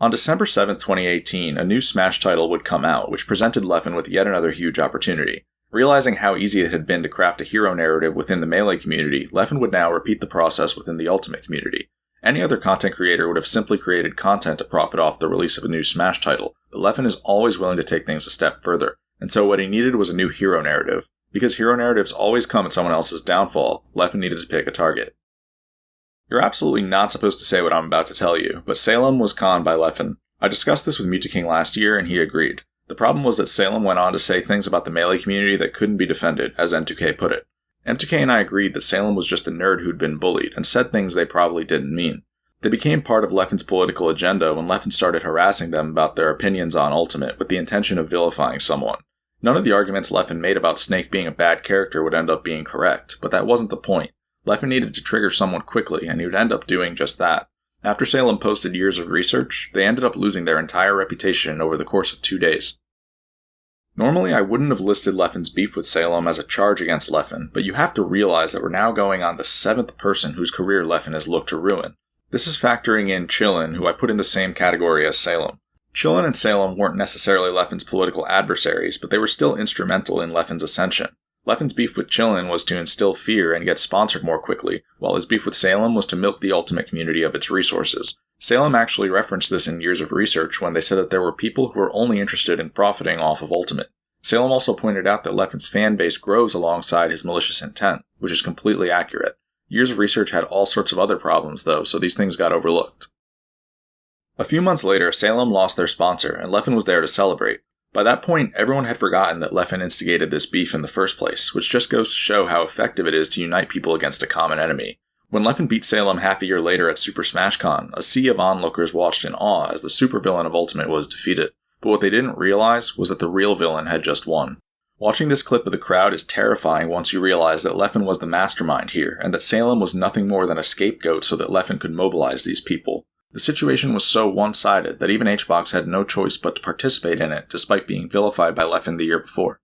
On December 7, 2018, a new Smash title would come out, which presented Leffen with yet another huge opportunity. Realizing how easy it had been to craft a hero narrative within the Melee community, Leffen would now repeat the process within the Ultimate community. Any other content creator would have simply created content to profit off the release of a new Smash title, but Leffen is always willing to take things a step further, and so what he needed was a new hero narrative. Because hero narratives always come at someone else's downfall, Leffen needed to pick a target. You're absolutely not supposed to say what I'm about to tell you, but Salem was conned by Leffen. I discussed this with Mutaking last year, and he agreed. The problem was that Salem went on to say things about the Melee community that couldn't be defended, as M2K put it. M2K and I agreed that Salem was just a nerd who'd been bullied, and said things they probably didn't mean. They became part of Leffen's political agenda when Leffen started harassing them about their opinions on Ultimate with the intention of vilifying someone. None of the arguments Leffen made about Snake being a bad character would end up being correct, but that wasn't the point. Leffen needed to trigger someone quickly, and he would end up doing just that. After Salem posted Years of Research, they ended up losing their entire reputation over the course of 2 days. Normally, I wouldn't have listed Leffen's beef with Salem as a charge against Leffen, but you have to realize that we're now going on the 7th person whose career Leffen has looked to ruin. This is factoring in Chillin, who I put in the same category as Salem. Chillin and Salem weren't necessarily Leffen's political adversaries, but they were still instrumental in Leffen's ascension. Leffen's beef with Chillin was to instill fear and get sponsored more quickly, while his beef with Salem was to milk the Ultimate community of its resources. Salem actually referenced this in Years of Research when they said that there were people who were only interested in profiting off of Ultimate. Salem also pointed out that Leffen's fan base grows alongside his malicious intent, which is completely accurate. Years of Research had all sorts of other problems, though, so these things got overlooked. A few months later, Salem lost their sponsor, and Leffen was there to celebrate. By that point, everyone had forgotten that Leffen instigated this beef in the first place, which just goes to show how effective it is to unite people against a common enemy. When Leffen beat Salem half a year later at Super Smash Con, a sea of onlookers watched in awe as the supervillain of Ultimate was defeated, but what they didn't realize was that the real villain had just won. Watching this clip of the crowd is terrifying once you realize that Leffen was the mastermind here, and that Salem was nothing more than a scapegoat so that Leffen could mobilize these people. The situation was so one-sided that even HBox had no choice but to participate in it, despite being vilified by Leffen the year before.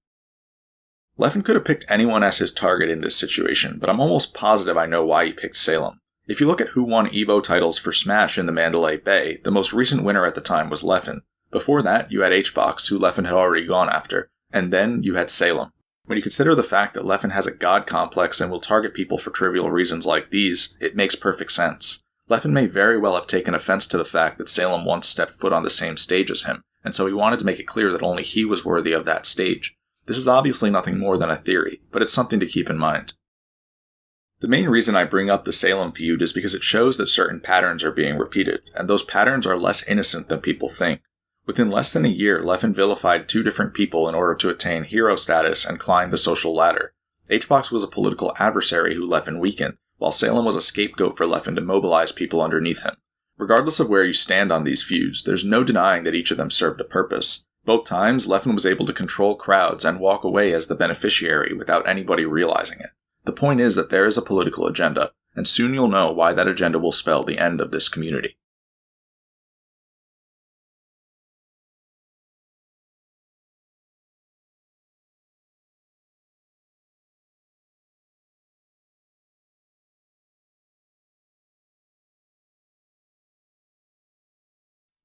Leffen could have picked anyone as his target in this situation, but I'm almost positive I know why he picked Salem. If you look at who won EVO titles for Smash in the Mandalay Bay, the most recent winner at the time was Leffen. Before that, you had HBox, who Leffen had already gone after, and then you had Salem. When you consider the fact that Leffen has a god complex and will target people for trivial reasons like these, it makes perfect sense. Leffen may very well have taken offense to the fact that Salem once stepped foot on the same stage as him, and so he wanted to make it clear that only he was worthy of that stage. This is obviously nothing more than a theory, but it's something to keep in mind. The main reason I bring up the Salem feud is because it shows that certain patterns are being repeated, and those patterns are less innocent than people think. Within less than a year, Leffen vilified 2 different people in order to attain hero status and climb the social ladder. HBox was a political adversary who Leffen weakened, while Salem was a scapegoat for Leffen to mobilize people underneath him. Regardless of where you stand on these feuds, there's no denying that each of them served a purpose. Both times, Leffen was able to control crowds and walk away as the beneficiary without anybody realizing it. The point is that there is a political agenda, and soon you'll know why that agenda will spell the end of this community.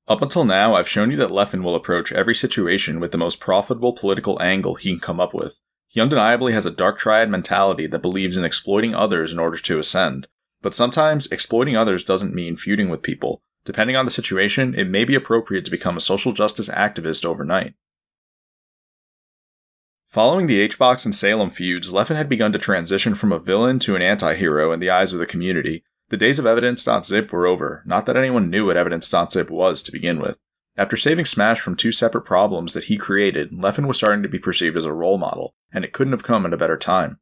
Up until now, I've shown you that Leffen will approach every situation with the most profitable political angle he can come up with. He undeniably has a dark triad mentality that believes in exploiting others in order to ascend. But sometimes, exploiting others doesn't mean feuding with people. Depending on the situation, it may be appropriate to become a social justice activist overnight. Following the HBox and Salem feuds, Leffen had begun to transition from a villain to an anti-hero in the eyes of the community. The days of Evidence.zip were over, not that anyone knew what Evidence.zip was to begin with. After saving Smash from 2 separate problems that he created, Leffen was starting to be perceived as a role model, and it couldn't have come at a better time.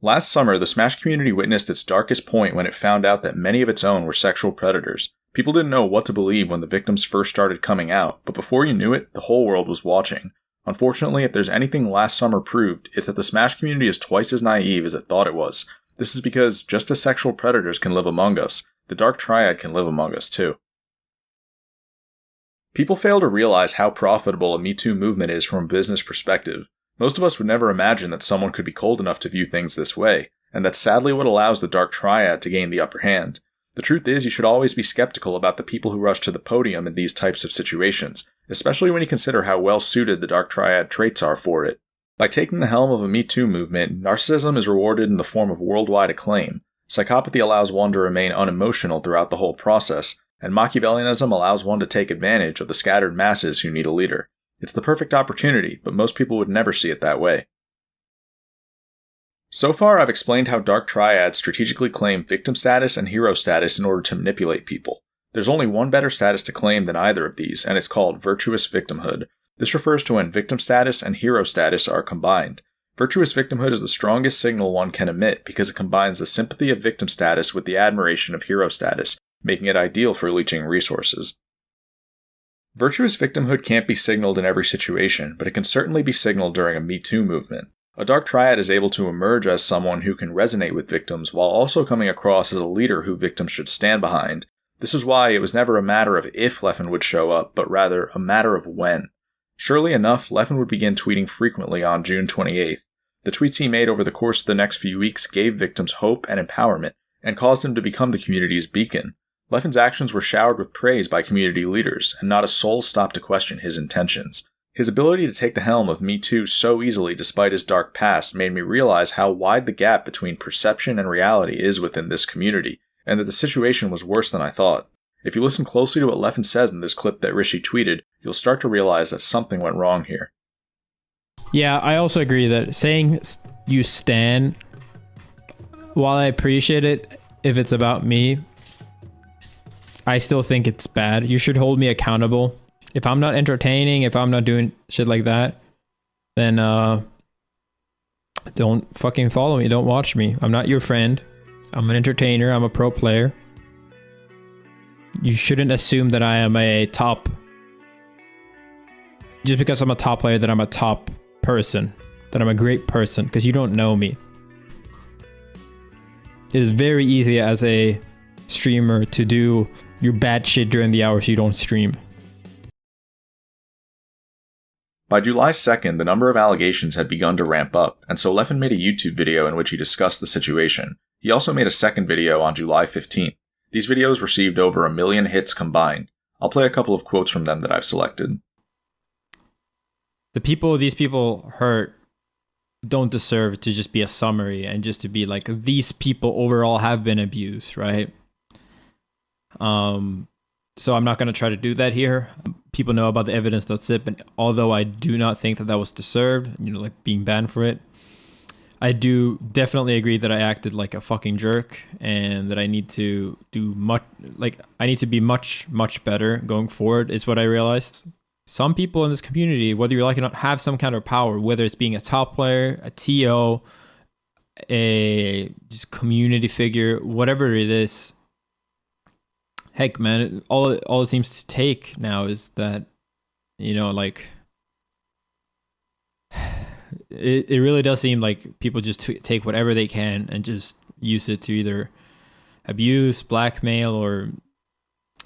Last summer, the Smash community witnessed its darkest point when it found out that many of its own were sexual predators. People didn't know what to believe when the victims first started coming out, but before you knew it, the whole world was watching. Unfortunately, if there's anything last summer proved, it's that the Smash community is twice as naive as it thought it was. This is because, just as sexual predators can live among us, the Dark Triad can live among us too. People fail to realize how profitable a Me Too movement is from a business perspective. Most of us would never imagine that someone could be cold enough to view things this way, and that's sadly what allows the Dark Triad to gain the upper hand. The truth is, you should always be skeptical about the people who rush to the podium in these types of situations, especially when you consider how well suited the Dark Triad traits are for it. By taking the helm of a Me Too movement, narcissism is rewarded in the form of worldwide acclaim, psychopathy allows one to remain unemotional throughout the whole process, and Machiavellianism allows one to take advantage of the scattered masses who need a leader. It's the perfect opportunity, but most people would never see it that way. So far, I've explained how Dark Triads strategically claim victim status and hero status in order to manipulate people. There's only one better status to claim than either of these, and it's called virtuous victimhood. This refers to when victim status and hero status are combined. Virtuous victimhood is the strongest signal one can emit because it combines the sympathy of victim status with the admiration of hero status, making it ideal for leeching resources. Virtuous victimhood can't be signaled in every situation, but it can certainly be signaled during a Me Too movement. A Dark Triad is able to emerge as someone who can resonate with victims while also coming across as a leader who victims should stand behind. This is why it was never a matter of if Leffen would show up, but rather a matter of when. Surely enough, Leffen would begin tweeting frequently on June 28th. The tweets he made over the course of the next few weeks gave victims hope and empowerment, and caused him to become the community's beacon. Leffen's actions were showered with praise by community leaders, and not a soul stopped to question his intentions. His ability to take the helm of Me Too so easily despite his dark past made me realize how wide the gap between perception and reality is within this community, and that the situation was worse than I thought. If you listen closely to what Leffen says in this clip that Rishi tweeted, you'll start to realize that something went wrong here. Yeah, I also agree that saying you stan, while I appreciate it if it's about me, I still think it's bad. You should hold me accountable. If I'm not entertaining, if I'm not doing shit like that, then don't fucking follow me. Don't watch me. I'm not your friend. I'm an entertainer. I'm a pro player. You shouldn't assume that I am a top. Just because I'm a top player, that I'm a top person, that I'm a great person, because you don't know me. It is very easy as a streamer to do your bad shit during the hours you don't stream. By July 2nd, the number of allegations had begun to ramp up, and so Leffen made a YouTube video in which he discussed the situation. He also made a second video on July 15th. These videos received over 1 million hits combined. I'll play a couple of quotes from them that I've selected. The people these people hurt don't deserve to just be a summary and just to be like, these people overall have been abused, right? So I'm not going to try to do that here. People know about the Evidence.zip, and although I do not think that that was deserved, like being banned for it, I do definitely agree that I acted like a fucking jerk and that I need to do I need to be much, much better going forward, is what I realized. Some people in this community, whether you like it or not, have some kind of power, whether it's being a top player, a TO, a just community figure, whatever it is. Heck, man, all it seems to take now is that, like, it really does seem like people just take whatever they can and just use it to either abuse, blackmail, or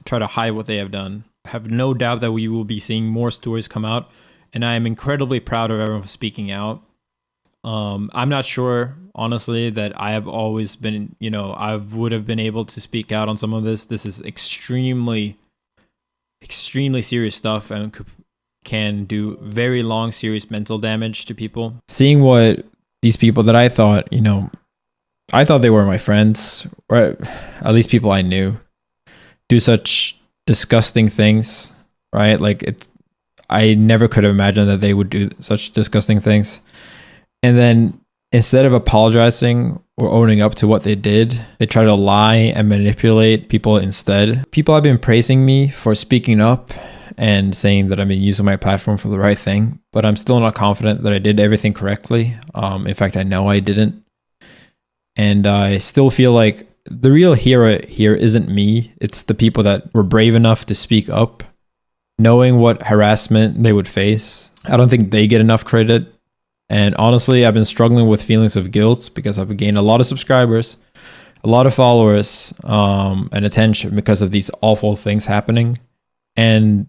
try to hide what they have done. I have no doubt that we will be seeing more stories come out, and I am incredibly proud of everyone for speaking out. I'm not sure, honestly, that I have always been, I would have been able to speak out on some of this. This is extremely, extremely serious stuff and can do very long, serious mental damage to people. Seeing what these people that I thought, I thought they were my friends, or at least people I knew, do such disgusting things, right? Like, I never could have imagined that they would do such disgusting things. And then instead of apologizing or owning up to what they did, they try to lie and manipulate people instead. People have been praising me for speaking up and saying that I've been using my platform for the right thing, but I'm still not confident that I did everything correctly. In fact, I know I didn't. And I still feel like the real hero here isn't me. It's the people that were brave enough to speak up, knowing what harassment they would face. I don't think they get enough credit. And honestly, I've been struggling with feelings of guilt because I've gained a lot of subscribers, a lot of followers, and attention because of these awful things happening. And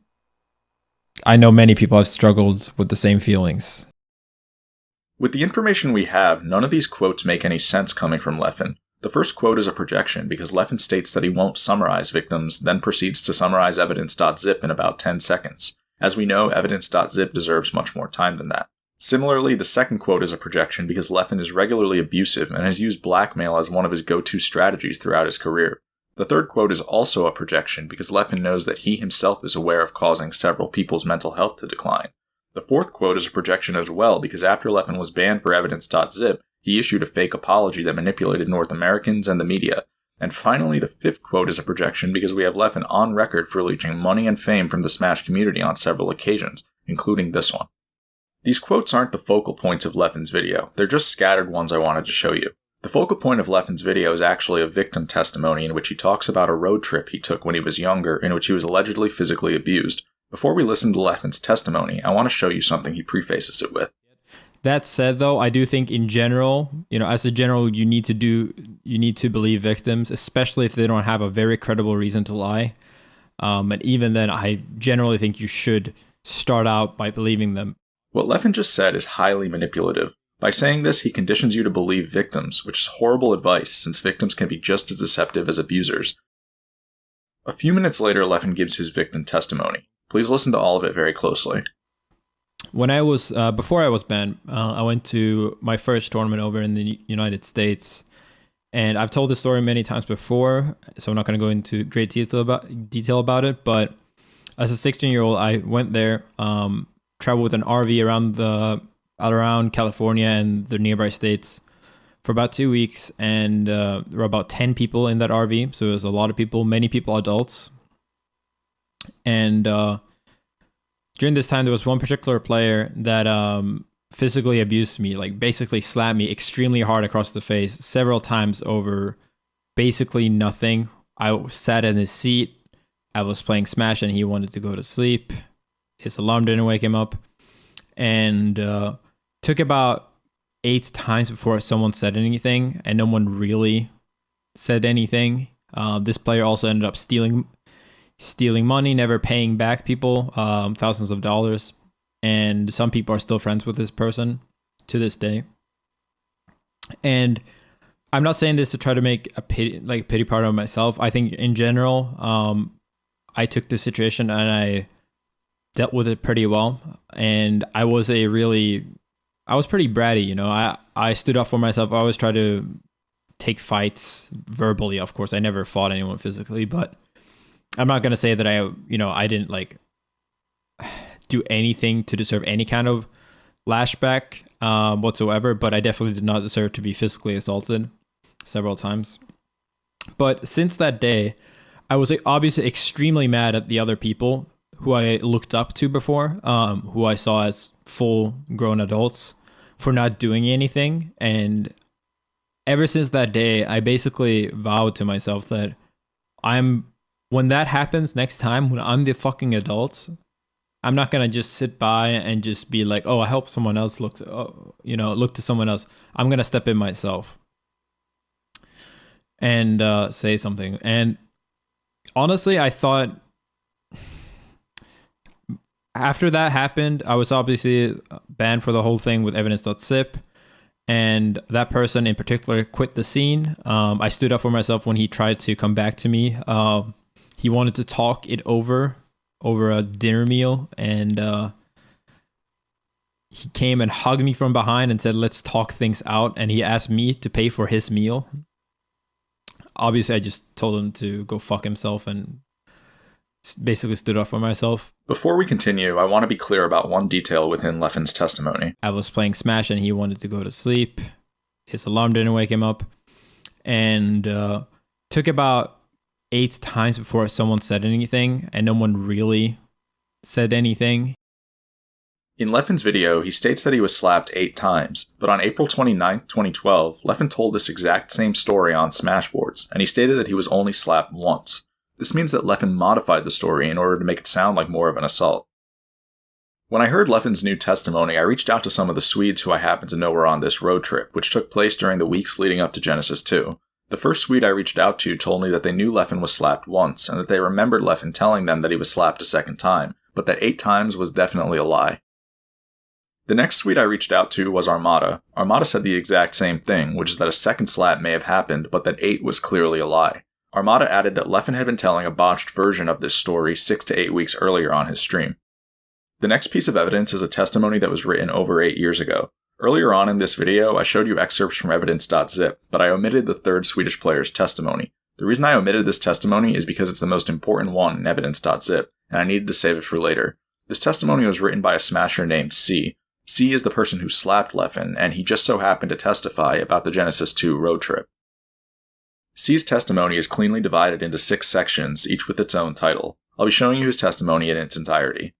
I know many people have struggled with the same feelings. With the information we have, none of these quotes make any sense coming from Leffen. The first quote is a projection because Leffen states that he won't summarize victims, then proceeds to summarize Evidence.zip in about 10 seconds. As we know, Evidence.zip deserves much more time than that. Similarly, the second quote is a projection because Leffen is regularly abusive and has used blackmail as one of his go-to strategies throughout his career. The third quote is also a projection because Leffen knows that he himself is aware of causing several people's mental health to decline. The fourth quote is a projection as well because after Leffen was banned for Evidence.zip, he issued a fake apology that manipulated North Americans and the media. And finally, the fifth quote is a projection because we have Leffen on record for leeching money and fame from the Smash community on several occasions, including this one. These quotes aren't the focal points of Leffen's video, they're just scattered ones I wanted to show you. The focal point of Leffen's video is actually a victim testimony in which he talks about a road trip he took when he was younger in which he was allegedly physically abused. Before we listen to Leffen's testimony, I want to show you something he prefaces it with. That said, though, I do think in general, as a general, you need to believe victims, especially if they don't have a very credible reason to lie. And even then, I generally think you should start out by believing them. What Leffen just said is highly manipulative. By saying this, he conditions you to believe victims, which is horrible advice since victims can be just as deceptive as abusers. A few minutes later, Leffen gives his victim testimony. Please listen to all of it very closely. When I was, before I was banned, I went to my first tournament over in the United States. And I've told this story many times before, so I'm not going to go into great detail about it. But as a 16-year-old, I went there, traveled with an RV around California and the nearby states for about 2 weeks. And there were about 10 people in that RV. So it was a lot of people, many people adults. And during this time, there was one particular player that physically abused me, like basically slapped me extremely hard across the face several times over basically nothing. I sat in his seat. I was playing Smash and he wanted to go to sleep. His alarm didn't wake him up. And took about 8 times before someone said anything, and no one really said anything. This player also ended up stealing money, never paying back people thousands of dollars. And some people are still friends with this person to this day. And I'm not saying this to try to make a pity party of myself. I think in general, I took this situation and I dealt with it pretty well. And I was pretty bratty, you know. I stood up for myself. I always try to take fights verbally. Of course, I never fought anyone physically, but I'm not gonna say that I didn't like do anything to deserve any kind of lashback whatsoever. But I definitely did not deserve to be physically assaulted several times. But since that day, I was obviously extremely mad at the other people who I looked up to before, who I saw as full grown adults, for not doing anything. And ever since that day, I basically vowed to myself that when that happens next time, when I'm the fucking adult, I'm not gonna just sit by and just be like, oh, I hope someone else look to someone else. I'm gonna step in myself and say something. And honestly, I thought after that happened, I was obviously banned for the whole thing with Evidence.zip. And that person in particular quit the scene. I stood up for myself when he tried to come back to me. He wanted to talk it over a dinner meal, and he came and hugged me from behind and said, let's talk things out. And he asked me to pay for his meal. Obviously, I just told him to go fuck himself and basically stood up for myself. Before we continue, I want to be clear about one detail within Leffen's testimony. I was playing Smash and he wanted to go to sleep. His alarm didn't wake him up. And took about 8 times before someone said anything, and no one really said anything. In Leffen's video, he states that he was slapped 8 times, but on April 29, 2012, Leffen told this exact same story on Smashboards, and he stated that he was only slapped once. This means that Leffen modified the story in order to make it sound like more of an assault. When I heard Leffen's new testimony, I reached out to some of the Swedes who I happened to know were on this road trip, which took place during the weeks leading up to Genesis 2. The first Swede I reached out to told me that they knew Leffen was slapped once, and that they remembered Leffen telling them that he was slapped a second time, but that 8 times was definitely a lie. The next Swede I reached out to was Armada. Armada said the exact same thing, which is that a second slap may have happened, but that 8 was clearly a lie. Armada added that Leffen had been telling a botched version of this story 6 to 8 weeks earlier on his stream. The next piece of evidence is a testimony that was written over 8 years ago. Earlier on in this video, I showed you excerpts from Evidence.zip, but I omitted the third Swedish player's testimony. The reason I omitted this testimony is because it's the most important one in Evidence.zip, and I needed to save it for later. This testimony was written by a smasher named C. C is the person who slapped Leffen, and he just so happened to testify about the Genesis 2 road trip. C's testimony is cleanly divided into 6 sections, each with its own title. I'll be showing you his testimony in its entirety.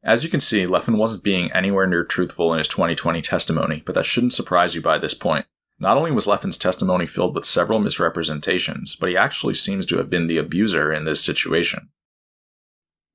As you can see, Leffen wasn't being anywhere near truthful in his 2020 testimony, but that shouldn't surprise you by this point. Not only was Leffen's testimony filled with several misrepresentations, but he actually seems to have been the abuser in this situation.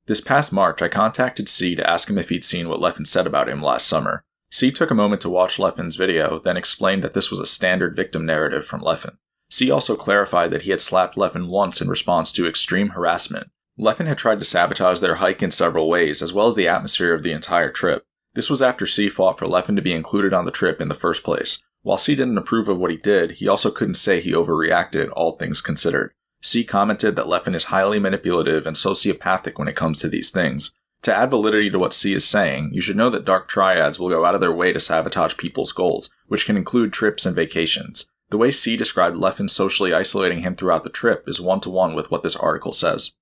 This past March, I contacted C to ask him if he'd seen what Leffen said about him last summer. C took a moment to watch Leffen's video, then explained that this was a standard victim narrative from Leffen. C also clarified that he had slapped Leffen once in response to extreme harassment. Leffen had tried to sabotage their hike in several ways, as well as the atmosphere of the entire trip. This was after C fought for Leffen to be included on the trip in the first place. While C didn't approve of what he did, he also couldn't say he overreacted, all things considered. C commented that Leffen is highly manipulative and sociopathic when it comes to these things. To add validity to what C is saying, you should know that dark triads will go out of their way to sabotage people's goals, which can include trips and vacations. The way C described Leffen socially isolating him throughout the trip is one-to-one with what this article says.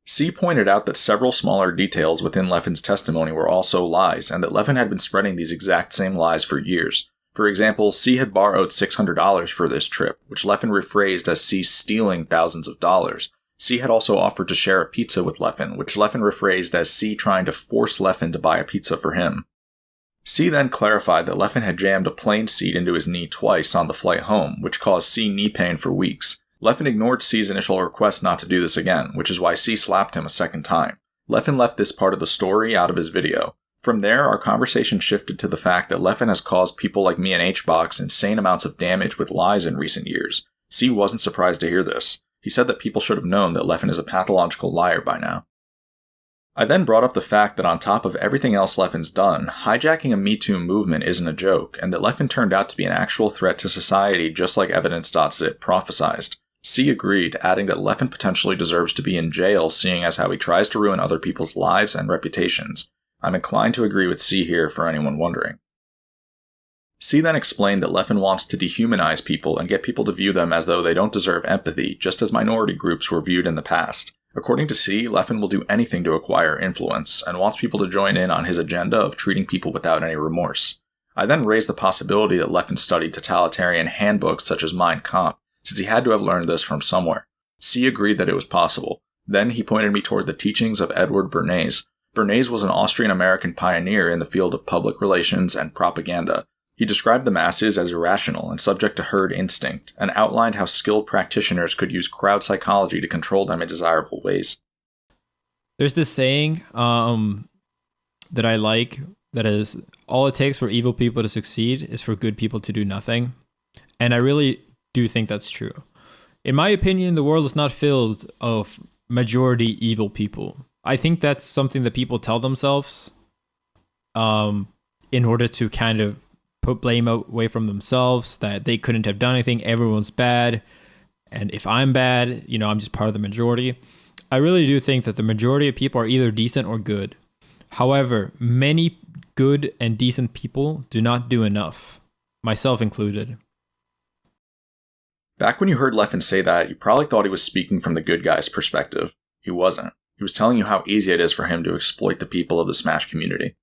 C pointed out that several smaller details within Leffen's testimony were also lies, and that Leffen had been spreading these exact same lies for years. For example, C had borrowed $600 for this trip, which Leffen rephrased as C stealing thousands of dollars. C had also offered to share a pizza with Leffen, which Leffen rephrased as C trying to force Leffen to buy a pizza for him. C then clarified that Leffen had jammed a plane seat into his knee twice on the flight home, which caused C knee pain for weeks. Leffen ignored C's initial request not to do this again, which is why C slapped him a second time. Leffen left this part of the story out of his video. From there, our conversation shifted to the fact that Leffen has caused people like me and HBox insane amounts of damage with lies in recent years. C wasn't surprised to hear this. He said that people should have known that Leffen is a pathological liar by now. I then brought up the fact that on top of everything else Leffen's done, hijacking a Me Too movement isn't a joke, and that Leffen turned out to be an actual threat to society just like Evidence.zip prophesized. C agreed, adding that Leffen potentially deserves to be in jail seeing as how he tries to ruin other people's lives and reputations. I'm inclined to agree with C here for anyone wondering. C then explained that Leffen wants to dehumanize people and get people to view them as though they don't deserve empathy, just as minority groups were viewed in the past. According to C, Leffen will do anything to acquire influence, and wants people to join in on his agenda of treating people without any remorse. I then raised the possibility that Leffen studied totalitarian handbooks such as Mein Kampf, since he had to have learned this from somewhere. C agreed that it was possible. Then he pointed me toward the teachings of Edward Bernays. Bernays was an Austrian-American pioneer in the field of public relations and propaganda. He described the masses as irrational and subject to herd instinct, and outlined how skilled practitioners could use crowd psychology to control them in desirable ways. There's this saying that I like, that is, all it takes for evil people to succeed is for good people to do nothing. And I really do think that's true. In my opinion, the world is not filled of majority evil people. I think that's something that people tell themselves in order to kind of put blame away from themselves, that they couldn't have done anything, everyone's bad, and if I'm bad, I'm just part of the majority. I really do think that the majority of people are either decent or good. However, many good and decent people do not do enough, myself included. Back when you heard Leffen say that, you probably thought he was speaking from the good guy's perspective. He wasn't. He was telling you how easy it is for him to exploit the people of the Smash community.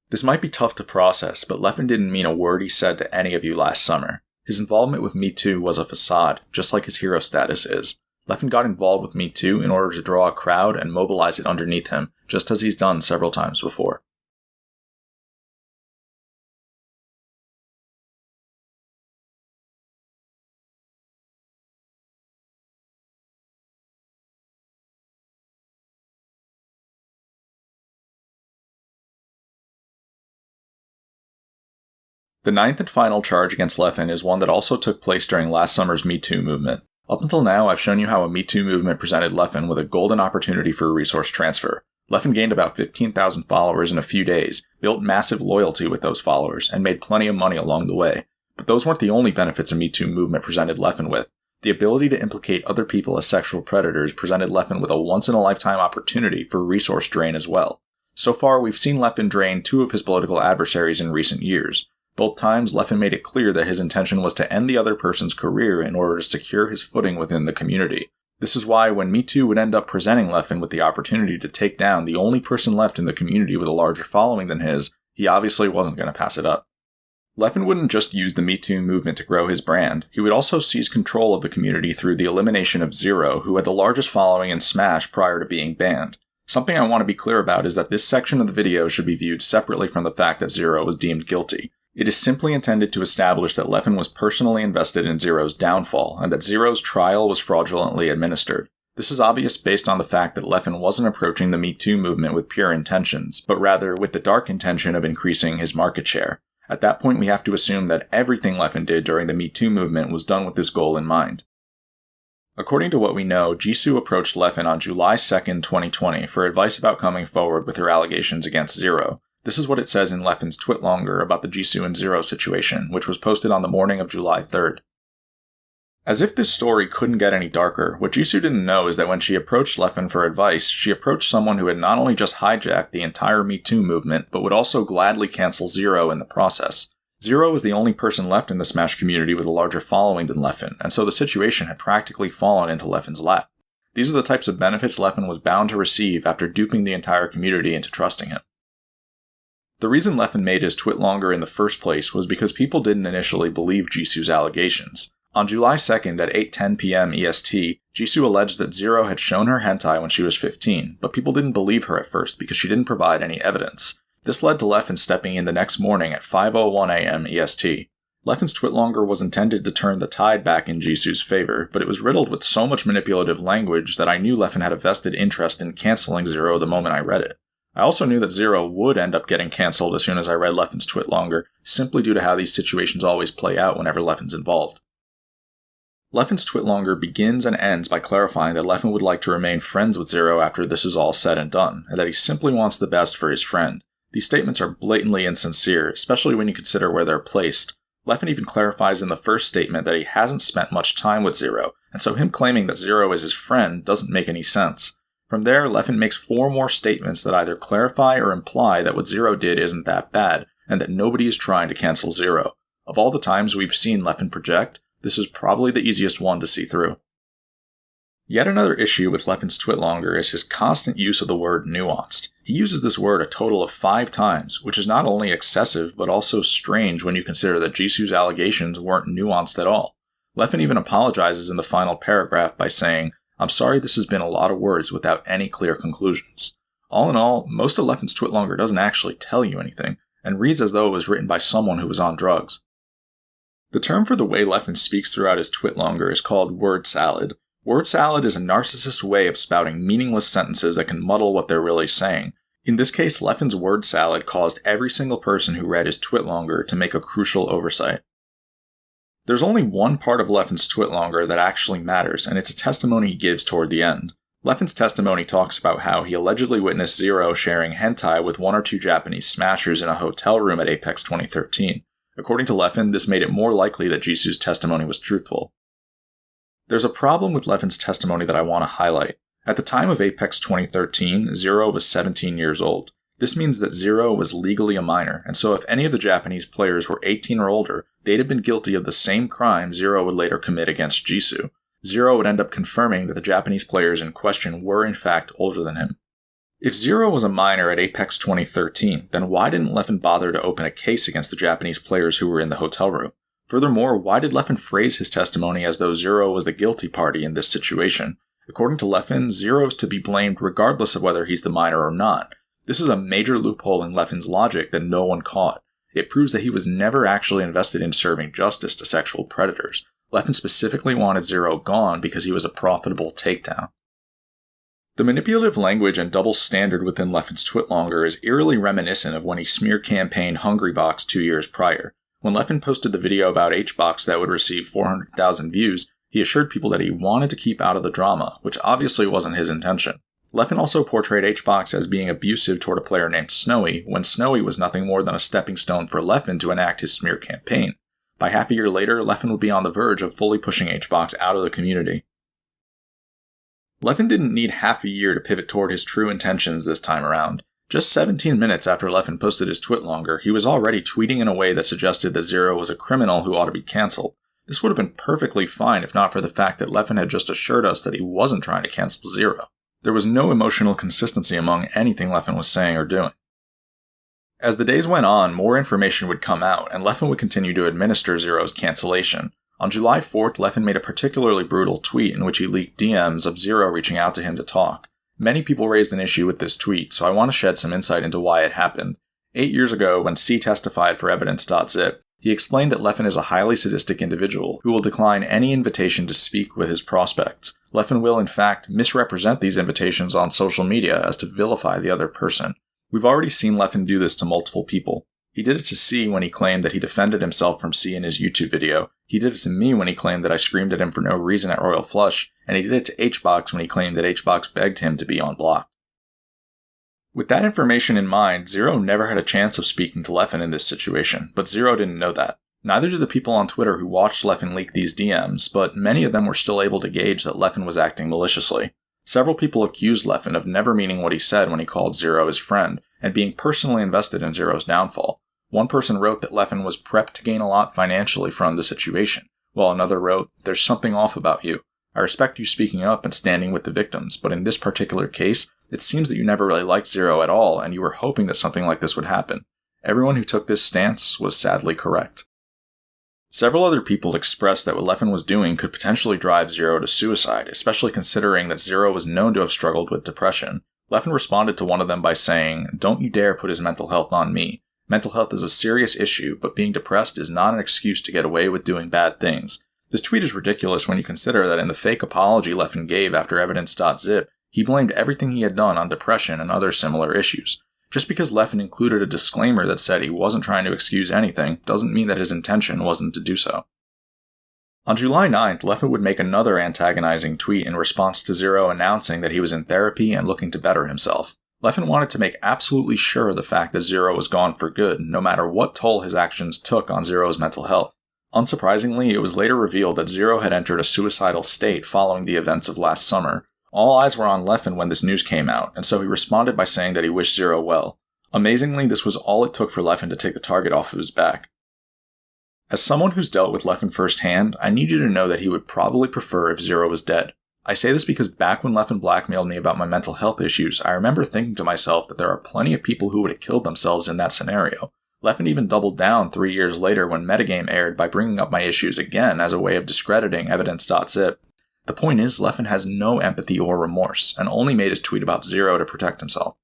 This might be tough to process, but Leffen didn't mean a word he said to any of you last summer. His involvement with Me Too was a facade, just like his hero status is. Leffen got involved with Me Too in order to draw a crowd and mobilize it underneath him, just as he's done several times before. The ninth and final charge against Leffen is one that also took place during last summer's Me Too movement. Up until now, I've shown you how a Me Too movement presented Leffen with a golden opportunity for resource transfer. Leffen gained about 15,000 followers in a few days, built massive loyalty with those followers, and made plenty of money along the way. But those weren't the only benefits a Me Too movement presented Leffen with. The ability to implicate other people as sexual predators presented Leffen with a once-in-a-lifetime opportunity for resource drain as well. So far, we've seen Leffen drain 2 of his political adversaries in recent years. Both times, Leffen made it clear that his intention was to end the other person's career in order to secure his footing within the community. This is why when Me Too would end up presenting Leffen with the opportunity to take down the only person left in the community with a larger following than his, he obviously wasn't going to pass it up. Leffen wouldn't just use the Me Too movement to grow his brand, he would also seize control of the community through the elimination of Zero, who had the largest following in Smash prior to being banned. Something I want to be clear about is that this section of the video should be viewed separately from the fact that Zero was deemed guilty. It is simply intended to establish that Leffen was personally invested in Zero's downfall, and that Zero's trial was fraudulently administered. This is obvious based on the fact that Leffen wasn't approaching the Me Too movement with pure intentions, but rather with the dark intention of increasing his market share. At that point, we have to assume that everything Leffen did during the Me Too movement was done with this goal in mind. According to what we know, Jisoo approached Leffen on July 2nd, 2020 for advice about coming forward with her allegations against Zero. This is what it says in Leffen's Twitlonger about the Jisoo and Zero situation, which was posted on the morning of July 3rd. As if this story couldn't get any darker, what Jisoo didn't know is that when she approached Leffen for advice, she approached someone who had not only just hijacked the entire Me Too movement, but would also gladly cancel Zero in the process. Zero was the only person left in the Smash community with a larger following than Leffen, and so the situation had practically fallen into Leffen's lap. These are the types of benefits Leffen was bound to receive after duping the entire community into trusting him. The reason Leffen made his Twitlonger in the first place was because people didn't initially believe Jisoo's allegations. On July 2nd at 8:10 p.m. EST, Jisoo alleged that Zero had shown her hentai when she was 15, but people didn't believe her at first because she didn't provide any evidence. This led to Leffen stepping in the next morning at 5:01 a.m. EST. Leffen's Twitlonger was intended to turn the tide back in Jisoo's favor, but it was riddled with so much manipulative language that I knew Leffen had a vested interest in canceling Zero the moment I read it. I also knew that Zero would end up getting cancelled as soon as I read Leffen's Twitlonger, simply due to how these situations always play out whenever Leffen's involved. Leffen's Twitlonger begins and ends by clarifying that Leffen would like to remain friends with Zero after this is all said and done, and that he simply wants the best for his friend. These statements are blatantly insincere, especially when you consider where they're placed. Leffen even clarifies in the first statement that he hasn't spent much time with Zero, and so him claiming that Zero is his friend doesn't make any sense. From there, Leffen makes 4 more statements that either clarify or imply that what Zero did isn't that bad, and that nobody is trying to cancel Zero. Of all the times we've seen Leffen project, this is probably the easiest one to see through. Yet another issue with Leffen's Twitlonger is his constant use of the word nuanced. He uses this word a total of 5 times, which is not only excessive, but also strange when you consider that Jisoo's allegations weren't nuanced at all. Leffen even apologizes in the final paragraph by saying, "I'm sorry this has been a lot of words without any clear conclusions." All in all, most of Leffen's Twitlonger doesn't actually tell you anything, and reads as though it was written by someone who was on drugs. The term for the way Leffen speaks throughout his Twitlonger is called word salad. Word salad is a narcissist way of spouting meaningless sentences that can muddle what they're really saying. In this case, Leffen's word salad caused every single person who read his Twitlonger to make a crucial oversight. There's only one part of Leffen's Twitlonger that actually matters, and it's a testimony he gives toward the end. Leffen's testimony talks about how he allegedly witnessed Zero sharing hentai with 1 or 2 Japanese smashers in a hotel room at Apex 2013. According to Leffen, this made it more likely that Jisoo's testimony was truthful. There's a problem with Leffen's testimony that I want to highlight. At the time of Apex 2013, Zero was 17 years old. This means that Zero was legally a minor, and so if any of the Japanese players were 18 or older, they'd have been guilty of the same crime Zero would later commit against Jisoo. Zero would end up confirming that the Japanese players in question were in fact older than him. If Zero was a minor at Apex 2013, then why didn't Leffen bother to open a case against the Japanese players who were in the hotel room? Furthermore, why did Leffen phrase his testimony as though Zero was the guilty party in this situation? According to Leffen, Zero is to be blamed regardless of whether he's the minor or not. This is a major loophole in Leffen's logic that no one caught. It proves that he was never actually invested in serving justice to sexual predators. Leffen specifically wanted Zero gone because he was a profitable takedown. The manipulative language and double standard within Leffen's Twitlonger is eerily reminiscent of when he smear-campaigned Hungrybox 2 years prior. When Leffen posted the video about HBox that would receive 400,000 views, he assured people that he wanted to keep out of the drama, which obviously wasn't his intention. Leffen also portrayed HBox as being abusive toward a player named Snowy, when Snowy was nothing more than a stepping stone for Leffen to enact his smear campaign. By half a year later, Leffen would be on the verge of fully pushing HBox out of the community. Leffen didn't need half a year to pivot toward his true intentions this time around. Just 17 minutes after Leffen posted his Twitlonger, he was already tweeting in a way that suggested that Zero was a criminal who ought to be cancelled. This would have been perfectly fine if not for the fact that Leffen had just assured us that he wasn't trying to cancel Zero. There was no emotional consistency among anything Leffen was saying or doing. As the days went on, more information would come out, and Leffen would continue to administer Zero's cancellation. On July 4th, Leffen made a particularly brutal tweet in which he leaked DMs of Zero reaching out to him to talk. Many people raised an issue with this tweet, so I want to shed some insight into why it happened. 8 years ago, when C testified for Evidence.zip, he explained that Leffen is a highly sadistic individual who will decline any invitation to speak with his prospects. Leffen will, in fact, misrepresent these invitations on social media as to vilify the other person. We've already seen Leffen do this to multiple people. He did it to C when he claimed that he defended himself from C in his YouTube video. He did it to me when he claimed that I screamed at him for no reason at Royal Flush, and he did it to HBox when he claimed that HBox begged him to be unblocked. With that information in mind, Zero never had a chance of speaking to Leffen in this situation, but Zero didn't know that. Neither did the people on Twitter who watched Leffen leak these DMs, but many of them were still able to gauge that Leffen was acting maliciously. Several people accused Leffen of never meaning what he said when he called Zero his friend, and being personally invested in Zero's downfall. One person wrote that Leffen was prepped to gain a lot financially from the situation, while another wrote, "There's something off about you. I respect you speaking up and standing with the victims, but in this particular case, it seems that you never really liked Zero at all, and you were hoping that something like this would happen." Everyone who took this stance was sadly correct. Several other people expressed that what Leffen was doing could potentially drive Zero to suicide, especially considering that Zero was known to have struggled with depression. Leffen responded to one of them by saying, "Don't you dare put his mental health on me. Mental health is a serious issue, but being depressed is not an excuse to get away with doing bad things." This tweet is ridiculous when you consider that in the fake apology Leffen gave after Evidence.zip, he blamed everything he had done on depression and other similar issues. Just because Leffen included a disclaimer that said he wasn't trying to excuse anything doesn't mean that his intention wasn't to do so. On July 9th, Leffen would make another antagonizing tweet in response to Zero announcing that he was in therapy and looking to better himself. Leffen wanted to make absolutely sure of the fact that Zero was gone for good, no matter what toll his actions took on Zero's mental health. Unsurprisingly, it was later revealed that Zero had entered a suicidal state following the events of last summer. All eyes were on Leffen when this news came out, and so he responded by saying that he wished Zero well. Amazingly, this was all it took for Leffen to take the target off of his back. As someone who's dealt with Leffen firsthand, I need you to know that he would probably prefer if Zero was dead. I say this because back when Leffen blackmailed me about my mental health issues, I remember thinking to myself that there are plenty of people who would have killed themselves in that scenario. Leffen even doubled down 3 years later when Metagame aired by bringing up my issues again as a way of discrediting Evidence.zip. The point is, Leffen has no empathy or remorse, and only made his tweet about Zero to protect himself.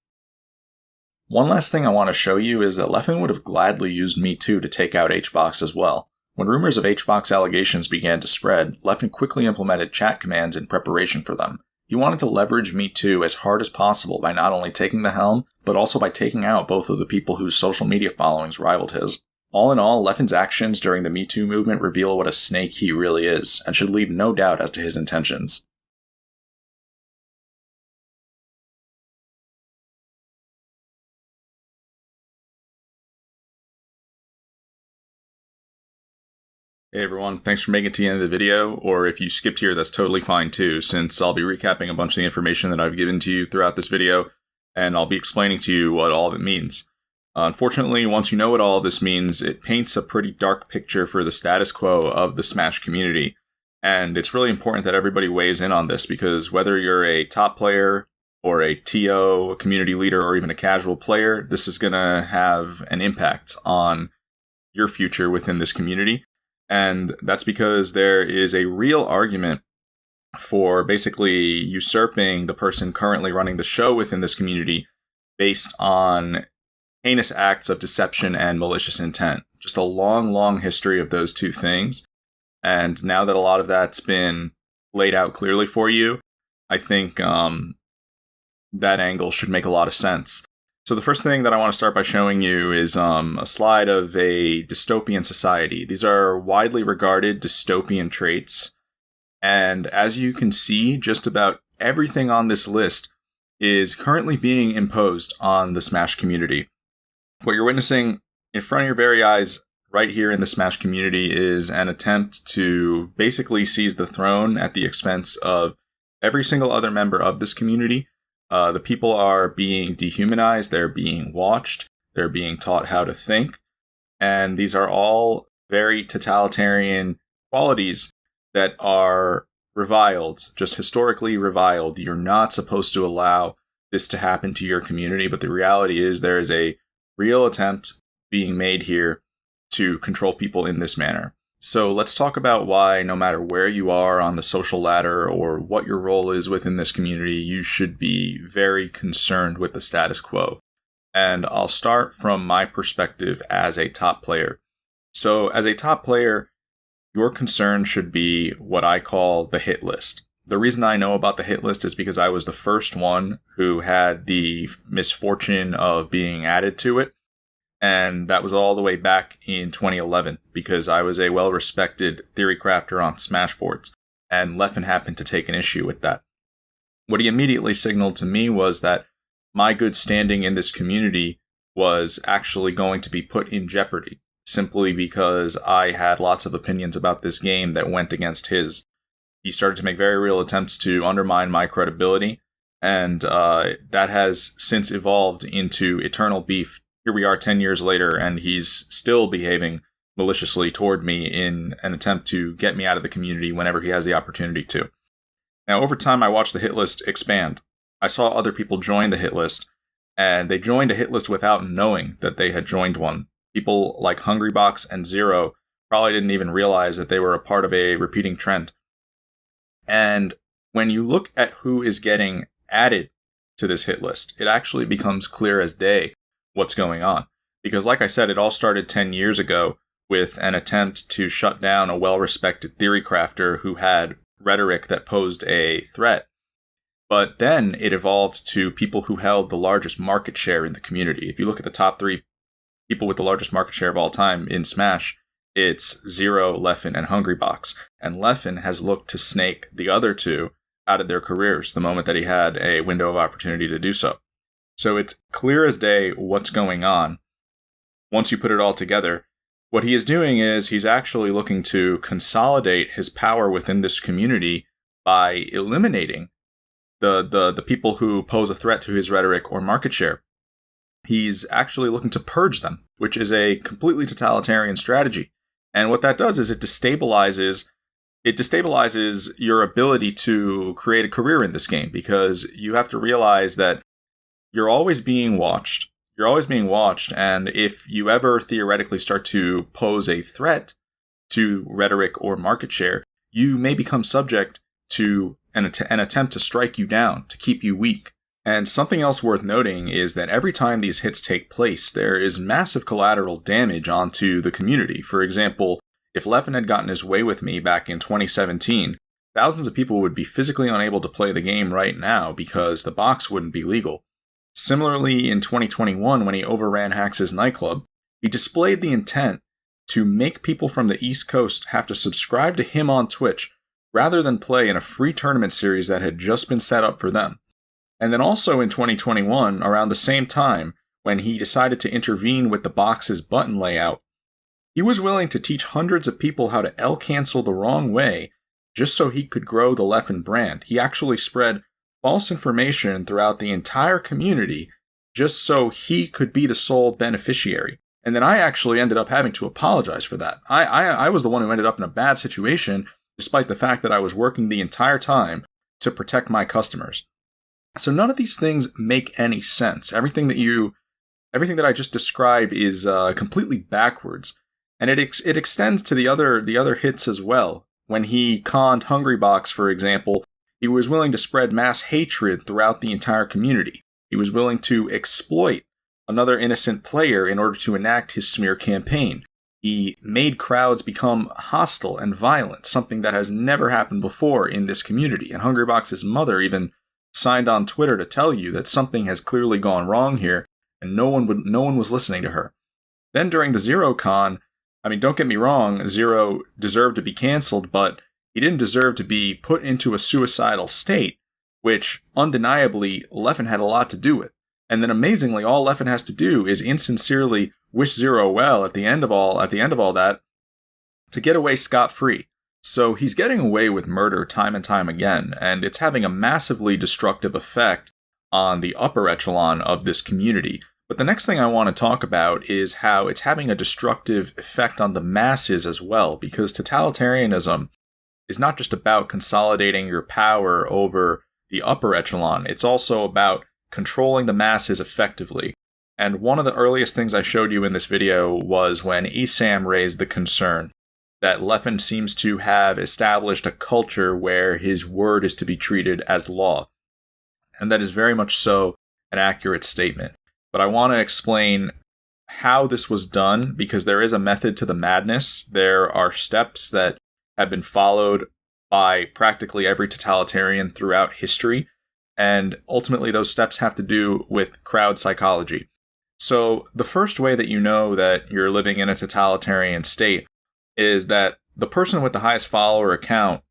One last thing I want to show you is that Leffen would have gladly used Me Too to take out HBox as well. When rumors of HBox allegations began to spread, Leffen quickly implemented chat commands in preparation for them. He wanted to leverage Me Too as hard as possible by not only taking the helm, but also by taking out both of the people whose social media followings rivaled his. All in all, Leffen's actions during the Me Too movement reveal what a snake he really is, and should leave no doubt as to his intentions. Hey everyone, thanks for making it to the end of the video, or if you skipped here, that's totally fine too, since I'll be recapping a bunch of the information that I've given to you throughout this video, and I'll be explaining to you what all of it means. Unfortunately, once you know what all of this means, it paints a pretty dark picture for the status quo of the Smash community, and it's really important that everybody weighs in on this, because whether you're a top player, or a TO, a community leader, or even a casual player, this is going to have an impact on your future within this community. And that's because there is a real argument for basically usurping the person currently running the show within this community based on heinous acts of deception and malicious intent. Just a long, long history of those two things. And now that a lot of that's been laid out clearly for you, I think that angle should make a lot of sense. So the first thing that I want to start by showing you is a slide of a dystopian society. These are widely regarded dystopian traits. And as you can see, just about everything on this list is currently being imposed on the Smash community. What you're witnessing in front of your very eyes right here in the Smash community is an attempt to basically seize the throne at the expense of every single other member of this community. The people are being dehumanized, they're being watched, they're being taught how to think, and these are all very totalitarian qualities that are reviled, just historically reviled. You're not supposed to allow this to happen to your community, but the reality is there is a real attempt being made here to control people in this manner. So let's talk about why no matter where you are on the social ladder or what your role is within this community, you should be very concerned with the status quo. And I'll start from my perspective as a top player. So as a top player, your concern should be what I call the hit list. The reason I know about the hit list is because I was the first one who had the misfortune of being added to it. And that was all the way back in 2011 because I was a well-respected theory crafter on Smashboards, and Leffen happened to take an issue with that. What he immediately signaled to me was that my good standing in this community was actually going to be put in jeopardy, simply because I had lots of opinions about this game that went against his. He started to make very real attempts to undermine my credibility, and that has since evolved into eternal beef. Here we are 10 years later, and he's still behaving maliciously toward me in an attempt to get me out of the community whenever he has the opportunity to. Now, over time, I watched the hit list expand. I saw other people join the hit list, and they joined a hit list without knowing that they had joined one. People like Hungrybox and Zero probably didn't even realize that they were a part of a repeating trend. And when you look at who is getting added to this hit list, it actually becomes clear as day what's going on. Because like I said, it all started 10 years ago with an attempt to shut down a well-respected theory crafter who had rhetoric that posed a threat. But then it evolved to people who held the largest market share in the community. If you look at the top 3 people with the largest market share of all time in Smash, it's Zero, Leffen, and Hungrybox. And Leffen has looked to snake the other 2 out of their careers the moment that he had a window of opportunity to do so. So it's clear as day what's going on. Once you put it all together, what he is doing is he's actually looking to consolidate his power within this community by eliminating the people who pose a threat to his rhetoric or market share. He's actually looking to purge them, which is a completely totalitarian strategy. And what that does is it destabilizes your ability to create a career in this game, because you have to realize that you're always being watched. You're always being watched, and if you ever theoretically start to pose a threat to rhetoric or market share, you may become subject to an attempt to strike you down, to keep you weak. And something else worth noting is that every time these hits take place, there is massive collateral damage onto the community. For example, if Leffen had gotten his way with me back in 2017, thousands of people would be physically unable to play the game right now because the box wouldn't be legal. Similarly, in 2021, when he overran Hax's nightclub, he displayed the intent to make people from the East Coast have to subscribe to him on Twitch rather than play in a free tournament series that had just been set up for them. And then also in 2021, around the same time, when he decided to intervene with the box's button layout, he was willing to teach hundreds of people how to L-cancel the wrong way just so he could grow the Leffen brand. He actually spread false information throughout the entire community just so he could be the sole beneficiary. And then I actually ended up having to apologize for that. I was the one who ended up in a bad situation, despite the fact that I was working the entire time to protect my customers. So none of these things make any sense. Everything that I just described is completely backwards. And it extends to the other hits as well. When he conned Hungrybox, for example, he was willing to spread mass hatred throughout the entire community. He was willing to exploit another innocent player in order to enact his smear campaign. He made crowds become hostile and violent, something that has never happened before in this community. And Hungrybox's mother even signed on Twitter to tell you that something has clearly gone wrong here, and no one was listening to her. Then during the Zero Con, I mean, don't get me wrong, Zero deserved to be cancelled, but he didn't deserve to be put into a suicidal state, which undeniably Leffen had a lot to do with. And then amazingly, all Leffen has to do is insincerely wish Zero well at the end of all that to get away scot-free. So he's getting away with murder time and time again, and it's having a massively destructive effect on the upper echelon of this community. But the next thing I want to talk about is how it's having a destructive effect on the masses as well, because totalitarianism is not just about consolidating your power over the upper echelon, it's also about controlling the masses effectively. And one of the earliest things I showed you in this video was when Esam raised the concern that Leffen seems to have established a culture where his word is to be treated as law. And that is very much so an accurate statement. But I want to explain how this was done, because there is a method to the madness. There are steps that have been followed by practically every totalitarian throughout history. And ultimately, those steps have to do with crowd psychology. So the first way that you know that you're living in a totalitarian state is that the person with the highest follower account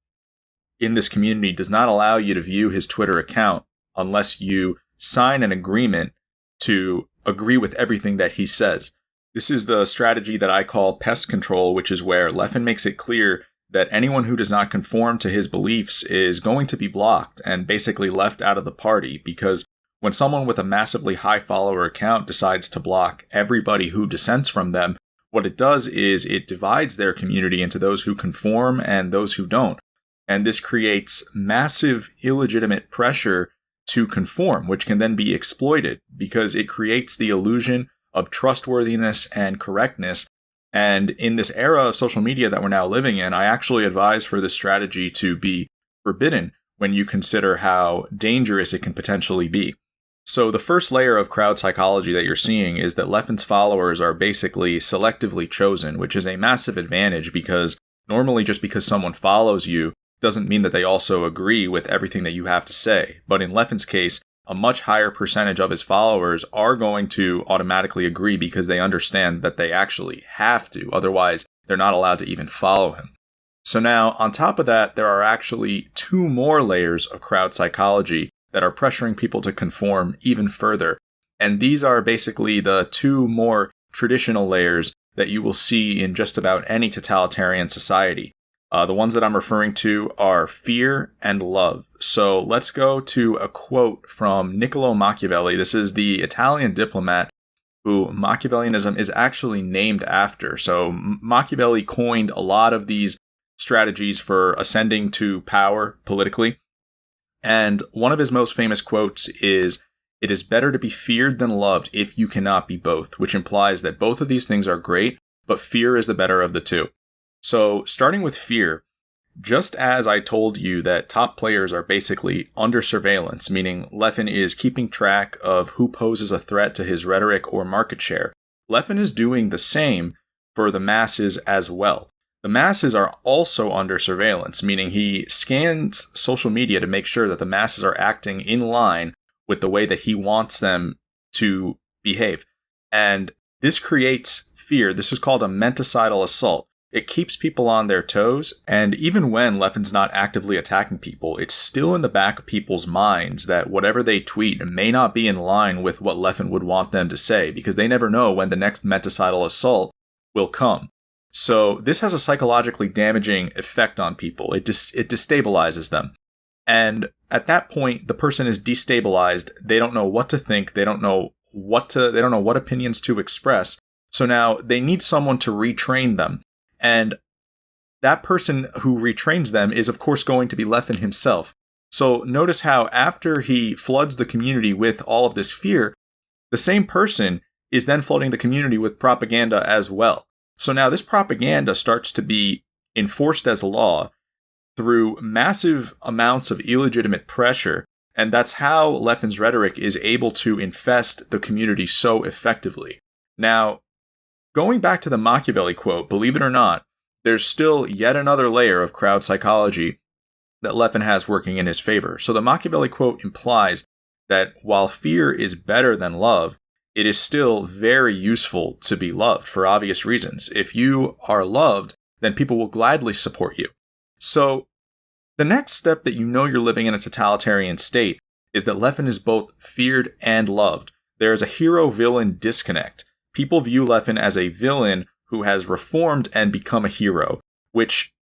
in this community does not allow you to view his Twitter account unless you sign an agreement to agree with everything that he says. This is the strategy that I call pest control, which is where Leffen makes it clear that anyone who does not conform to his beliefs is going to be blocked and basically left out of the party, because when someone with a massively high follower account decides to block everybody who dissents from them, what it does is it divides their community into those who conform and those who don't. And this creates massive illegitimate pressure to conform, which can then be exploited because it creates the illusion of trustworthiness and correctness. And in this era of social media that we're now living in, I actually advise for this strategy to be forbidden when you consider how dangerous it can potentially be. So the first layer of crowd psychology that you're seeing is that Leffen's followers are basically selectively chosen, which is a massive advantage because normally just because someone follows you doesn't mean that they also agree with everything that you have to say. But in Leffen's case, a much higher percentage of his followers are going to automatically agree because they understand that they actually have to. Otherwise, they're not allowed to even follow him. So now, on top of that, there are actually two more layers of crowd psychology that are pressuring people to conform even further. And these are basically the two more traditional layers that you will see in just about any totalitarian society. The ones that I'm referring to are fear and love. So let's go to a quote from Niccolo Machiavelli. This is the Italian diplomat who Machiavellianism is actually named after. So Machiavelli coined a lot of these strategies for ascending to power politically. And one of his most famous quotes is, "It is better to be feared than loved if you cannot be both," which implies that both of these things are great, but fear is the better of the two. So starting with fear, just as I told you that top players are basically under surveillance, meaning Leffen is keeping track of who poses a threat to his rhetoric or market share, Leffen is doing the same for the masses as well. The masses are also under surveillance, meaning he scans social media to make sure that the masses are acting in line with the way that he wants them to behave. And this creates fear. This is called a menticidal assault. It keeps people on their toes, and even when Leffen's not actively attacking people, it's still in the back of people's minds that whatever they tweet may not be in line with what Leffen would want them to say, because they never know when the next menticidal assault will come. So this has a psychologically damaging effect on people. It destabilizes them. And at that point, the person is destabilized. They don't know what to think. They don't know what opinions to express. So now they need someone to retrain them. And that person who retrains them is, of course, going to be Leffen himself. So notice how after he floods the community with all of this fear, the same person is then flooding the community with propaganda as well. So now this propaganda starts to be enforced as law through massive amounts of illegitimate pressure. And that's how Leffen's rhetoric is able to infest the community so effectively. Now, going back to the Machiavelli quote, believe it or not, there's still yet another layer of crowd psychology that Leffen has working in his favor. So the Machiavelli quote implies that while fear is better than love, it is still very useful to be loved for obvious reasons. If you are loved, then people will gladly support you. So the next step that you know you're living in a totalitarian state is that Leffen is both feared and loved. There is a hero-villain disconnect. People view Leffen as a villain who has reformed and become a hero, which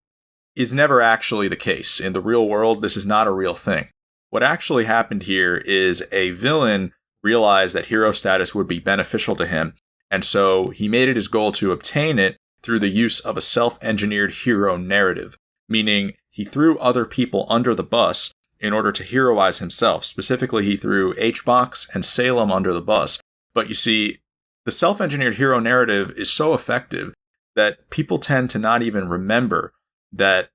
is never actually the case. In the real world, this is not a real thing. What actually happened here is a villain realized that hero status would be beneficial to him, and so he made it his goal to obtain it through the use of a self-engineered hero narrative, meaning he threw other people under the bus in order to heroize himself. Specifically, he threw HBox and Salem under the bus. But you see, the self-engineered hero narrative is so effective that people tend to not even remember that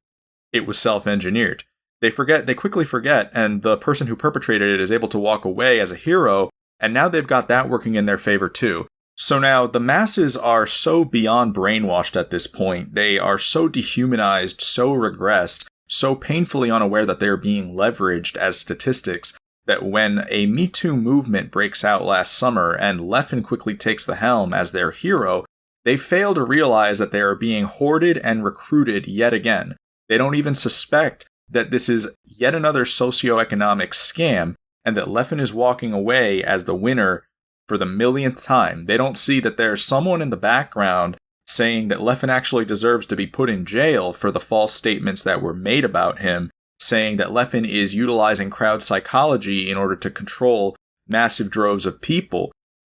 it was self-engineered. They quickly forget, and the person who perpetrated it is able to walk away as a hero, and now they've got that working in their favor too. So now the masses are so beyond brainwashed at this point. They are so dehumanized, so regressed, so painfully unaware that they are being leveraged as statistics that when a Me Too movement breaks out last summer and Leffen quickly takes the helm as their hero, they fail to realize that they are being hoarded and recruited yet again. They don't even suspect that this is yet another socioeconomic scam and that Leffen is walking away as the winner for the millionth time. They don't see that there's someone in the background saying that Leffen actually deserves to be put in jail for the false statements that were made about him, saying that Leffen is utilizing crowd psychology in order to control massive droves of people.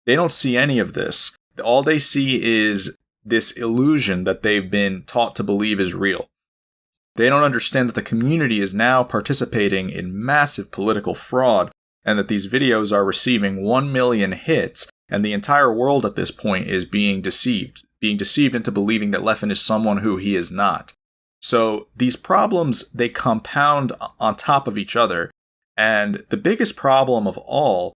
They don't see any of this. All they see is this illusion that they've been taught to believe is real. They don't understand that the community is now participating in massive political fraud and that these videos are receiving 1 million hits, and the entire world at this point is being deceived into believing that Leffen is someone who he is not. So these problems, they compound on top of each other, and the biggest problem of all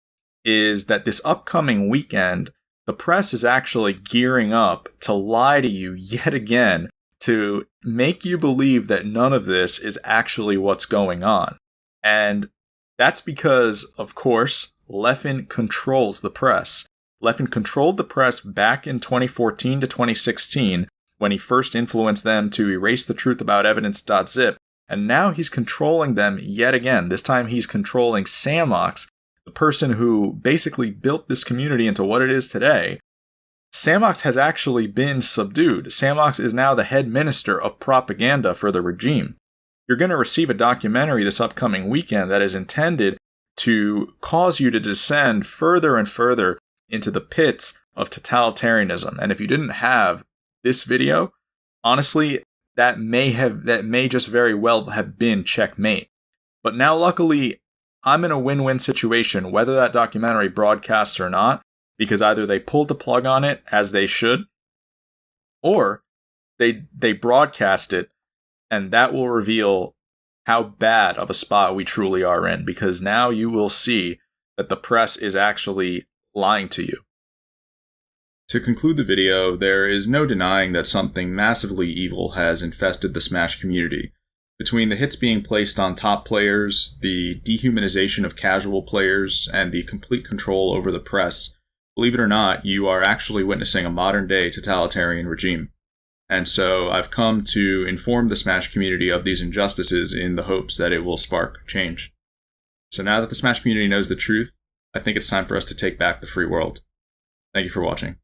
is that this upcoming weekend, the press is actually gearing up to lie to you yet again, to make you believe that none of this is actually what's going on. And that's because, of course, Leffen controls the press. Leffen controlled the press back in 2014 to 2016 when he first influenced them to erase the truth about Evidence.zip, and now he's controlling them yet again. This time he's controlling Samox, the person who basically built this community into what it is today. Samox has actually been subdued. Samox is now the head minister of propaganda for the regime. You're going to receive a documentary this upcoming weekend that is intended to cause you to descend further and further into the pits of totalitarianism. And if you didn't have this video, honestly, that may just very well have been checkmate. But now, luckily, I'm in a win-win situation, whether that documentary broadcasts or not, because either they pulled the plug on it, as they should, or they broadcast it, and that will reveal how bad of a spot we truly are in, because now you will see that the press is actually lying to you. To conclude the video, there is no denying that something massively evil has infested the Smash community. Between the hits being placed on top players, the dehumanization of casual players, and the complete control over the press, believe it or not, you are actually witnessing a modern-day totalitarian regime. And so I've come to inform the Smash community of these injustices in the hopes that it will spark change. So now that the Smash community knows the truth, I think it's time for us to take back the free world. Thank you for watching.